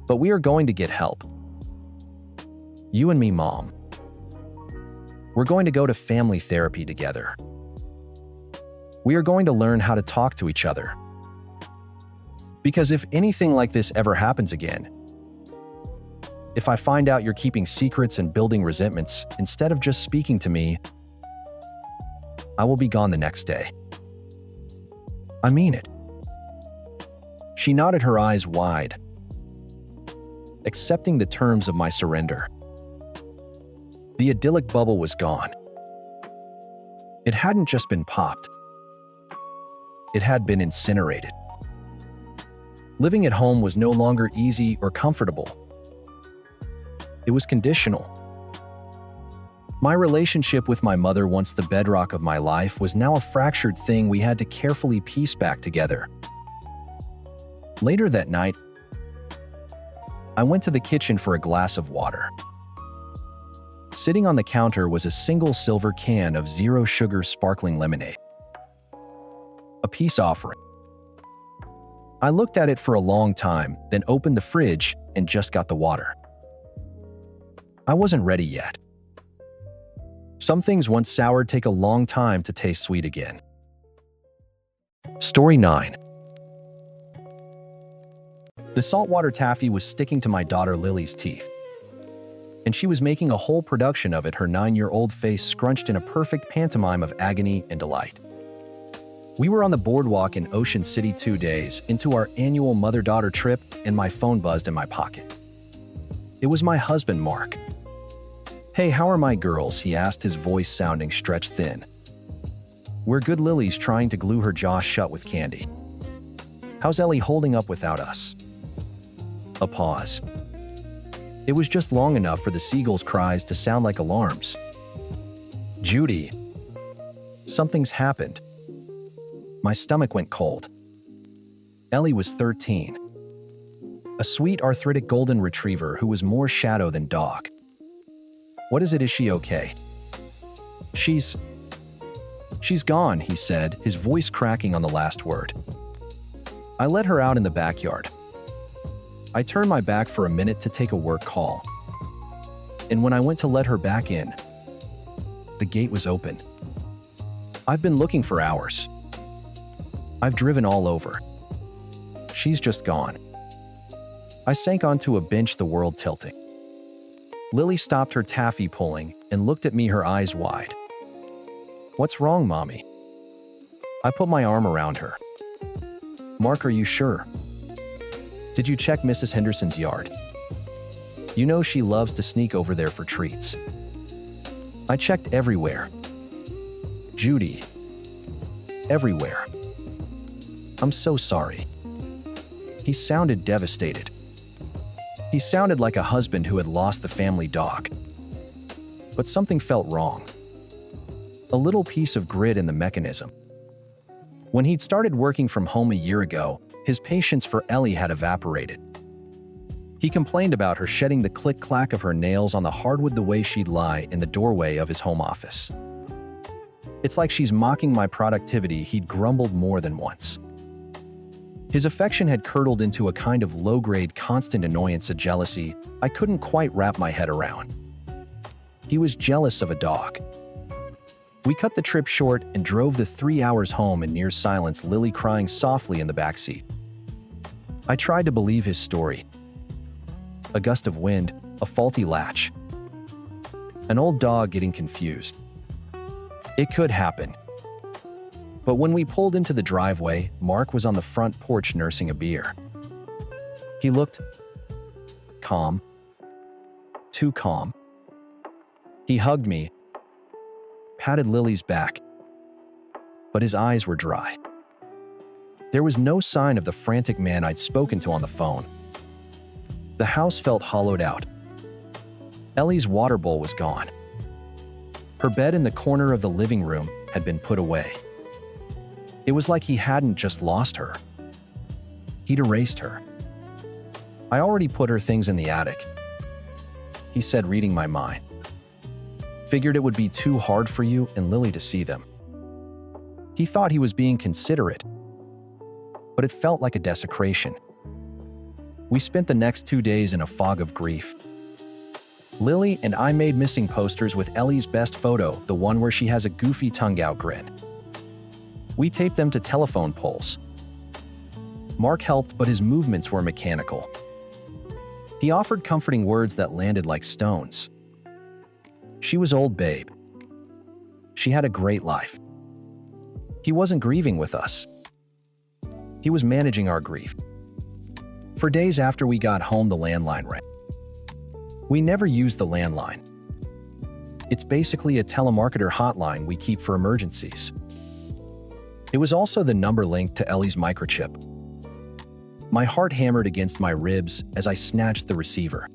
But we are going to get help. You and me, Mom. We're going to go to family therapy together. We are going to learn how to talk to each other. Because if anything like this ever happens again, if I find out you're keeping secrets and building resentments instead of just speaking to me, I will be gone the next day. I mean it." She nodded, her eyes wide, accepting the terms of my surrender. The idyllic bubble was gone. It hadn't just been popped. It had been incinerated. Living at home was no longer easy or comfortable. It was conditional. My relationship with my mother, once the bedrock of my life, was now a fractured thing we had to carefully piece back together. Later that night, I went to the kitchen for a glass of water. Sitting on the counter was a single silver can of zero sugar sparkling lemonade. A peace offering. I looked at it for a long time, then opened the fridge and just got the water. I wasn't ready yet. Some things once soured take a long time to taste sweet again. Story 9. The saltwater taffy was sticking to my daughter Lily's teeth, and she was making a whole production of it, her 9-year-old face scrunched in a perfect pantomime of agony and delight. We were on the boardwalk in Ocean City 2 days into our annual mother-daughter trip, and my phone buzzed in my pocket. It was my husband, Mark. "Hey, how are my girls?" he asked, his voice sounding stretched thin. "We're good." Lily's trying to glue her jaw shut with candy. "How's Ellie holding up without us?" A pause. It was just long enough for the seagulls' cries to sound like alarms. "Judy, something's happened." My stomach went cold. Ellie was 13. A sweet, arthritic golden retriever who was more shadow than dog. "What is it? Is she okay?" She's gone," he said, his voice cracking on the last word. "I let her out in the backyard. I turned my back for a minute to take a work call. And when I went to let her back in, the gate was open. I've been looking for hours. I've driven all over. She's just gone." I sank onto a bench, the world tilting. Lily stopped her taffy pulling and looked at me, her eyes wide. "What's wrong, Mommy?" I put my arm around her. "Mark, are you sure? Did you check Mrs. Henderson's yard? You know she loves to sneak over there for treats." "I checked everywhere. Judy. Everywhere. I'm so sorry." He sounded devastated. He sounded like a husband who had lost the family dog. But something felt wrong. A little piece of grit in the mechanism. When he'd started working from home a year ago, his patience for Ellie had evaporated. He complained about her shedding the click-clack of her nails on the hardwood, the way she'd lie in the doorway of his home office. "It's like she's mocking my productivity," he'd grumbled more than once. His affection had curdled into a kind of low-grade constant annoyance, a jealousy I couldn't quite wrap my head around. He was jealous of a dog. We cut the trip short and drove the 3 hours home in near silence, Lily crying softly in the backseat. I tried to believe his story. a gust of wind, a faulty latch. An old dog getting confused. It could happen. But when we pulled into the driveway, Mark was on the front porch nursing a beer. He looked calm. Too calm. He hugged me, patted Lily's back, but his eyes were dry. There was no sign of the frantic man I'd spoken to on the phone. The house felt hollowed out. Ellie's water bowl was gone. Her bed in the corner of the living room had been put away. It was like he hadn't just lost her. He'd erased her. I already put her things in the attic, he said, reading my mind. Figured it would be too hard for you and Lily to see them. He thought he was being considerate, but it felt like a desecration. We spent the next 2 days in a fog of grief. Lily and I made missing posters with Ellie's best photo, the one where she has a goofy tongue-out grin. We taped them to telephone poles. Mark helped, but his movements were mechanical. He offered comforting words that landed like stones. She was old, babe. She had a great life. He wasn't grieving with us. He was managing our grief. For days after we got home, the landline rang. We never used the landline. It's basically a telemarketer hotline we keep for emergencies. It was also the number linked to Ellie's microchip. My heart hammered against my ribs as I snatched the receiver.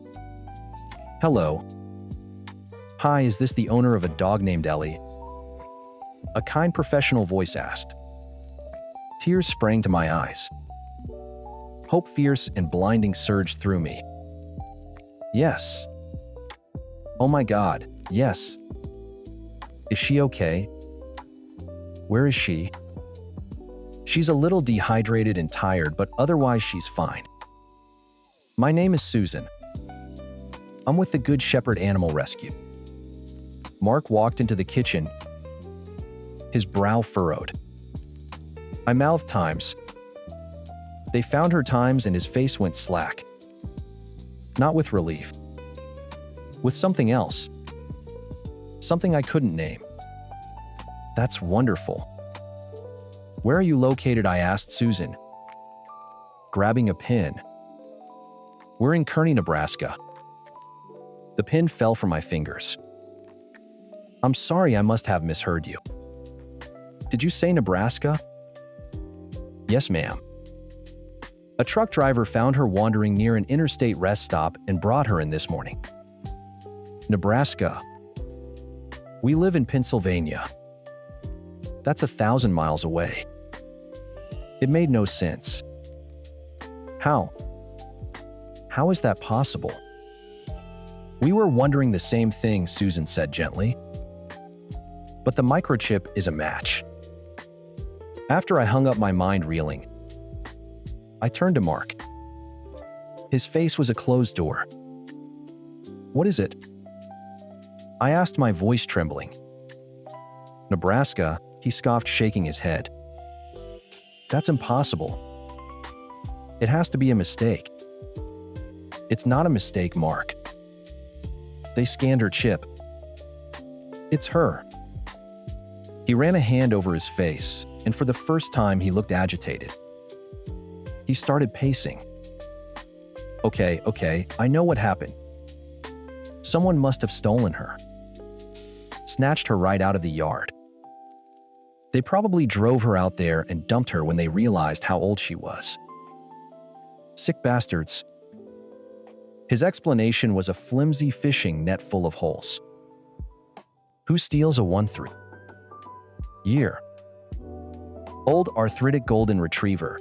Hello. Hi, is this the owner of a dog named Ellie? A kind professional voice asked. Tears sprang to my eyes. Hope fierce and blinding surged through me. Yes. Oh my God, yes. Is she okay? Where is she? She's a little dehydrated and tired, but otherwise she's fine. My name is Susan. I'm with the Good Shepherd Animal Rescue. Mark walked into the kitchen, his brow furrowed. I mouthed Times. They found her Times and his face went slack. Not with relief. With something else. Something I couldn't name. That's wonderful. Where are you located? I asked Susan, grabbing a pin. We're in Kearney, Nebraska. The pin fell from my fingers. I'm sorry, I must have misheard you. Did you say Nebraska? Yes, ma'am. A truck driver found her wandering near an interstate rest stop and brought her in this morning. Nebraska. We live in Pennsylvania. That's 1,000 miles away. It made no sense. How? How is that possible? We were wondering the same thing, Susan said gently. But the microchip is a match. After I hung up, my mind reeling, I turned to Mark. His face was a closed door. What is it? I asked, my voice trembling. Nebraska, he scoffed, shaking his head. That's impossible. It has to be a mistake. It's not a mistake, Mark. They scanned her chip. It's her. He ran a hand over his face, and for the first time he looked agitated. He started pacing. Okay, I know what happened. Someone must have stolen her. Snatched her right out of the yard. They probably drove her out there and dumped her when they realized how old she was. Sick bastards. His explanation was a flimsy fishing net full of holes. Who steals a 1-3-year-old arthritic golden retriever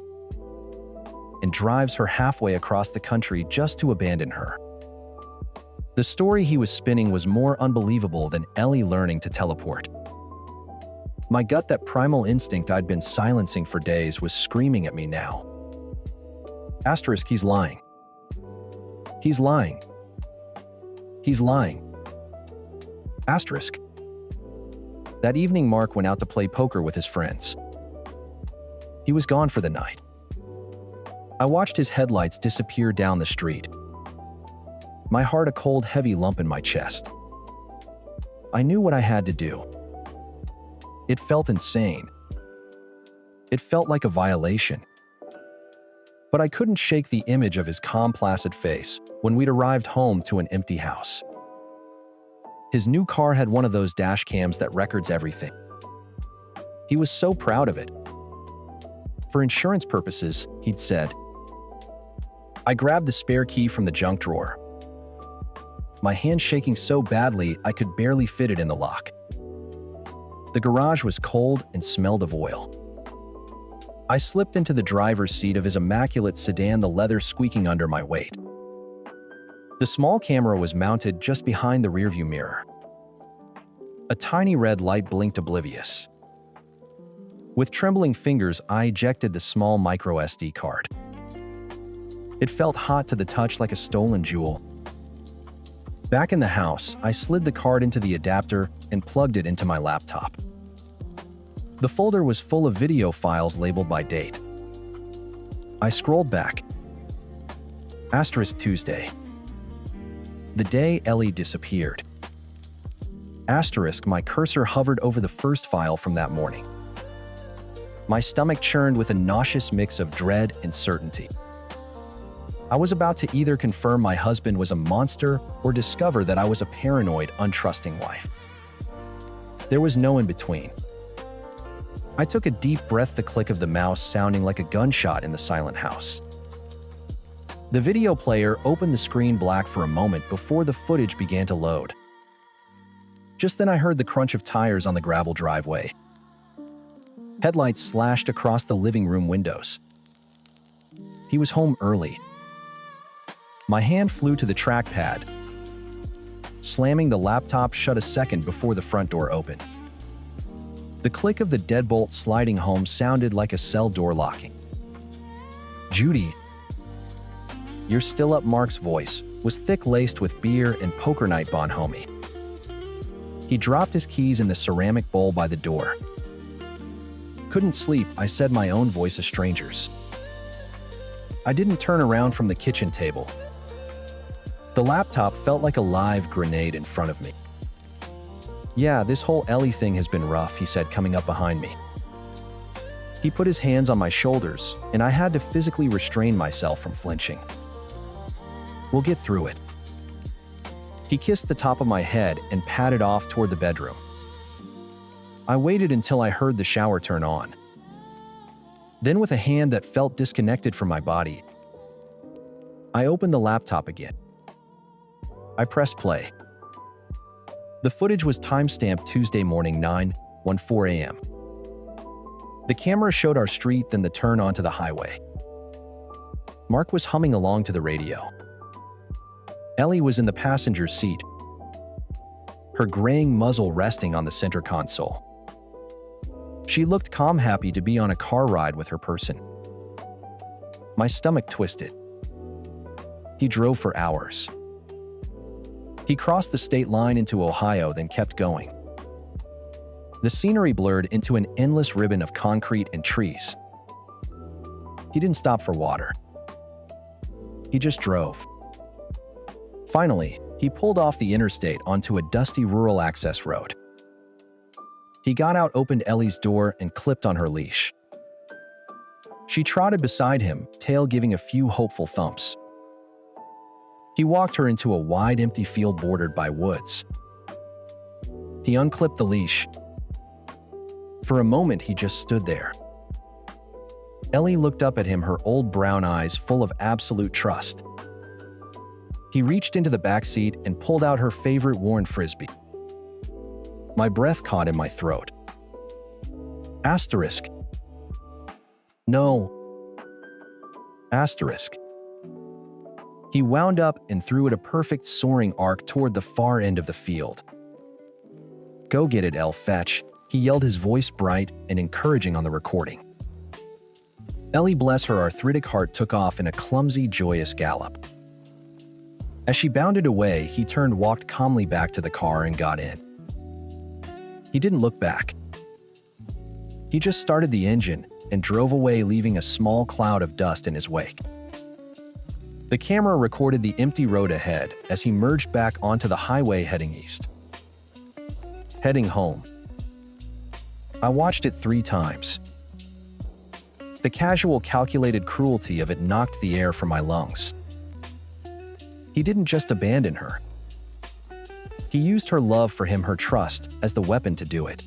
and drives her halfway across the country just to abandon her? The story he was spinning was more unbelievable than Ellie learning to teleport. My gut, that primal instinct I'd been silencing for days, was screaming at me now. Asterisk, he's lying. He's lying. He's lying. Asterisk. That evening, Mark went out to play poker with his friends. He was gone for the night. I watched his headlights disappear down the street. my heart a cold, heavy lump in my chest. I knew what I had to do. It felt insane. It felt like a violation. But I couldn't shake the image of his calm, placid face when we'd arrived home to an empty house. His new car had one of those dash cams that records everything. He was so proud of it. For insurance purposes, he'd said. I grabbed the spare key from the junk drawer, my hand shaking so badly I could barely fit it in the lock. The garage was cold and smelled of oil. I slipped into the driver's seat of his immaculate sedan, the leather squeaking under my weight. The small camera was mounted just behind the rearview mirror. A tiny red light blinked oblivious. With trembling fingers, I ejected the small micro SD card. It felt hot to the touch, like a stolen jewel. Back in the house, I slid the card into the adapter and plugged it into my laptop. The folder was full of video files labeled by date. I scrolled back. *Tuesday. The day Ellie disappeared. My cursor hovered over the first file from that morning. My stomach churned with a nauseous mix of dread and certainty. I was about to either confirm my husband was a monster or discover that I was a paranoid, untrusting wife. There was no in between. I took a deep breath, the click of the mouse sounding like a gunshot in the silent house. The video player opened the screen black for a moment before the footage began to load. Just then I heard the crunch of tires on the gravel driveway. Headlights slashed across the living room windows. He was home early. My hand flew to the trackpad, slamming the laptop shut a second before the front door opened. The click of the deadbolt sliding home sounded like a cell door locking. Judy, you're still up? Mark's voice was thick-laced with beer and poker night, bonhomie. He dropped his keys in the ceramic bowl by the door. Couldn't sleep, I said, my own voice a stranger's. I didn't turn around from the kitchen table. The laptop felt like a live grenade in front of me. Yeah, this whole Ellie thing has been rough, he said, coming up behind me. He put his hands on my shoulders, and I had to physically restrain myself from flinching. We'll get through it. He kissed the top of my head and padded off toward the bedroom. I waited until I heard the shower turn on. Then, with a hand that felt disconnected from my body, I opened the laptop again. I pressed play. The footage was timestamped Tuesday morning, 9:14 a.m. The camera showed our street, then the turn onto the highway. Mark was humming along to the radio. Ellie was in the passenger seat, her graying muzzle resting on the center console. She looked calm, happy to be on a car ride with her person. My stomach twisted. He drove for hours. He crossed the state line into Ohio, then kept going. The scenery blurred into an endless ribbon of concrete and trees. He didn't stop for water. He just drove. Finally, he pulled off the interstate onto a dusty rural access road. He got out, opened Ellie's door, and clipped on her leash. She trotted beside him, tail giving a few hopeful thumps. He walked her into a wide, empty field bordered by woods. He unclipped the leash. For a moment, he just stood there. Ellie looked up at him, her old brown eyes full of absolute trust. He reached into the back seat and pulled out her favorite worn frisbee. My breath caught in my throat. Asterisk. No. Asterisk. He wound up and threw it a perfect soaring arc toward the far end of the field. Go get it, Elle, fetch, he yelled, his voice bright and encouraging on the recording. Ellie, bless her arthritic heart, took off in a clumsy, joyous gallop. As she bounded away, he turned, walked calmly back to the car, and got in. He didn't look back. He just started the engine and drove away, leaving a small cloud of dust in his wake. The camera recorded the empty road ahead as he merged back onto the highway heading east. Heading home. I watched it 3 times. The casual, calculated cruelty of it knocked the air from my lungs. He didn't just abandon her. He used her love for him, her trust, as the weapon to do it.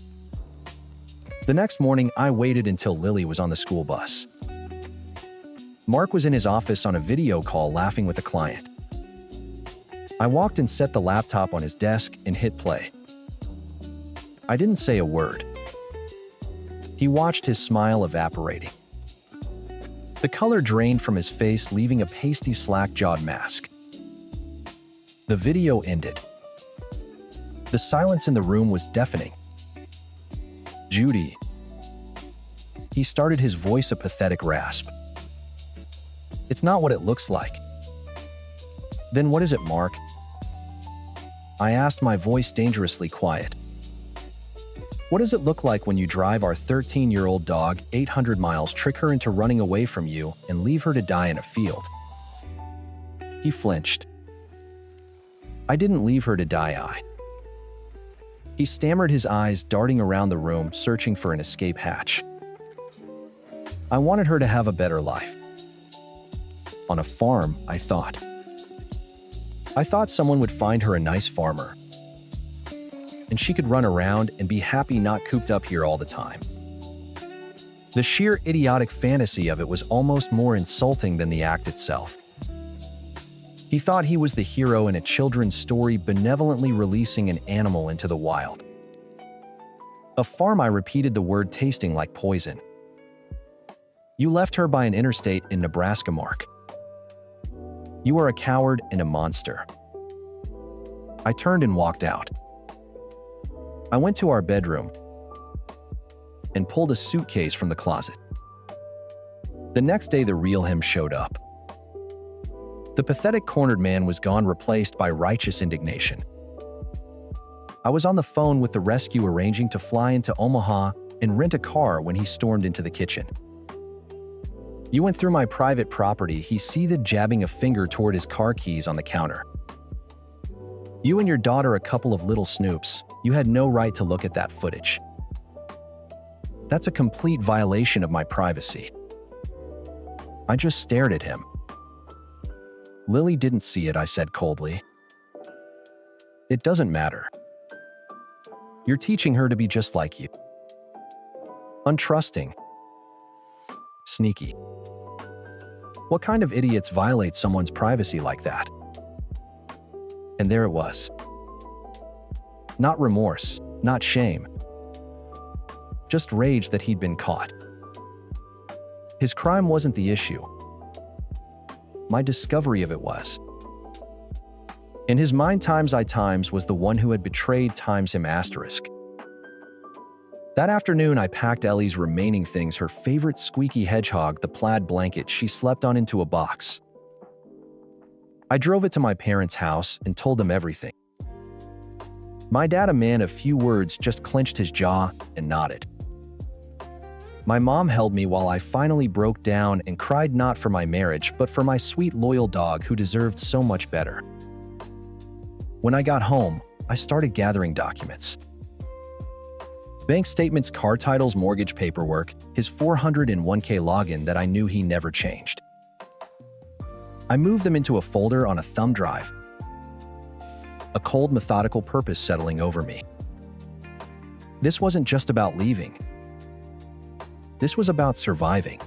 The next morning, I waited until Lily was on the school bus. Mark was in his office on a video call laughing with a client. I walked and set the laptop on his desk and hit play. I didn't say a word. He watched, his smile evaporating. The color drained from his face, leaving a pasty, slack-jawed mask. The video ended. The silence in the room was deafening. "Judy." He started, his voice a pathetic rasp. "It's not what it looks like." "Then what is it, Mark?" I asked, my voice dangerously quiet. "What does it look like when you drive our 13-year-old dog 800 miles, trick her into running away from you, and leave her to die in a field?" He flinched. "I didn't leave her to die, He stammered, his eyes darting around the room, searching for an escape hatch. "I wanted her to have a better life. On a farm, I thought. I thought someone would find her a nice farmer, and she could run around and be happy, not cooped up here all the time." The sheer idiotic fantasy of it was almost more insulting than the act itself. He thought he was the hero in a children's story, benevolently releasing an animal into the wild. "A farm," I repeated, the word tasting like poison. "You left her by an interstate in Nebraska, Mark. You are a coward and a monster." I turned and walked out. I went to our bedroom and pulled a suitcase from the closet. The next day, the real him showed up. The pathetic cornered man was gone, replaced by righteous indignation. I was on the phone with the rescue, arranging to fly into Omaha and rent a car when he stormed into the kitchen. "You went through my private property," he seethed, jabbing a finger toward his car keys on the counter. "You and your daughter, a couple of little snoops. You had no right to look at that footage. That's a complete violation of my privacy." I just stared at him. "Lily didn't see it," I said coldly. "It doesn't matter. You're teaching her to be just like you. Untrusting. Sneaky. What kind of idiots violate someone's privacy like that?" And there it was. Not remorse, not shame. Just rage that he'd been caught. His crime wasn't the issue. My discovery of it was. In his mind, times I times was the one who had betrayed, times him asterisk. That afternoon, I packed Ellie's remaining things, her favorite squeaky hedgehog, the plaid blanket she slept on, into a box. I drove it to my parents' house and told them everything. My dad, a man of few words, just clenched his jaw and nodded. My mom held me while I finally broke down and cried, not for my marriage, but for my sweet, loyal dog who deserved so much better. When I got home, I started gathering documents. Bank statements, car titles, mortgage paperwork, his 401k login that I knew he never changed. I moved them into a folder on a thumb drive. A cold, methodical purpose settling over me. This wasn't just about leaving. This was about surviving.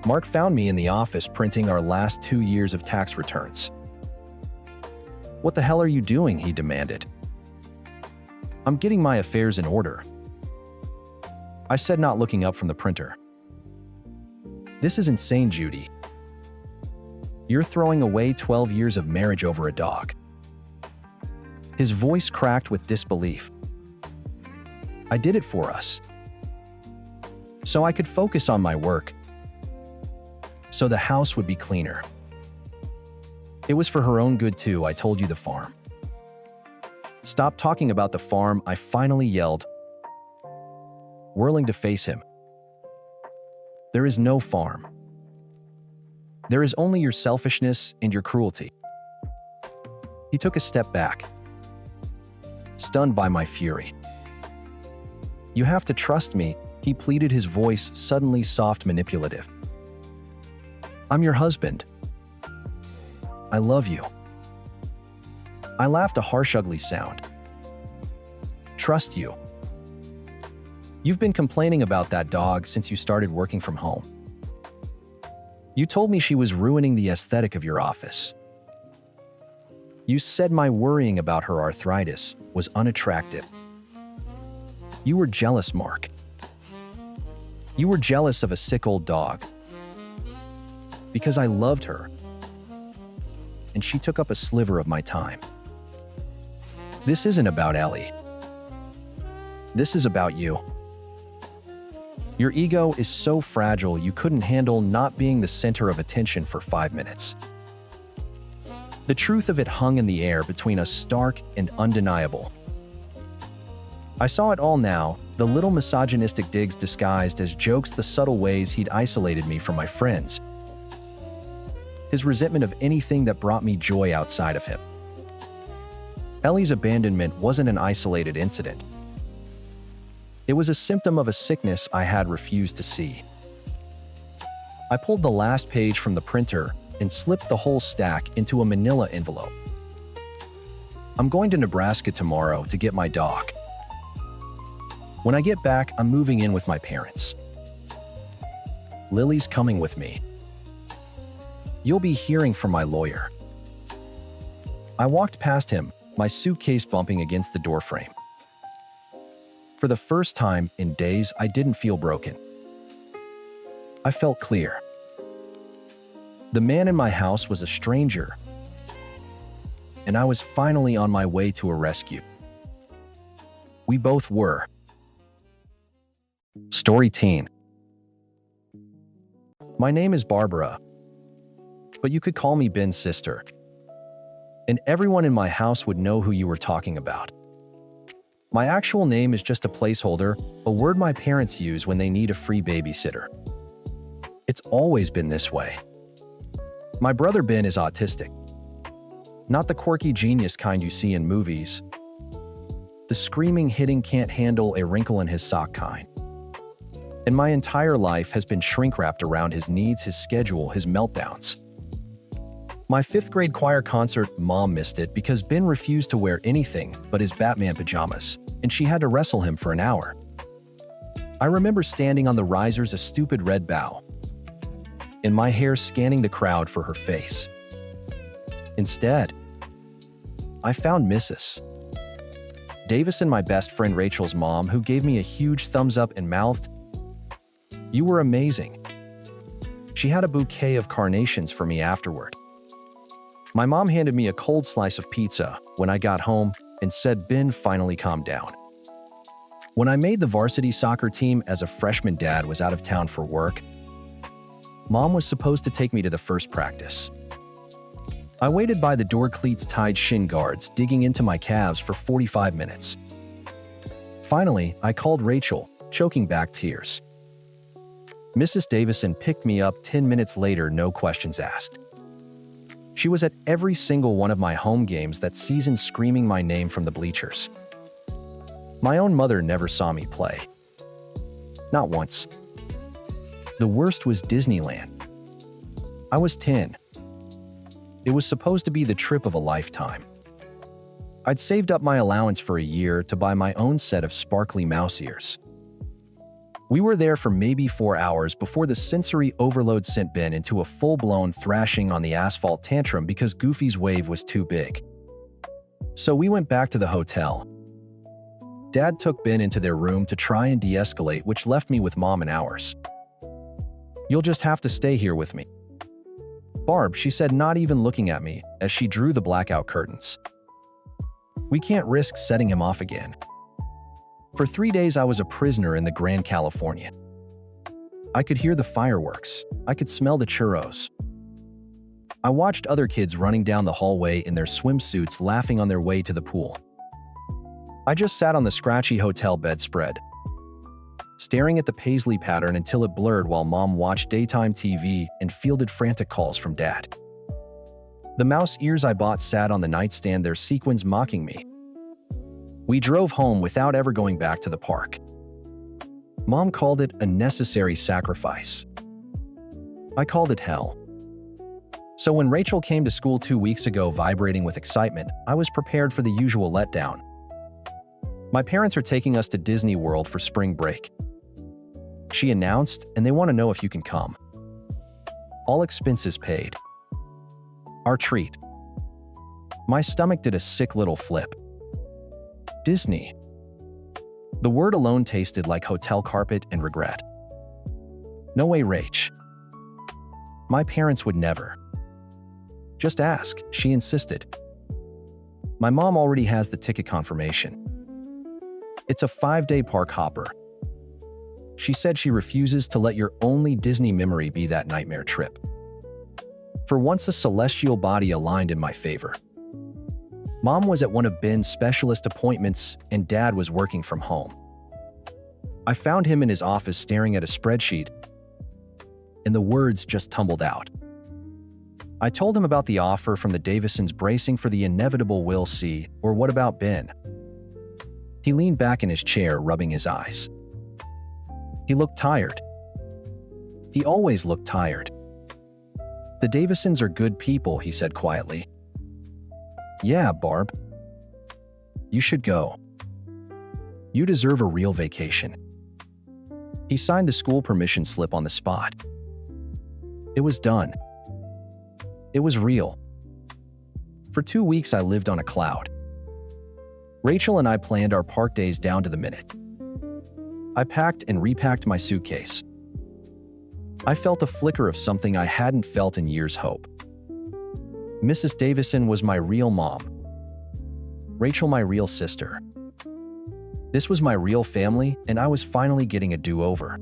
Mark found me in the office printing our last 2 years of tax returns. "What the hell are you doing?" he demanded. "I'm getting my affairs in order," I said, not looking up from the printer. "This is insane, Judy. You're throwing away 12 years of marriage over a dog." His voice cracked with disbelief. "I did it for us. So I could focus on my work. So the house would be cleaner. It was for her own good too. I told you, the farm." "Stop talking about the farm," I finally yelled, whirling to face him. "There is no farm. There is only your selfishness and your cruelty." He took a step back, stunned by my fury. "You have to trust me," he pleaded, his voice suddenly soft, manipulative. "I'm your husband. I love you." I laughed, a harsh, ugly sound. "Trust you? You've been complaining about that dog since you started working from home. You told me she was ruining the aesthetic of your office. You said my worrying about her arthritis was unattractive. You were jealous, Mark. You were jealous of a sick old dog. Because I loved her, and she took up a sliver of my time. This isn't about Ellie. This is about you. Your ego is so fragile you couldn't handle not being the center of attention for 5 minutes. The truth of it hung in the air between us, stark and undeniable. I saw it all now, the little misogynistic digs disguised as jokes, the subtle ways he'd isolated me from my friends, his resentment of anything that brought me joy outside of him. Ellie's abandonment wasn't an isolated incident. It was a symptom of a sickness I had refused to see. I pulled the last page from the printer and slipped the whole stack into a manila envelope. I'm going to Nebraska tomorrow to get my dog. When I get back, I'm moving in with my parents. Lily's coming with me. You'll be hearing from my lawyer." I walked past him, my suitcase bumping against the doorframe. For the first time in days, I didn't feel broken. I felt clear. The man in my house was a stranger, and I was finally on my way to a rescue. We both were. Story teen. My name is Barbara, but you could call me Ben's sister. And everyone in my house would know who you were talking about. My actual name is just a placeholder, a word my parents use when they need a free babysitter. It's always been this way. My brother Ben is autistic. Not the quirky genius kind you see in movies. The screaming, hitting, can't handle a wrinkle in his sock kind. And my entire life has been shrink-wrapped around his needs, his schedule, his meltdowns. My 5th grade choir concert, Mom missed it because Ben refused to wear anything but his Batman pajamas, and she had to wrestle him for an hour. I remember standing on the risers, a stupid red bow, and my hair scanning the crowd for her face. Instead, I found Mrs. Davison, my best friend Rachel's mom, who gave me a huge thumbs up and mouthed, "You were amazing." She had a bouquet of carnations for me afterward. My mom handed me a cold slice of pizza when I got home and said Ben finally calmed down. When I made the varsity soccer team as a freshman, Dad was out of town for work. Mom was supposed to take me to the first practice. I waited by the door, cleats tied, shin guards digging into my calves for 45 minutes. Finally, I called Rachel, choking back tears. Mrs. Davison picked me up 10 minutes later, no questions asked. She was at every single one of my home games that season, screaming my name from the bleachers. My own mother never saw me play. Not once. The worst was Disneyland. I was 10. It was supposed to be the trip of a lifetime. I'd saved up my allowance for a year to buy my own set of sparkly mouse ears. We were there for maybe 4 hours before the sensory overload sent Ben into a full-blown thrashing on the asphalt tantrum because Goofy's wave was too big. So we went back to the hotel. Dad took Ben into their room to try and de-escalate, which left me with Mom and hours. "You'll just have to stay here with me, Barb," she said, not even looking at me, as she drew the blackout curtains. "We can't risk setting him off again." For 3 days, I was a prisoner in the Grand Californian. I could hear the fireworks. I could smell the churros. I watched other kids running down the hallway in their swimsuits, laughing on their way to the pool. I just sat on the scratchy hotel bedspread, staring at the paisley pattern until it blurred while Mom watched daytime TV and fielded frantic calls from Dad. The mouse ears I bought sat on the nightstand, their sequins mocking me. We drove home without ever going back to the park. Mom called it a necessary sacrifice. I called it hell. So when Rachel came to school 2 weeks ago vibrating with excitement, I was prepared for the usual letdown. My parents are taking us to Disney World for spring break, she announced, and they want to know if you can come. All expenses paid. Our treat. My stomach did a sick little flip. Disney. The word alone tasted like hotel carpet and regret. No way, Rach. My parents would never. Just ask, she insisted. My mom already has the ticket confirmation. It's a 5-day park hopper. She said she refuses to let your only Disney memory be that nightmare trip. For once, a celestial body aligned in my favor. Mom was at one of Ben's specialist appointments, and Dad was working from home. I found him in his office staring at a spreadsheet, and the words just tumbled out. I told him about the offer from the Davisons, bracing for the inevitable "we'll see," or "what about Ben?" He leaned back in his chair, rubbing his eyes. He looked tired. He always looked tired. The Davisons are good people, he said quietly. Yeah, Barb. You should go. You deserve a real vacation. He signed the school permission slip on the spot. It was done. It was real. For 2 weeks, I lived on a cloud. Rachel and I planned our park days down to the minute. I packed and repacked my suitcase. I felt a flicker of something I hadn't felt in years: hope. Mrs. Davison was my real mom. Rachel, my real sister. This was my real family, and I was finally getting a do-over.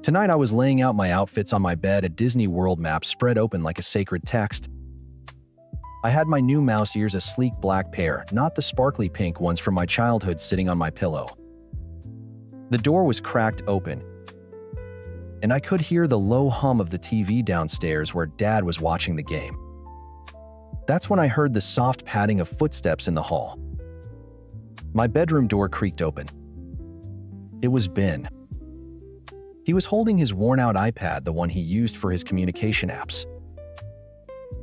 Tonight I was laying out my outfits on my bed, a Disney World map spread open like a sacred text. I had my new mouse ears, a sleek black pair, not the sparkly pink ones from my childhood, sitting on my pillow. The door was cracked open, and I could hear the low hum of the TV downstairs where Dad was watching the game. That's when I heard the soft padding of footsteps in the hall. My bedroom door creaked open. It was Ben. He was holding his worn-out iPad, the one he used for his communication apps.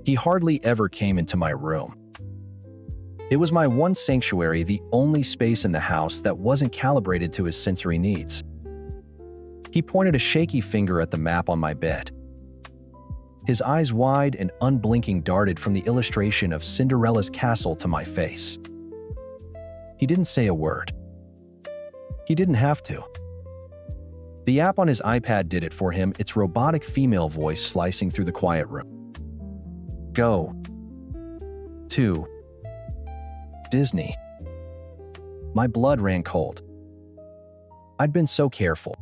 He hardly ever came into my room. It was my one sanctuary, the only space in the house that wasn't calibrated to his sensory needs. He pointed a shaky finger at the map on my bed. His eyes, wide and unblinking, darted from the illustration of Cinderella's castle to my face. He didn't say a word. He didn't have to. The app on his iPad did it for him, its robotic female voice slicing through the quiet room. Go to Disney. My blood ran cold. I'd been so careful.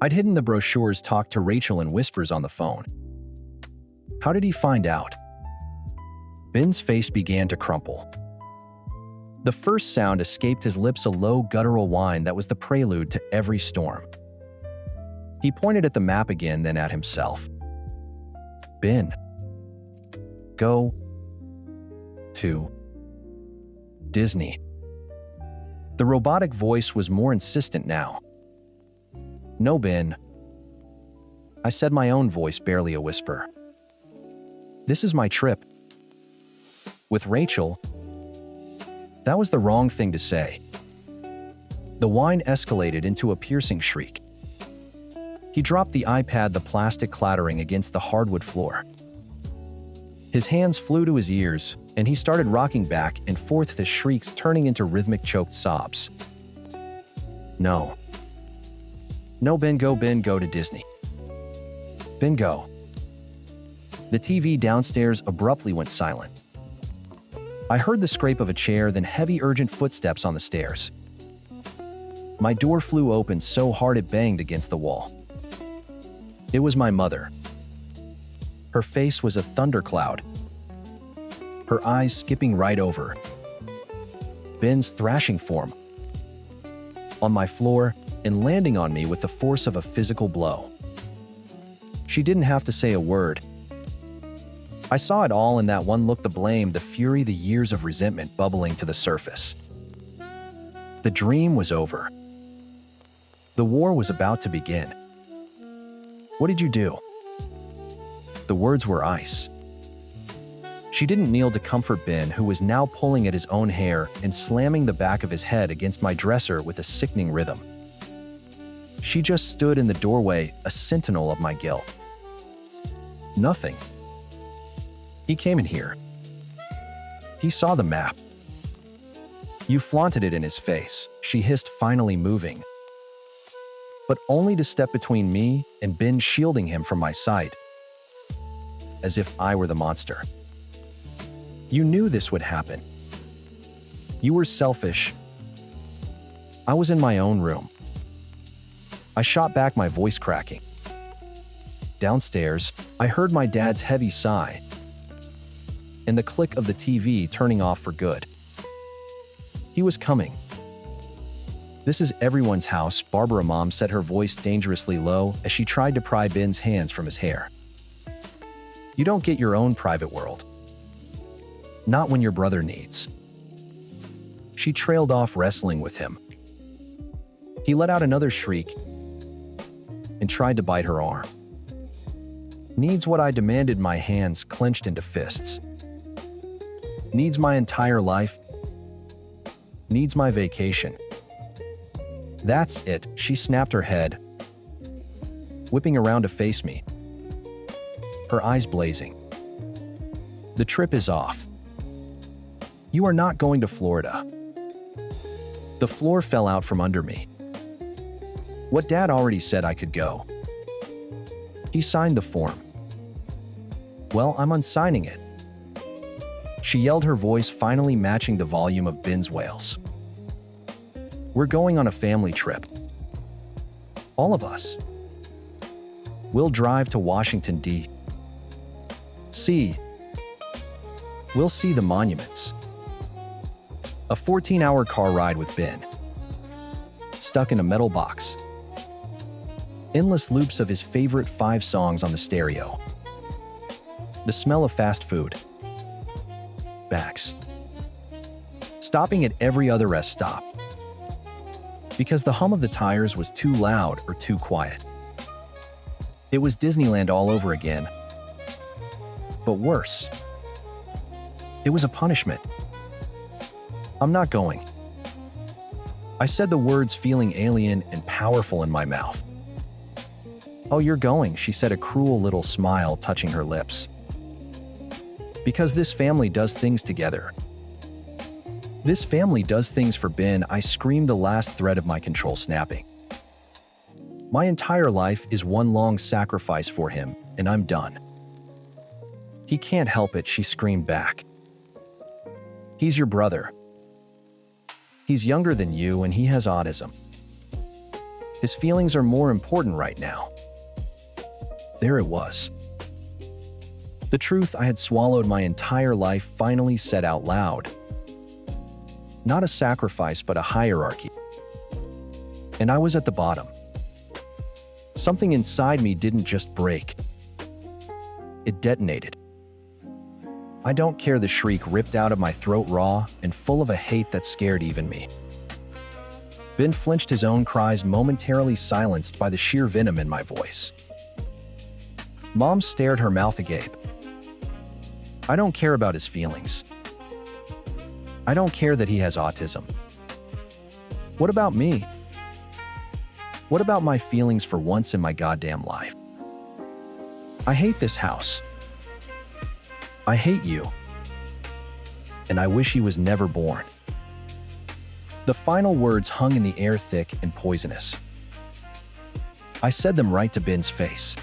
I'd hidden the brochures, talked to Rachel in whispers on the phone. How did he find out? Ben's face began to crumple. The first sound escaped his lips, a low guttural whine that was the prelude to every storm. He pointed at the map again, then at himself. Ben. Go to Disney. The robotic voice was more insistent now. No, Ben. I said, my own voice, barely a whisper. This is my trip. With Rachel. That was the wrong thing to say. The whine escalated into a piercing shriek. He dropped the iPad, the plastic clattering against the hardwood floor. His hands flew to his ears, and he started rocking back and forth, his shrieks turning into rhythmic, choked sobs. No. No, Ben, go to Disney. Ben, go. The TV downstairs abruptly went silent. I heard the scrape of a chair, then heavy, urgent footsteps on the stairs. My door flew open so hard it banged against the wall. It was my mother. Her face was a thundercloud. Her eyes skipping right over Ben's thrashing form. On my floor, and landing on me with the force of a physical blow. She didn't have to say a word. I saw it all in that one look, the blame, the fury, the years of resentment bubbling to the surface. The dream was over. The war was about to begin. What did you do? The words were ice. She didn't kneel to comfort Ben, who was now pulling at his own hair and slamming the back of his head against my dresser with a sickening rhythm. She just stood in the doorway, a sentinel of my guilt. Nothing. He came in here. He saw the map. You flaunted it in his face, she hissed, finally moving. But only to step between me and Ben, shielding him from my sight, as if I were the monster. You knew this would happen. You were selfish. I was in my own room. I shot back, my voice cracking. Downstairs, I heard my dad's heavy sigh and the click of the TV turning off for good. He was coming. This is everyone's house, Barbara. Mom said, her voice dangerously low as she tried to pry Ben's hands from his hair. You don't get your own private world. Not when your brother needs. She trailed off, wrestling with him. He let out another shriek and tried to bite her arm. Needs what? I demanded, my hands clenched into fists. Needs my entire life. Needs my vacation. That's it, she snapped, her head whipping around to face me, her eyes blazing. The trip is off. You are not going to Florida. The floor fell out from under me. What? Dad already said I could go. He signed the form. Well, I'm unsigning it. She yelled, her voice finally matching the volume of Ben's wails. We're going on a family trip. All of us. We'll drive to Washington, D.C. We'll see the monuments. A 14-hour car ride with Ben. Stuck in a metal box. Endless loops of his favorite 5 songs on the stereo. The smell of fast food. Bags. Stopping at every other rest stop. Because the hum of the tires was too loud or too quiet. It was Disneyland all over again. But worse. It was a punishment. I'm not going. I said the words, feeling alien and powerful in my mouth. Oh, you're going, she said, a cruel little smile touching her lips. Because this family does things together. This family does things for Ben, I screamed, the last thread of my control snapping. My entire life is one long sacrifice for him, and I'm done. He can't help it, she screamed back. He's your brother. He's younger than you and he has autism. His feelings are more important right now. There it was. The truth I had swallowed my entire life finally said out loud. Not a sacrifice, but a hierarchy. And I was at the bottom. Something inside me didn't just break. It detonated. I don't care, the shriek ripped out of my throat, raw and full of a hate that scared even me. Ben flinched, his own cries momentarily silenced by the sheer venom in my voice. Mom stared, her mouth agape. I don't care about his feelings. I don't care that he has autism. What about me? What about my feelings for once in my goddamn life? I hate this house. I hate you. And I wish he was never born. The final words hung in the air, thick and poisonous. I said them right to Ben's face.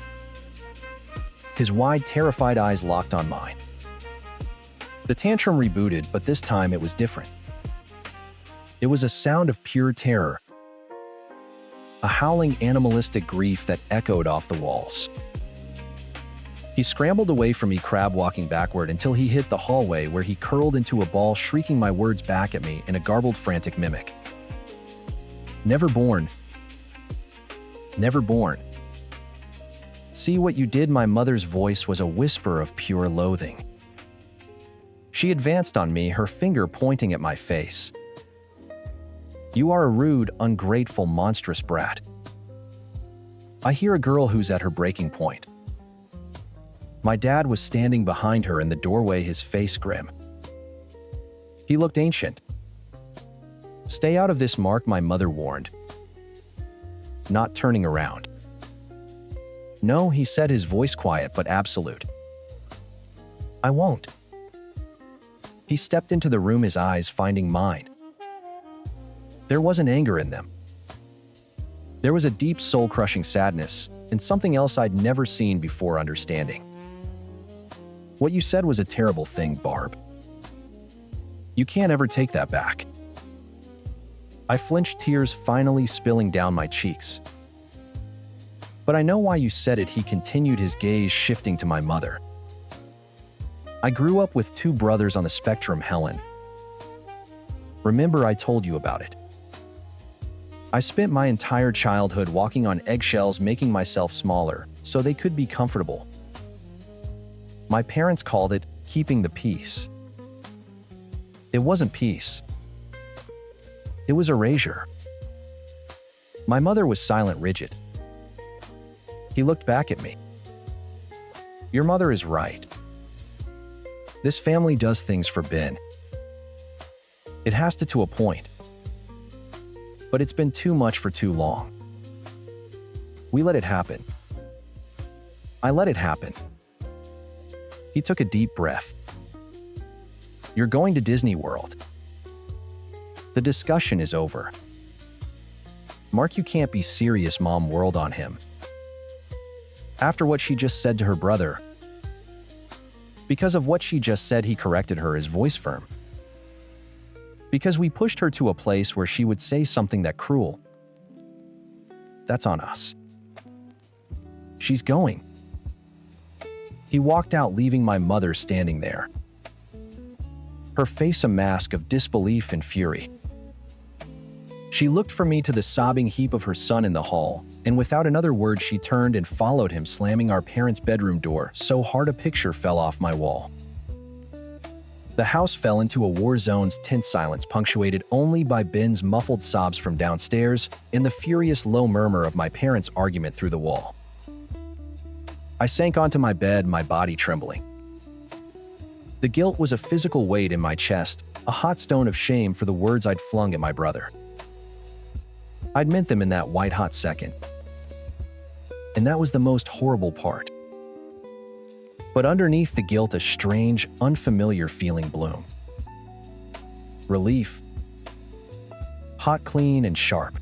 His wide, terrified eyes locked on mine. The tantrum rebooted, but this time it was different. It was a sound of pure terror, a howling, animalistic grief that echoed off the walls. He scrambled away from me, crab walking backward until he hit the hallway, where he curled into a ball, shrieking my words back at me in a garbled, frantic mimic. Never born. Never born. See what you did? My mother's voice was a whisper of pure loathing. She advanced on me, her finger pointing at my face. You are a rude, ungrateful, monstrous brat. I hear a girl who's at her breaking point. My dad was standing behind her in the doorway, his face grim. He looked ancient. Stay out of this, Mark, my mother warned, not turning around. No, he said, his voice quiet but absolute. I won't. He stepped into the room, his eyes finding mine. There wasn't anger in them. There was a deep, soul-crushing sadness, and something else I'd never seen before understanding. What you said was a terrible thing, Barb. You can't ever take that back. I flinched, tears finally spilling down my cheeks. But I know why you said it, he continued, his gaze shifting to my mother. I grew up with 2 brothers on the spectrum, Helen. Remember I told you about it. I spent my entire childhood walking on eggshells, making myself smaller so they could be comfortable. My parents called it keeping the peace. It wasn't peace. It was erasure. My mother was silent, rigid. He looked back at me. Your mother is right. This family does things for Ben. It has to a point. But it's been too much for too long. We let it happen. I let it happen. He took a deep breath. You're going to Disney World. The discussion is over. Mark, you can't be serious, Mom whirled on him. After what she just said to her brother. Because of what she just said, he corrected her, his voice firm. Because we pushed her to a place where she would say something that cruel. That's on us. She's going. He walked out, leaving my mother standing there. Her face a mask of disbelief and fury. She looked from me to the sobbing heap of her son in the hall, and without another word she turned and followed him, slamming our parents' bedroom door so hard a picture fell off my wall. The house fell into a war zone's tense silence, punctuated only by Ben's muffled sobs from downstairs and the furious low murmur of my parents' argument through the wall. I sank onto my bed, my body trembling. The guilt was a physical weight in my chest, a hot stone of shame for the words I'd flung at my brother. I'd meant them in that white-hot second. And that was the most horrible part. But underneath the guilt, a strange, unfamiliar feeling bloomed. Relief. Hot, clean, and sharp.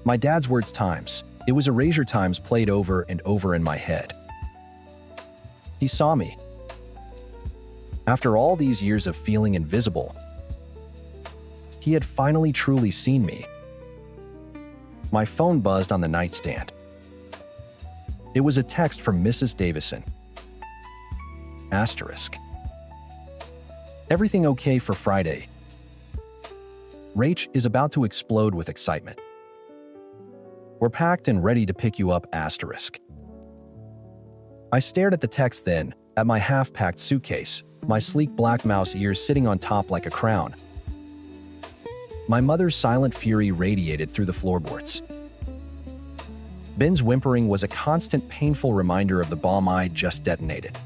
My dad's words times. It was erasure times played over and over in my head. He saw me. After all these years of feeling invisible, he had finally truly seen me. My phone buzzed on the nightstand. It was a text from Mrs. Davison. Asterisk. Everything okay for Friday? Rach is about to explode with excitement. We're packed and ready to pick you up, asterisk. I stared at the text, then at my half-packed suitcase, my sleek black mouse ears sitting on top like a crown. My mother's silent fury radiated through the floorboards. Ben's whimpering was a constant, painful reminder of the bomb I'd just detonated.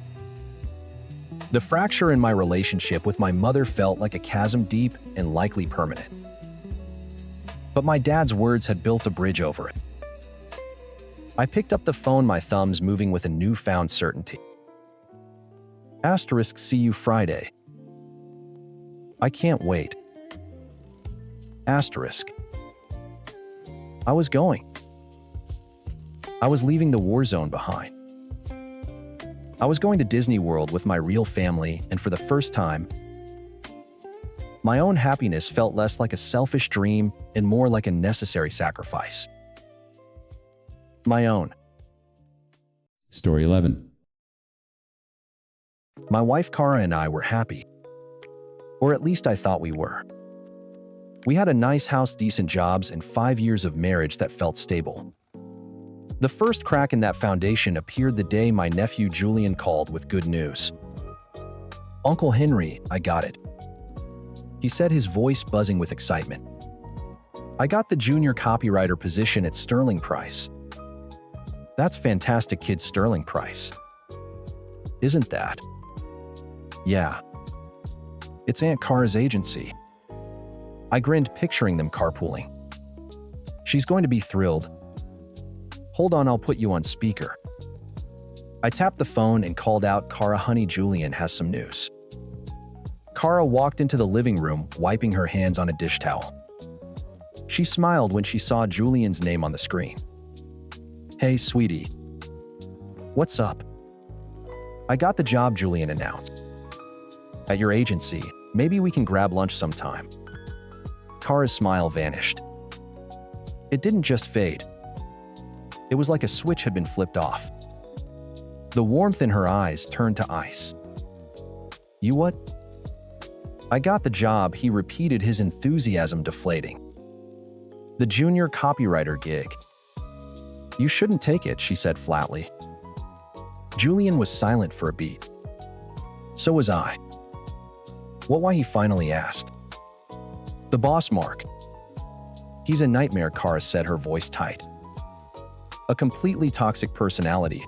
The fracture in my relationship with my mother felt like a chasm, deep and likely permanent. But my dad's words had built a bridge over it. I picked up the phone, my thumbs moving with a newfound certainty. Asterisk, see you Friday. I can't wait. Asterisk. I was going. I was leaving the war zone behind. I was going to Disney World with my real family, and for the first time, my own happiness felt less like a selfish dream and more like a necessary sacrifice. My own. Story 11. My wife Cara and I were happy. Or at least I thought we were. We had a nice house, decent jobs, and 5 years of marriage that felt stable. The first crack in that foundation appeared the day my nephew Julian called with good news. "Uncle Henry, I got it," he said, his voice buzzing with excitement. "I got the junior copywriter position at Sterling Price." "That's fantastic, kid. Sterling Price. Isn't that?" "Yeah. It's Aunt Cara's agency." I grinned, picturing them carpooling. "She's going to be thrilled. Hold on, I'll put you on speaker." I tapped the phone and called out, "Cara, honey, Julian has some news." Cara walked into the living room, wiping her hands on a dish towel. She smiled when she saw Julian's name on the screen. "Hey, sweetie. What's up?" "I got the job," Julian announced. "At your agency. Maybe we can grab lunch sometime." Cara's smile vanished. It didn't just fade. It was like a switch had been flipped off. The warmth in her eyes turned to ice. "You what?" "I got the job," he repeated, his enthusiasm deflating. "The junior copywriter gig." "You shouldn't take it," she said flatly. Julian was silent for a beat. So was I. "What? Why?" he finally asked. "The boss, Mark. He's a nightmare," Cara said, her voice tight. "A completely toxic personality.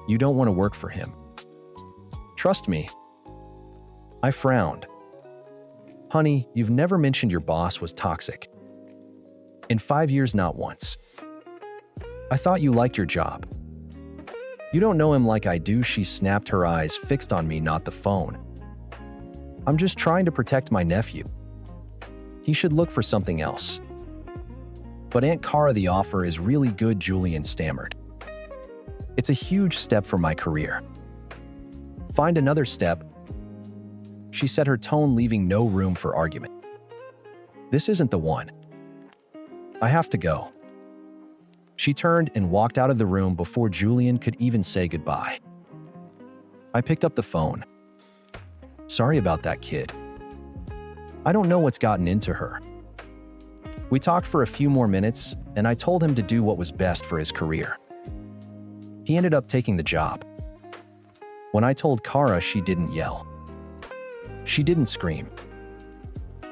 You don't want to work for him. Trust me." I frowned. "Honey, you've never mentioned your boss was toxic. In 5 years, not once. I thought you liked your job." "You don't know him like I do," she snapped, her eyes fixed on me, not the phone. "I'm just trying to protect my nephew. He should look for something else." "But Aunt Cara, the offer is really good," Julian stammered. "It's a huge step for my career." "Find another step," she said, her tone leaving no room for argument. "This isn't the one. I have to go." She turned and walked out of the room before Julian could even say goodbye. I picked up the phone. "Sorry about that, kid. I don't know what's gotten into her." We talked for a few more minutes, and I told him to do what was best for his career. He ended up taking the job. When I told Cara, she didn't yell. She didn't scream.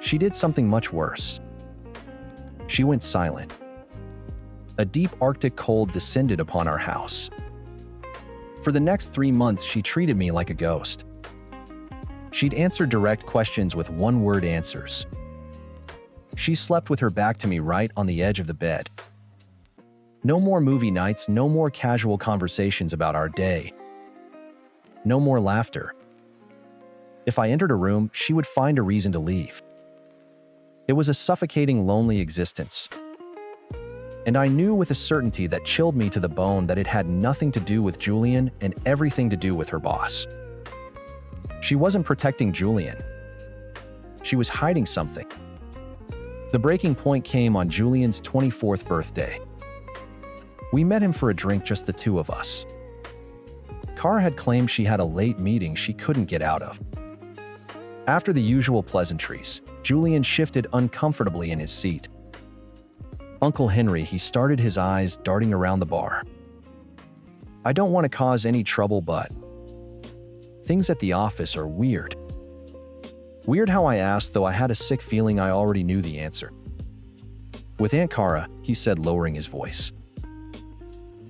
She did something much worse. She went silent. A deep Arctic cold descended upon our house. For the next 3 months, she treated me like a ghost. She'd answer direct questions with one-word answers. She slept with her back to me, right on the edge of the bed. No more movie nights, no more casual conversations about our day. No more laughter. If I entered a room, she would find a reason to leave. It was a suffocating, lonely existence. And I knew with a certainty that chilled me to the bone that it had nothing to do with Julian and everything to do with her boss. She wasn't protecting Julian. She was hiding something. The breaking point came on Julian's 24th birthday. We met him for a drink, just the two of us. Cara had claimed she had a late meeting she couldn't get out of. After the usual pleasantries, Julian shifted uncomfortably in his seat. "Uncle Henry," he started, his eyes darting around the bar. "I don't want to cause any trouble, but things at the office are weird." Weird how I asked, though I had a sick feeling I already knew the answer. "With Aunt Cara," he said, lowering his voice.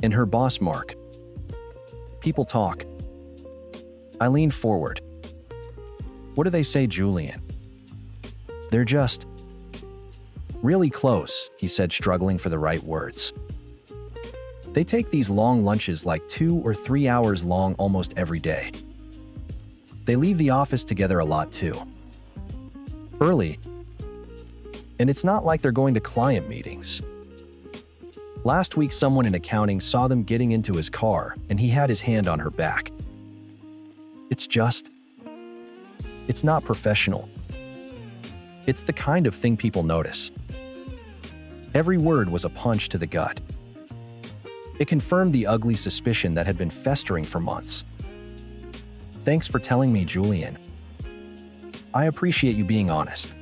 "And her boss, Mark. People talk." I leaned forward. "What do they say, Julian?" "They're just really close," he said, struggling for the right words. "They take these long lunches, like 2 or 3 hours long, almost every day. They leave the office together a lot too. Early. And it's not like they're going to client meetings. Last week, someone in accounting saw them getting into his car, and he had his hand on her back. It's not professional. It's the kind of thing people notice." Every word was a punch to the gut. It confirmed the ugly suspicion that had been festering for months. "Thanks for telling me, Julian. I appreciate you being honest."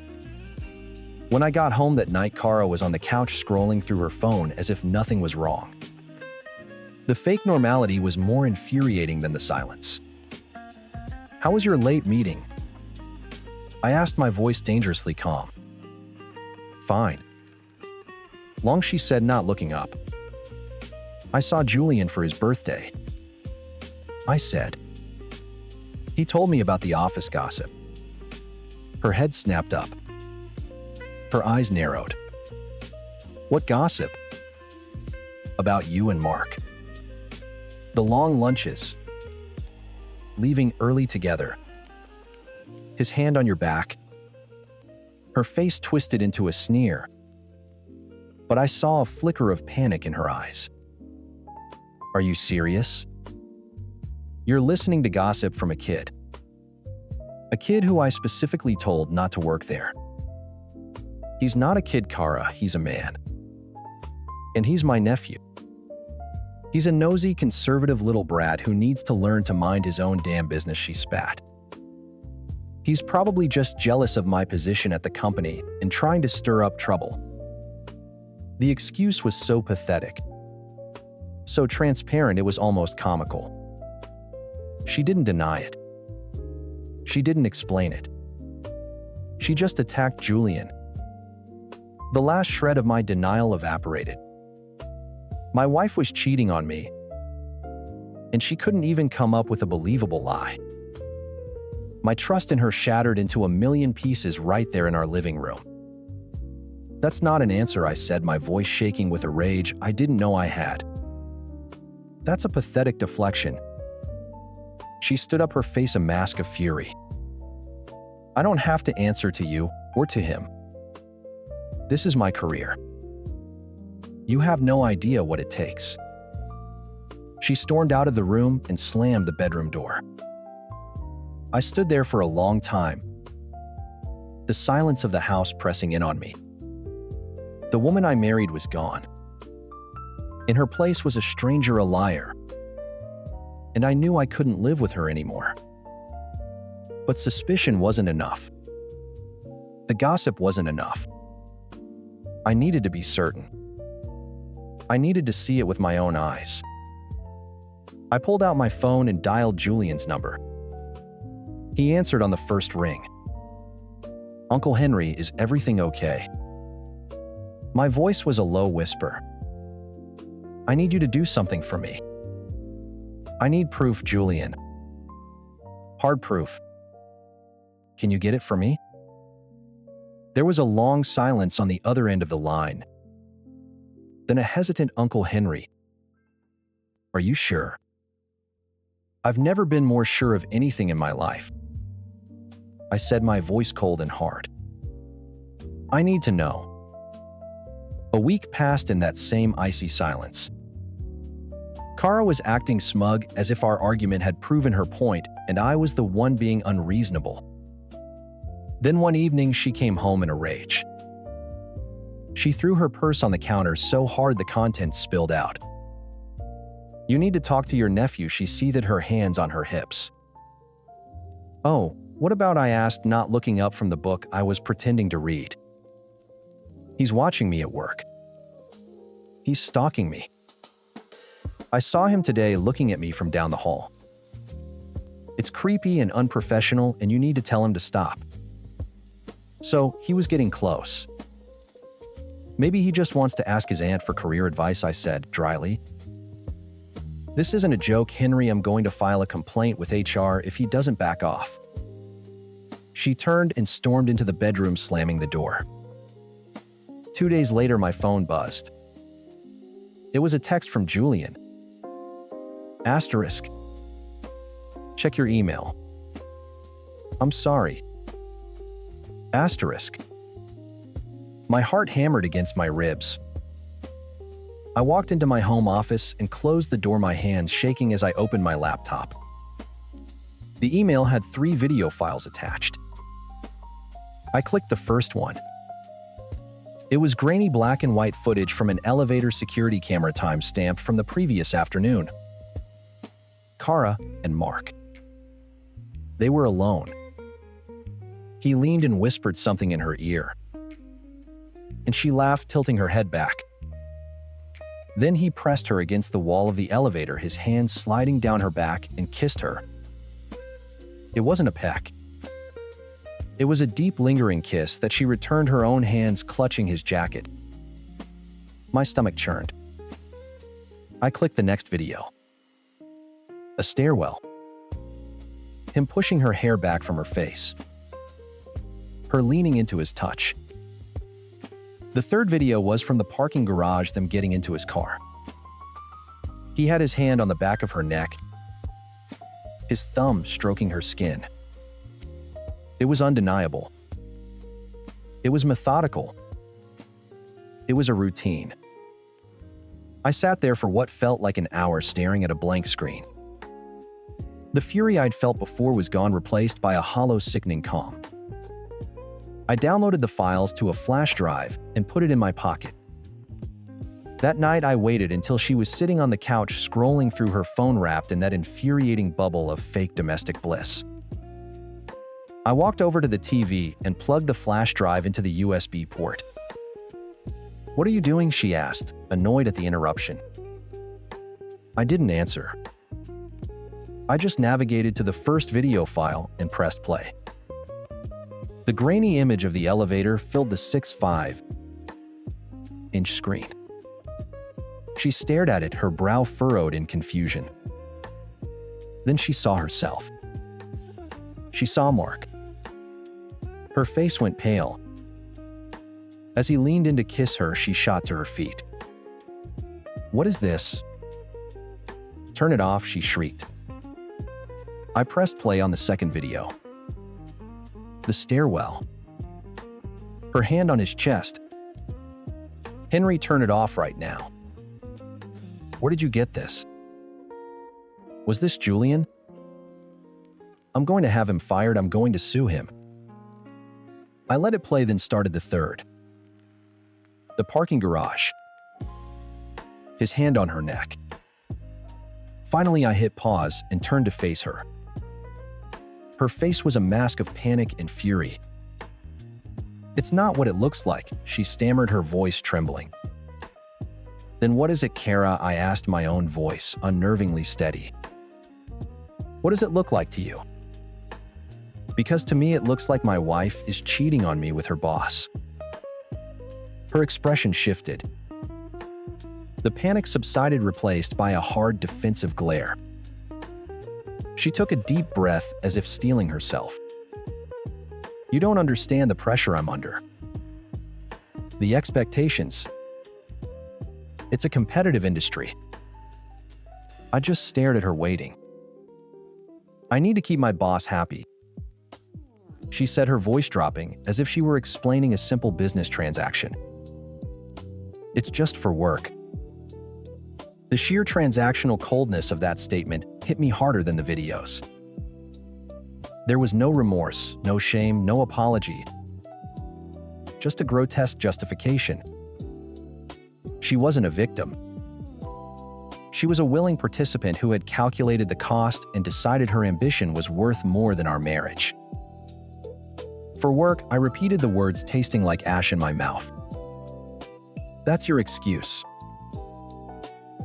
When I got home that night, Kara was on the couch scrolling through her phone as if nothing was wrong. The fake normality was more infuriating than the silence. "How was your late meeting?" I asked, my voice dangerously calm. "Fine." Long, she said, not looking up. "I saw Julian for his birthday," I said. "He told me about the office gossip." Her head snapped up. Her eyes narrowed. "What gossip?" "About you and Mark. The long lunches. Leaving early together. His hand on your back." Her face twisted into a sneer, but I saw a flicker of panic in her eyes. "Are you serious? You're listening to gossip from a kid. A kid who I specifically told not to work there." "He's not a kid, Kara, he's a man. And he's my nephew. He's a nosy, conservative little brat who needs to learn to mind his own damn business," she spat. "He's probably just jealous of my position at the company and trying to stir up trouble." The excuse was so pathetic, so transparent it was almost comical. She didn't deny it. She didn't explain it. She just attacked Julian. The last shred of my denial evaporated. My wife was cheating on me, and she couldn't even come up with a believable lie. My trust in her shattered into a million pieces right there in our living room. "That's not an answer," I said, my voice shaking with a rage I didn't know I had. "That's a pathetic deflection." She stood up, her face a mask of fury. "I don't have to answer to you or to him. This is my career. You have no idea what it takes." She stormed out of the room and slammed the bedroom door. I stood there for a long time, the silence of the house pressing in on me. The woman I married was gone. In her place was a stranger, a liar. And I knew I couldn't live with her anymore. But suspicion wasn't enough. The gossip wasn't enough. I needed to be certain. I needed to see it with my own eyes. I pulled out my phone and dialed Julian's number. He answered on the first ring. "Uncle Henry, is everything okay?" My voice was a low whisper. "I need you to do something for me. I need proof, Julian. Hard proof. Can you get it for me?" There was a long silence on the other end of the line. Then a hesitant, "Uncle Henry, are you sure?" "I've never been more sure of anything in my life," I said, my voice cold and hard. "I need to know." A week passed in that same icy silence. Kara was acting smug, as if our argument had proven her point and I was the one being unreasonable. Then one evening she came home in a rage. She threw her purse on the counter so hard the contents spilled out. "You need to talk to your nephew," she seethed, her hands on her hips. "Oh, what about?" I asked, not looking up from the book I was pretending to read. "He's watching me at work. He's stalking me. I saw him today looking at me from down the hall. It's creepy and unprofessional, and you need to tell him to stop." So, he was getting close. "Maybe he just wants to ask his aunt for career advice," I said, dryly. "This isn't a joke, Henry. I'm going to file a complaint with HR if he doesn't back off." She turned and stormed into the bedroom, slamming the door. 2 days later, my phone buzzed. It was a text from Julian. Asterisk. Check your email. I'm sorry. Asterisk. My heart hammered against my ribs. I walked into my home office and closed the door, my hands shaking as I opened my laptop. The email had 3 video files attached. I clicked the first one. It was grainy black and white footage from an elevator security camera, time-stamped from the previous afternoon. Kara and Mark. They were alone. He leaned and whispered something in her ear. and she laughed, tilting her head back. Then he pressed her against the wall of the elevator, his hands sliding down her back, and kissed her. It wasn't a peck. It was a deep, lingering kiss that she returned, her own hands clutching his jacket. My stomach churned. I clicked the next video. A stairwell. Him pushing her hair back from her face. Her leaning into his touch. The third video was from the parking garage, them getting into his car. He had his hand on the back of her neck, his thumb stroking her skin. It was undeniable. It was methodical. It was a routine. I sat there for what felt like an hour, staring at a blank screen. The fury I'd felt before was gone, replaced by a hollow, sickening calm. I downloaded the files to a flash drive and put it in my pocket. That night, I waited until she was sitting on the couch, scrolling through her phone, wrapped in that infuriating bubble of fake domestic bliss. I walked over to the TV and plugged the flash drive into the USB port. "What are you doing?" she asked, annoyed at the interruption. I didn't answer. I just navigated to the first video file and pressed play. The grainy image of the elevator filled the 6.5-inch screen. She stared at it, her brow furrowed in confusion. Then she saw herself. She saw Mark. Her face went pale. As he leaned in to kiss her, she shot to her feet. "What is this?" "Turn it off," she shrieked. I pressed play on the second video. The stairwell. Her hand on his chest. "Henry, turn it off right now." "Where did you get this?" "Was this Julian?" "I'm going to have him fired. I'm going to sue him." I let it play, then started the third. The parking garage. His hand on her neck. Finally, I hit pause and turned to face her. Her face was a mask of panic and fury. "It's not what it looks like," she stammered, her voice trembling. "Then what is it, Kara?" I asked, my own voice unnervingly steady. "What does it look like to you?" "Because to me it looks like my wife is cheating on me with her boss." Her expression shifted. The panic subsided, replaced by a hard, defensive glare. She took a deep breath, as if steeling herself. "You don't understand the pressure I'm under. The expectations. It's a competitive industry." I just stared at her, waiting. "I need to keep my boss happy," she said, her voice dropping, as if she were explaining a simple business transaction. "It's just for work." The sheer transactional coldness of that statement hit me harder than the videos. There was no remorse, no shame, no apology. Just a grotesque justification. She wasn't a victim. She was a willing participant who had calculated the cost and decided her ambition was worth more than our marriage. For work, I repeated the words, tasting like ash in my mouth. "That's your excuse."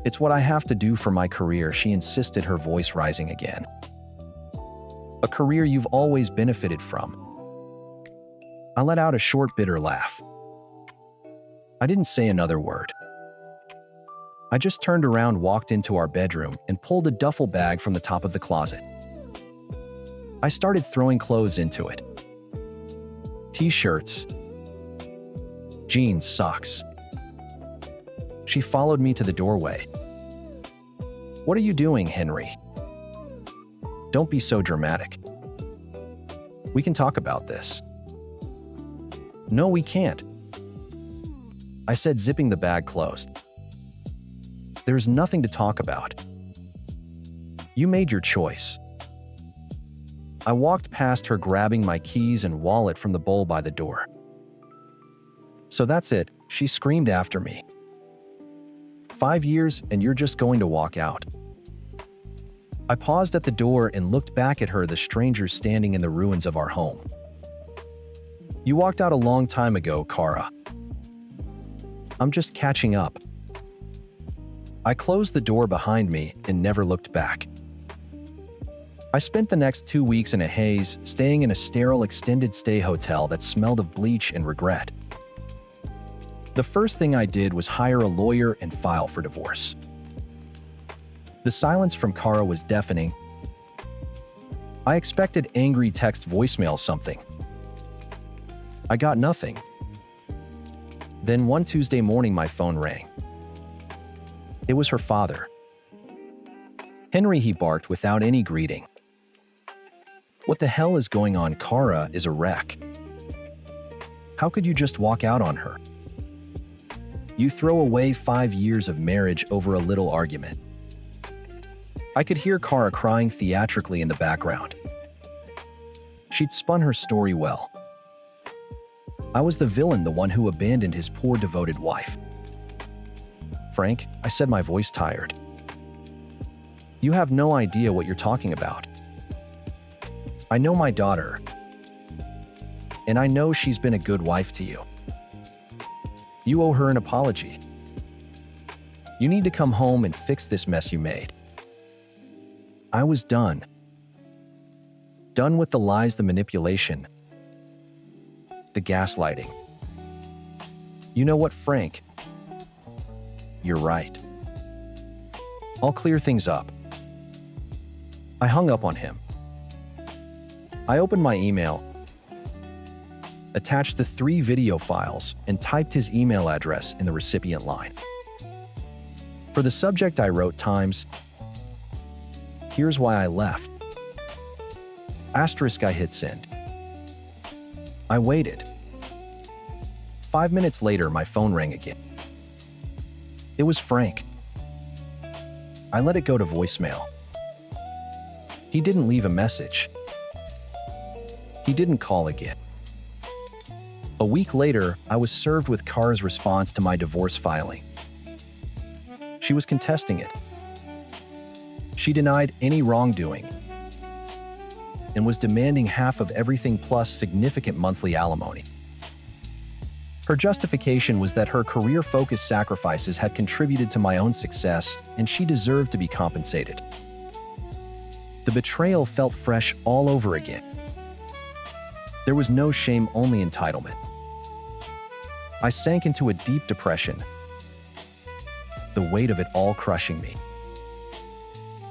"It's what I have to do for my career," she insisted, her voice rising again. "A career you've always benefited from." I let out a short, bitter laugh. I didn't say another word. I just turned around, walked into our bedroom, and pulled a duffel bag from the top of the closet. I started throwing clothes into it. T-shirts, jeans, socks. She followed me to the doorway. "What are you doing, Henry?" "Don't be so dramatic. We can talk about this." "No, we can't," I said, zipping the bag closed. "There's nothing to talk about. You made your choice." I walked past her, grabbing my keys and wallet from the bowl by the door. "So that's it," she screamed after me. 5 years and you're just going to walk out?" I paused at the door and looked back at her, the stranger standing in the ruins of our home. "You walked out a long time ago, Kara." I'm just catching up. I closed the door behind me and never looked back. I spent the next 2 weeks in a haze, staying in a sterile extended stay hotel that smelled of bleach and regret. The first thing I did was hire a lawyer and file for divorce. The silence from Kara was deafening. I expected angry text voicemail something. I got nothing. Then one Tuesday morning my phone rang. It was her father. Henry, he barked without any greeting. What the hell is going on? Kara is a wreck. How could you just walk out on her? You throw away 5 years of marriage over a little argument. I could hear Kara crying theatrically in the background. She'd spun her story well. I was the villain, the one who abandoned his poor devoted wife. Frank, I said, my voice tired. You have no idea what you're talking about. I know my daughter, and I know she's been a good wife to you. You owe her an apology. You need to come home and fix this mess you made. I was done. Done with the lies, the manipulation, the gaslighting. You know what, Frank? You're right. I'll clear things up. I hung up on him. I opened my email, attached the 3 video files, and typed his email address in the recipient line. For the subject, I wrote Times. Here's why I left. Asterisk, I hit send. I waited. 5 minutes later, my phone rang again. It was Frank. I let it go to voicemail. He didn't leave a message. He didn't call again. A week later, I was served with Kara's response to my divorce filing. She was contesting it. She denied any wrongdoing and was demanding half of everything plus significant monthly alimony. Her justification was that her career-focused sacrifices had contributed to my own success, and she deserved to be compensated. The betrayal felt fresh all over again. There was no shame, only entitlement. I sank into a deep depression, the weight of it all crushing me.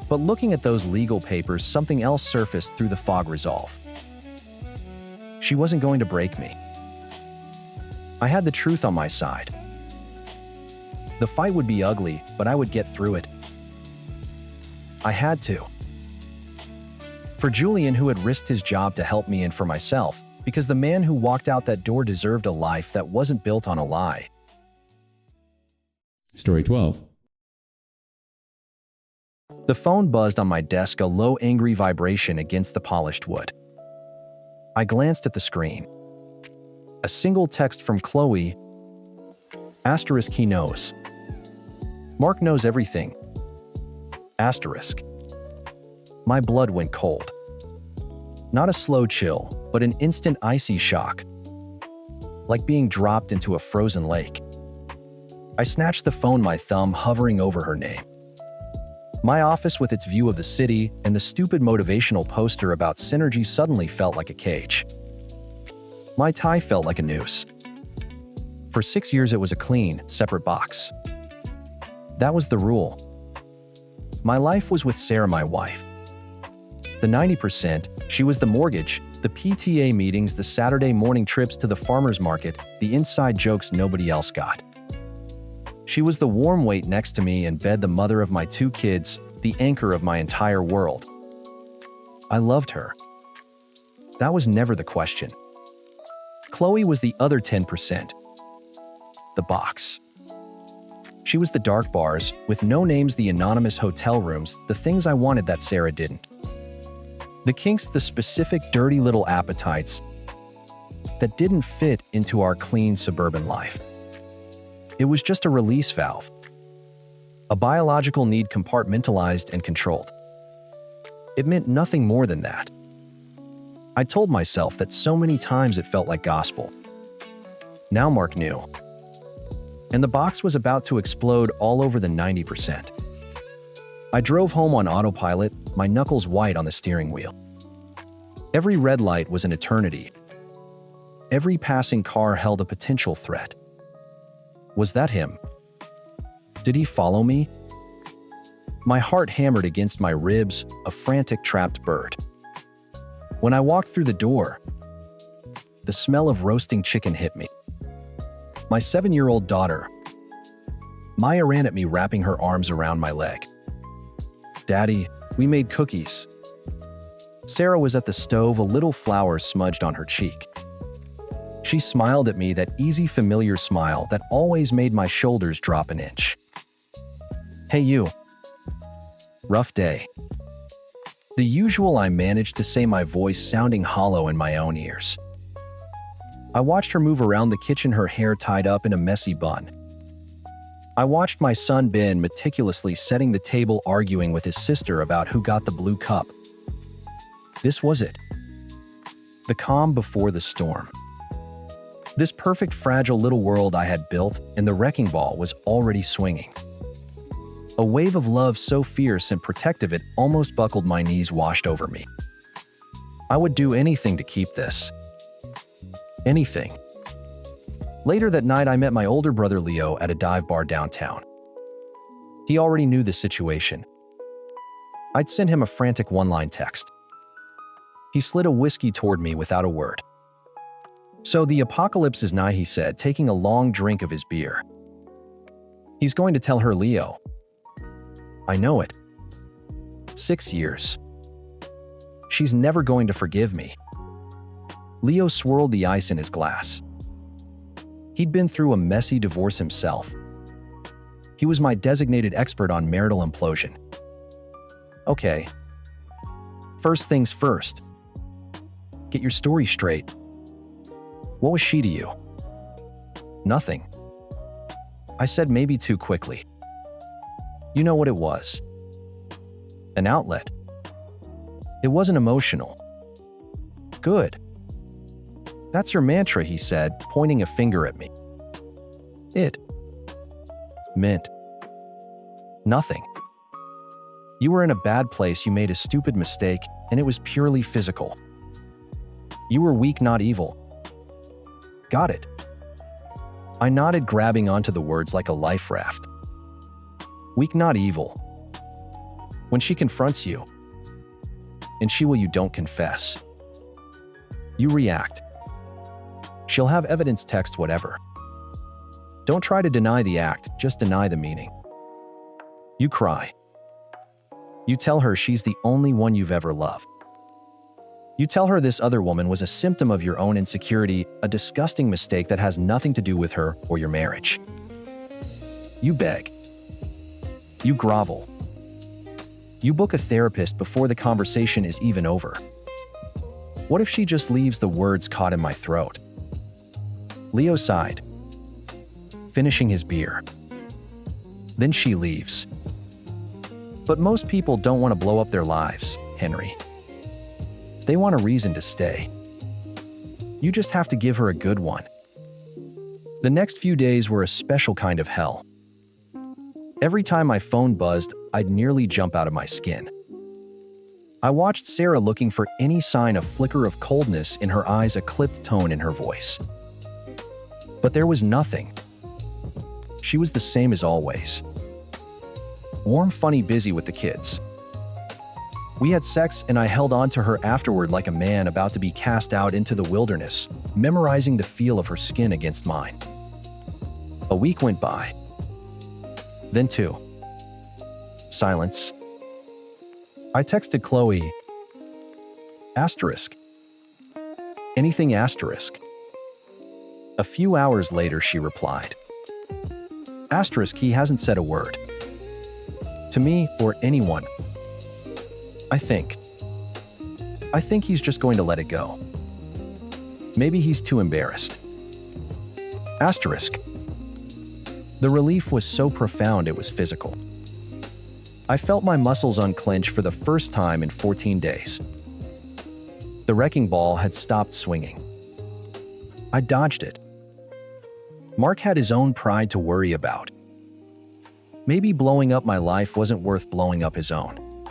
But looking at those legal papers, something else surfaced through the fog: resolve. She wasn't going to break me. I had the truth on my side. The fight would be ugly, but I would get through it. I had to. For Julian, who had risked his job to help me, and for myself, because the man who walked out that door deserved a life that wasn't built on a lie. Story 12. The phone buzzed on my desk, a low, angry vibration against the polished wood. I glanced at the screen. A single text from Chloe. Asterisk, he knows. Mark knows everything. Asterisk. My blood went cold. Not a slow chill, but an instant icy shock. Like being dropped into a frozen lake. I snatched the phone, my thumb hovering over her name. My office, with its view of the city and the stupid motivational poster about synergy, suddenly felt like a cage. My tie felt like a noose. For 6 years, it was a clean, separate box. That was the rule. My life was with Sarah, my wife. The 90%, she was the mortgage, the PTA meetings, the Saturday morning trips to the farmer's market, the inside jokes nobody else got. She was the warm weight next to me in bed, the mother of my 2 kids, the anchor of my entire world. I loved her. That was never the question. Chloe was the other 10%. The box. She was the dark bars, with no names, the anonymous hotel rooms, the things I wanted that Sarah didn't. The kinks, the specific dirty little appetites that didn't fit into our clean suburban life. It was just a release valve. A biological need, compartmentalized and controlled. It meant nothing more than that. I told myself that so many times it felt like gospel. Now Mark knew. and the box was about to explode all over the 90%. I drove home on autopilot, my knuckles white on the steering wheel. Every red light was an eternity. Every passing car held a potential threat. Was that him? Did he follow me? My heart hammered against my ribs, a frantic trapped bird. When I walked through the door, the smell of roasting chicken hit me. My 7-year-old daughter, Maya, ran at me, wrapping her arms around my leg. "Daddy, we made cookies." Sarah was at the stove, a little flour smudged on her cheek. She smiled at me, that easy, familiar smile that always made my shoulders drop an inch. "Hey you. Rough day." The usual, I managed to say, my voice sounding hollow in my own ears. I watched her move around the kitchen, her hair tied up in a messy bun. I watched my son Ben meticulously setting the table, arguing with his sister about who got the blue cup. This was it. The calm before the storm. This perfect, fragile little world I had built, and the wrecking ball was already swinging. A wave of love so fierce and protective it almost buckled my knees, washed over me. I would do anything to keep this. Anything. Later that night, I met my older brother Leo at a dive bar downtown. He already knew the situation. I'd sent him a frantic one-line text. He slid a whiskey toward me without a word. "So the apocalypse is nigh," he said, taking a long drink of his beer. "He's going to tell her, Leo." "I know it. 6 years. She's never going to forgive me." Leo swirled the ice in his glass. He'd been through a messy divorce himself. He was my designated expert on marital implosion. "Okay. First things first. Get your story straight. What was she to you?" "Nothing." I said, maybe too quickly. "You know what it was. An outlet. It wasn't emotional." "Good. That's your mantra," he said, pointing a finger at me. "It meant nothing. You were in a bad place, you made a stupid mistake, and it was purely physical. You were weak, not evil." "Got it." I nodded, grabbing onto the words like a life raft. Weak, not evil. When she confronts you, and she will, you don't confess. You react. She'll have evidence, text, whatever. Don't try to deny the act, just deny the meaning. You cry. You tell her she's the only one you've ever loved. You tell her this other woman was a symptom of your own insecurity, a disgusting mistake that has nothing to do with her or your marriage. You beg. You grovel. You book a therapist before the conversation is even over. What if she just leaves? The words caught in my throat. Leo sighed, finishing his beer. Then she leaves. But most people don't want to blow up their lives, Henry. They want a reason to stay. You just have to give her a good one. The next few days were a special kind of hell. Every time my phone buzzed, I'd nearly jump out of my skin. I watched Sarah, looking for any sign, a flicker of coldness in her eyes, a clipped tone in her voice. But there was nothing. She was the same as always. Warm, funny, busy with the kids. We had sex, and I held on to her afterward like a man about to be cast out into the wilderness, memorizing the feel of her skin against mine. A week went by. Then 2. Silence. I texted Chloe. Asterisk. Anything asterisk. A few hours later, she replied. Asterisk, he hasn't said a word. To me, or anyone. I think he's just going to let it go. Maybe he's too embarrassed. Asterisk. The relief was so profound it was physical. I felt my muscles unclench for the first time in 14 days. The wrecking ball had stopped swinging. I dodged it. Mark had his own pride to worry about. Maybe blowing up my life wasn't worth blowing up his own.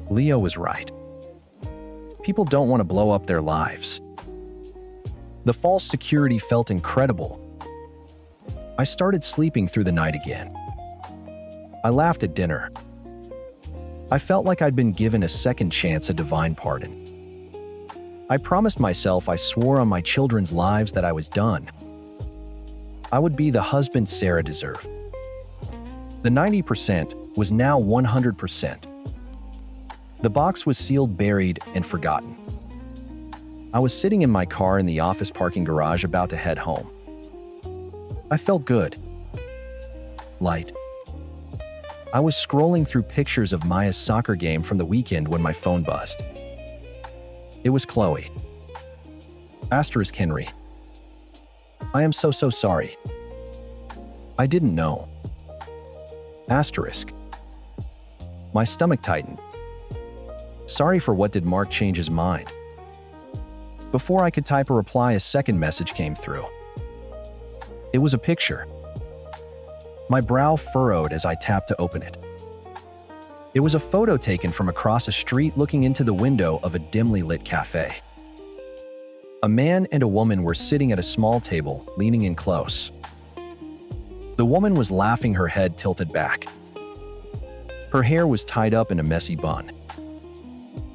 Leo was right. People don't want to blow up their lives. The false security felt incredible. I started sleeping through the night again. I laughed at dinner. I felt like I'd been given a second chance, a divine pardon. I promised myself, I swore on my children's lives that I was done. I would be the husband Sarah deserved. The 90% was now 100%. The box was sealed, buried, and forgotten. I was sitting in my car in the office parking garage about to head home. I felt good. Light. I was scrolling through pictures of Maya's soccer game from the weekend when my phone buzzed. It was Chloe. Asterisk Henry. I am so sorry. I didn't know. Asterisk. My stomach tightened. Sorry for what. Did Mark change his mind? Before I could type a reply, a second message came through. It was a picture. My brow furrowed as I tapped to open it. It was a photo taken from across a street looking into the window of a dimly lit cafe. A man and a woman were sitting at a small table, leaning in close. The woman was laughing, her head tilted back. Her hair was tied up in a messy bun.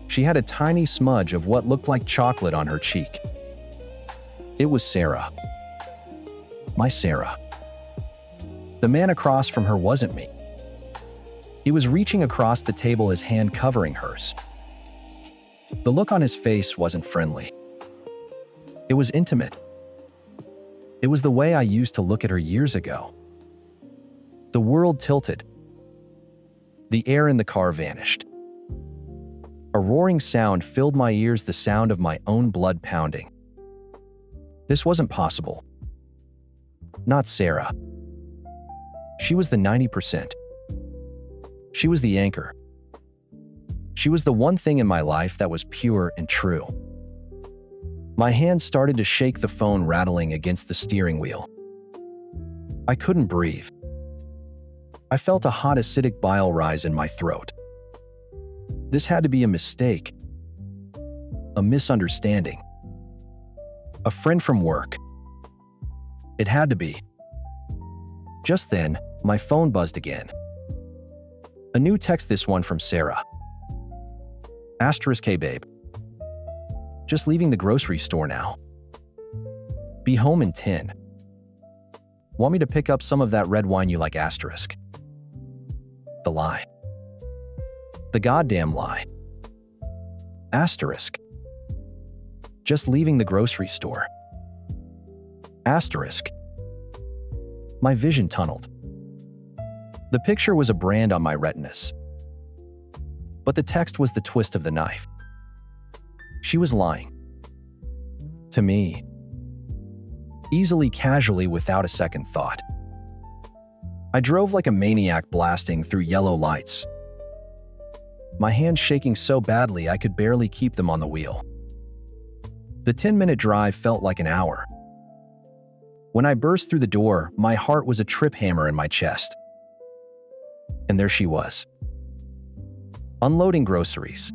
She had a tiny smudge of what looked like chocolate on her cheek. It was Sarah. My Sarah. The man across from her wasn't me. He was reaching across the table, his hand covering hers. The look on his face wasn't friendly. It was intimate. It was the way I used to look at her years ago. The world tilted. The air in the car vanished. A roaring sound filled my ears, the sound of my own blood pounding. This wasn't possible. Not Sarah. She was the 90%. She was the anchor. She was the one thing in my life that was pure and true. My hand started to shake, the phone rattling against the steering wheel. I couldn't breathe. I felt a hot acidic bile rise in my throat. This had to be a mistake. A misunderstanding. A friend from work. It had to be. Just then, my phone buzzed again. A new text, this one from Sarah. Asterisk, hey babe. Just leaving the grocery store now. Be home in 10. Want me to pick up some of that red wine you like? Asterisk. The lie. The goddamn lie. Asterisk. Just leaving the grocery store. Asterisk. My vision tunneled. The picture was a brand on my retinas. But the text was the twist of the knife. She was lying. To me. Easily, casually, without a second thought. I drove like a maniac, blasting through yellow lights. My hands shaking so badly I could barely keep them on the wheel. The 10-minute drive felt like an hour. When I burst through the door, my heart was a trip hammer in my chest. And there she was. Unloading groceries.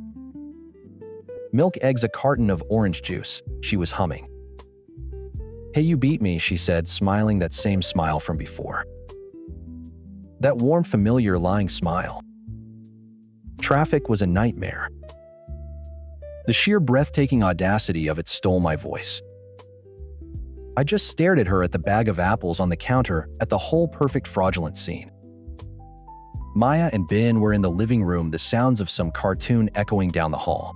Milk, eggs, a carton of orange juice. She was humming. Hey, you beat me, she said, smiling that same smile from before. That warm, familiar, lying smile. Traffic was a nightmare. The sheer breathtaking audacity of it stole my voice. I just stared at her, at the bag of apples on the counter, at the whole perfect fraudulent scene. Maya and Ben were in the living room, the sounds of some cartoon echoing down the hall.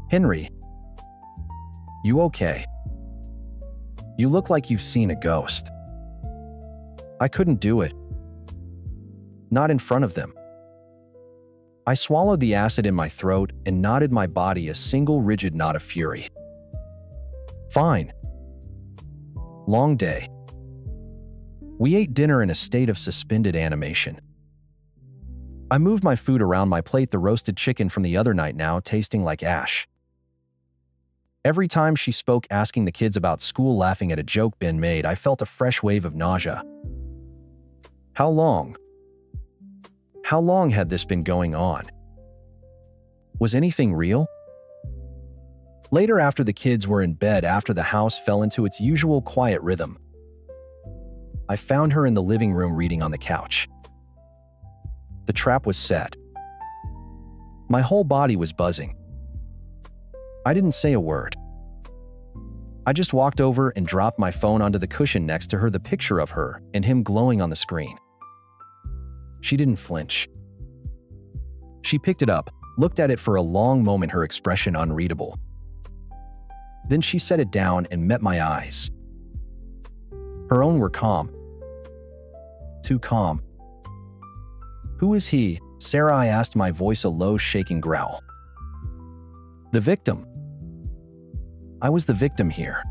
Henry, you okay? You look like you've seen a ghost. I couldn't do it. Not in front of them. I swallowed the acid in my throat and knotted my body, a single rigid knot of fury. Fine. Long day. We ate dinner in a state of suspended animation. I moved my food around my plate, the roasted chicken from the other night now tasting like ash. Every time she spoke asking the kids about school, laughing at a joke Ben made, I felt a fresh wave of nausea. How long? How long had this been going on? Was anything real? Later, after the kids were in bed, after the house fell into its usual quiet rhythm, I found her in the living room reading on the couch. The trap was set. My whole body was buzzing. I didn't say a word. I just walked over and dropped my phone onto the cushion next to her, the picture of her and him glowing on the screen. She didn't flinch. She picked it up, looked at it for a long moment, her expression unreadable. Then she set it down and met my eyes. Her own were calm. Too calm. Who is he, Sarah? I asked, my voice a low, shaking growl. The victim. I was the victim here.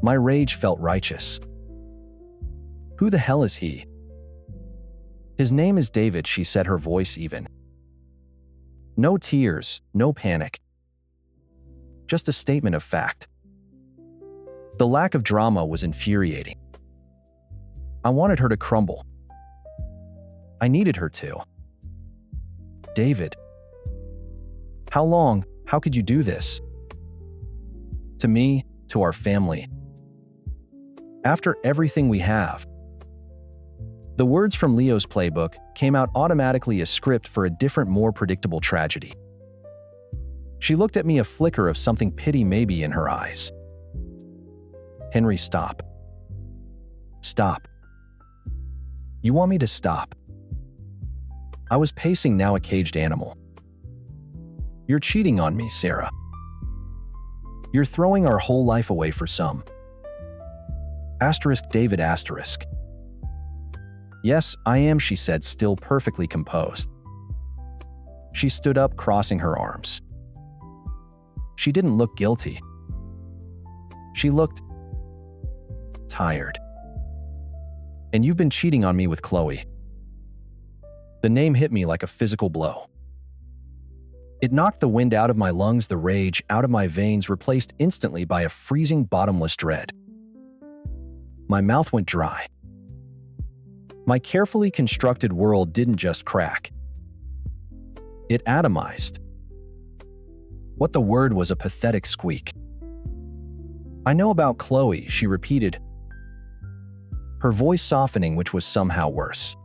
My rage felt righteous. Who the hell is he? His name is David, she said, her voice even. No tears, no panic. Just a statement of fact. The lack of drama was infuriating. I wanted her to crumble. I needed her to. David. How long? How could you do this? To me, to our family. After everything we have. The words from Leo's playbook came out automatically, a script for a different, more predictable tragedy. She looked at me, a flicker of something, pity maybe, in her eyes. Henry, stop. Stop. You want me to stop? I was pacing, now a caged animal. You're cheating on me, Sarah. You're throwing our whole life away for some. Asterisk David asterisk. Yes, I am, she said, still perfectly composed. She stood up, crossing her arms. She didn't look guilty. She looked tired. And you've been cheating on me with Chloe. The name hit me like a physical blow. It knocked the wind out of my lungs, the rage out of my veins, replaced instantly by a freezing, bottomless dread. My mouth went dry. My carefully constructed world didn't just crack. It atomized. What the word was, a pathetic squeak. I know about Chloe, she repeated, her voice softening, which was somehow worse.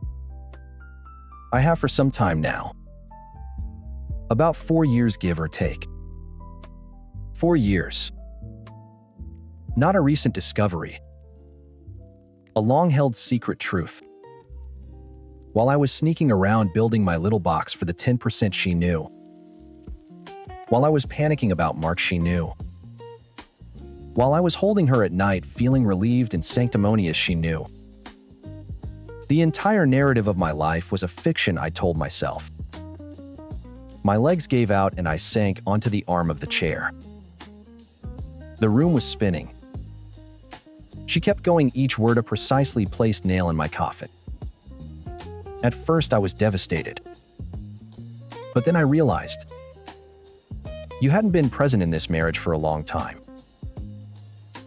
I have for some time now. About 4 years, give or take. 4 years. Not a recent discovery. A long-held secret truth. While I was sneaking around building my little box for the 10% she knew. While I was panicking about Mark, she knew. While I was holding her at night, feeling relieved and sanctimonious, she knew. The entire narrative of my life was a fiction, I told myself. My legs gave out and I sank onto the arm of the chair. The room was spinning. She kept going, each word a precisely placed nail in my coffin. At first I was devastated. But then I realized, you hadn't been present in this marriage for a long time.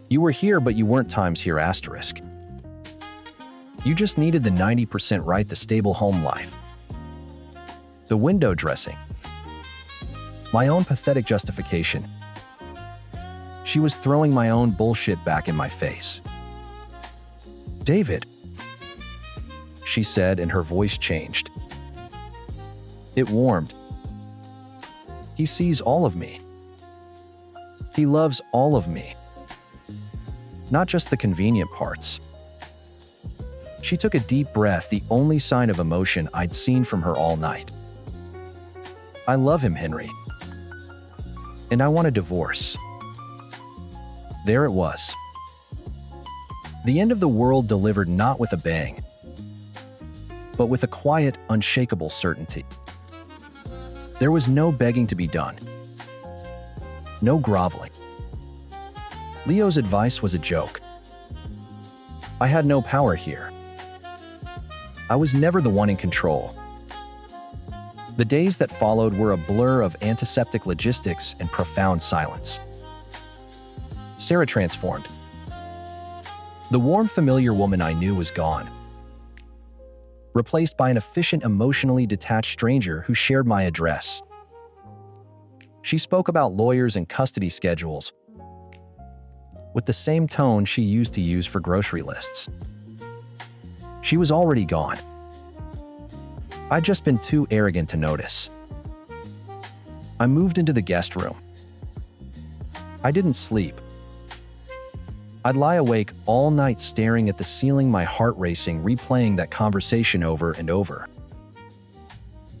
You were here, but you weren't times here asterisk. You just needed the 90% right, the stable home life. The window dressing. My own pathetic justification. She was throwing my own bullshit back in my face. David, she said, and her voice changed. It warmed. He sees all of me. He loves all of me. Not just the convenient parts. She took a deep breath, the only sign of emotion I'd seen from her all night. I love him, Henry. And I want a divorce. There it was. The end of the world delivered, not with a bang, but with a quiet, unshakable certainty. There was no begging to be done. No groveling. Leo's advice was a joke. I had no power here. I was never the one in control. The days that followed were a blur of antiseptic logistics and profound silence. Sarah transformed. The warm, familiar woman I knew was gone, replaced by an efficient, emotionally detached stranger who shared my address. She spoke about lawyers and custody schedules with the same tone she used to use for grocery lists. She was already gone. I'd just been too arrogant to notice. I moved into the guest room. I didn't sleep. I'd lie awake all night staring at the ceiling, my heart racing, replaying that conversation over and over.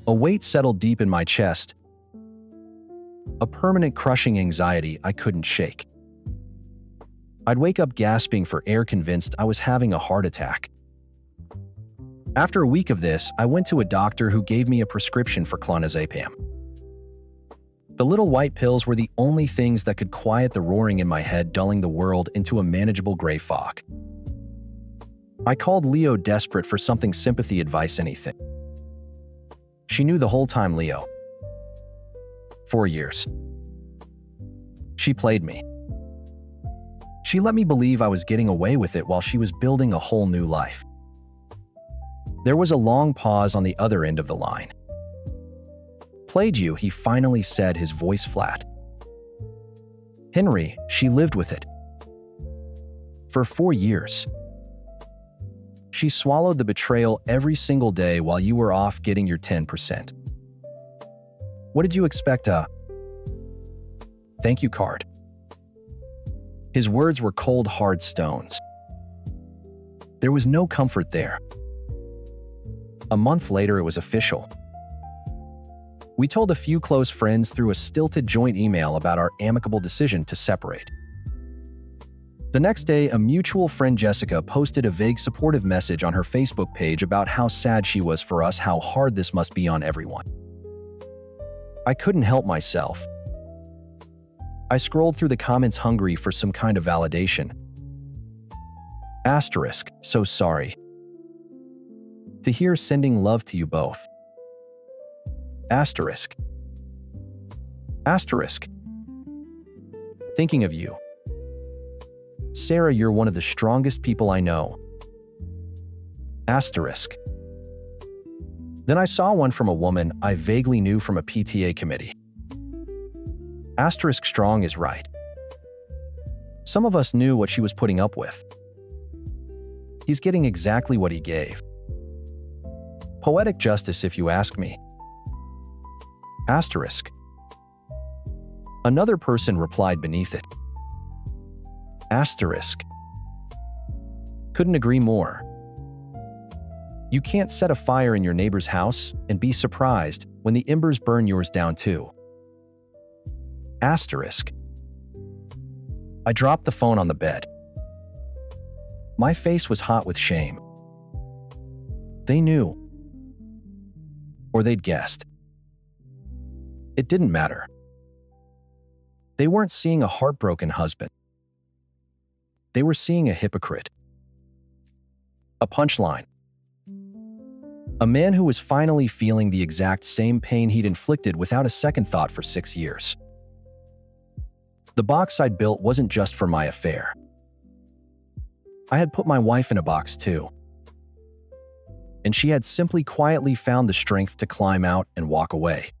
A weight settled deep in my chest, a permanent crushing anxiety I couldn't shake. I'd wake up gasping for air, convinced I was having a heart attack. After a week of this, I went to a doctor who gave me a prescription for clonazepam. The little white pills were the only things that could quiet the roaring in my head, dulling the world into a manageable gray fog. I called Leo, desperate for something, sympathy, advice, anything. She knew the whole time, Leo. 4 years. She played me. She let me believe I was getting away with it while she was building a whole new life. There was a long pause on the other end of the line. Played you, he finally said, his voice flat. Henry, she lived with it. For 4 years. She swallowed the betrayal every single day while you were off getting your 10%. What did you expect? Thank you card. His words were cold, hard stones. There was no comfort there. A month later, it was official. We told a few close friends through a stilted joint email about our amicable decision to separate. The next day, a mutual friend, Jessica, posted a vague supportive message on her Facebook page about how sad she was for us, how hard this must be on everyone. I couldn't help myself. I scrolled through the comments, hungry for some kind of validation. Asterisk, so sorry to hear, sending love to you both. Asterisk. Asterisk. Thinking of you. Sarah, you're one of the strongest people I know. Asterisk. Then I saw one from a woman I vaguely knew from a PTA committee. Asterisk, strong is right. Some of us knew what she was putting up with. He's getting exactly what he gave. Poetic justice, if you ask me. Asterisk. Another person replied beneath it. Asterisk. Couldn't agree more. You can't set a fire in your neighbor's house and be surprised when the embers burn yours down too. Asterisk. I dropped the phone on the bed. My face was hot with shame. They knew. Or they'd guessed. It didn't matter. They weren't seeing a heartbroken husband. They were seeing a hypocrite. A punchline. A man who was finally feeling the exact same pain he'd inflicted without a second thought for 6 years. The box I'd built wasn't just for my affair. I had put my wife in a box too. And she had simply quietly found the strength to climb out and walk away.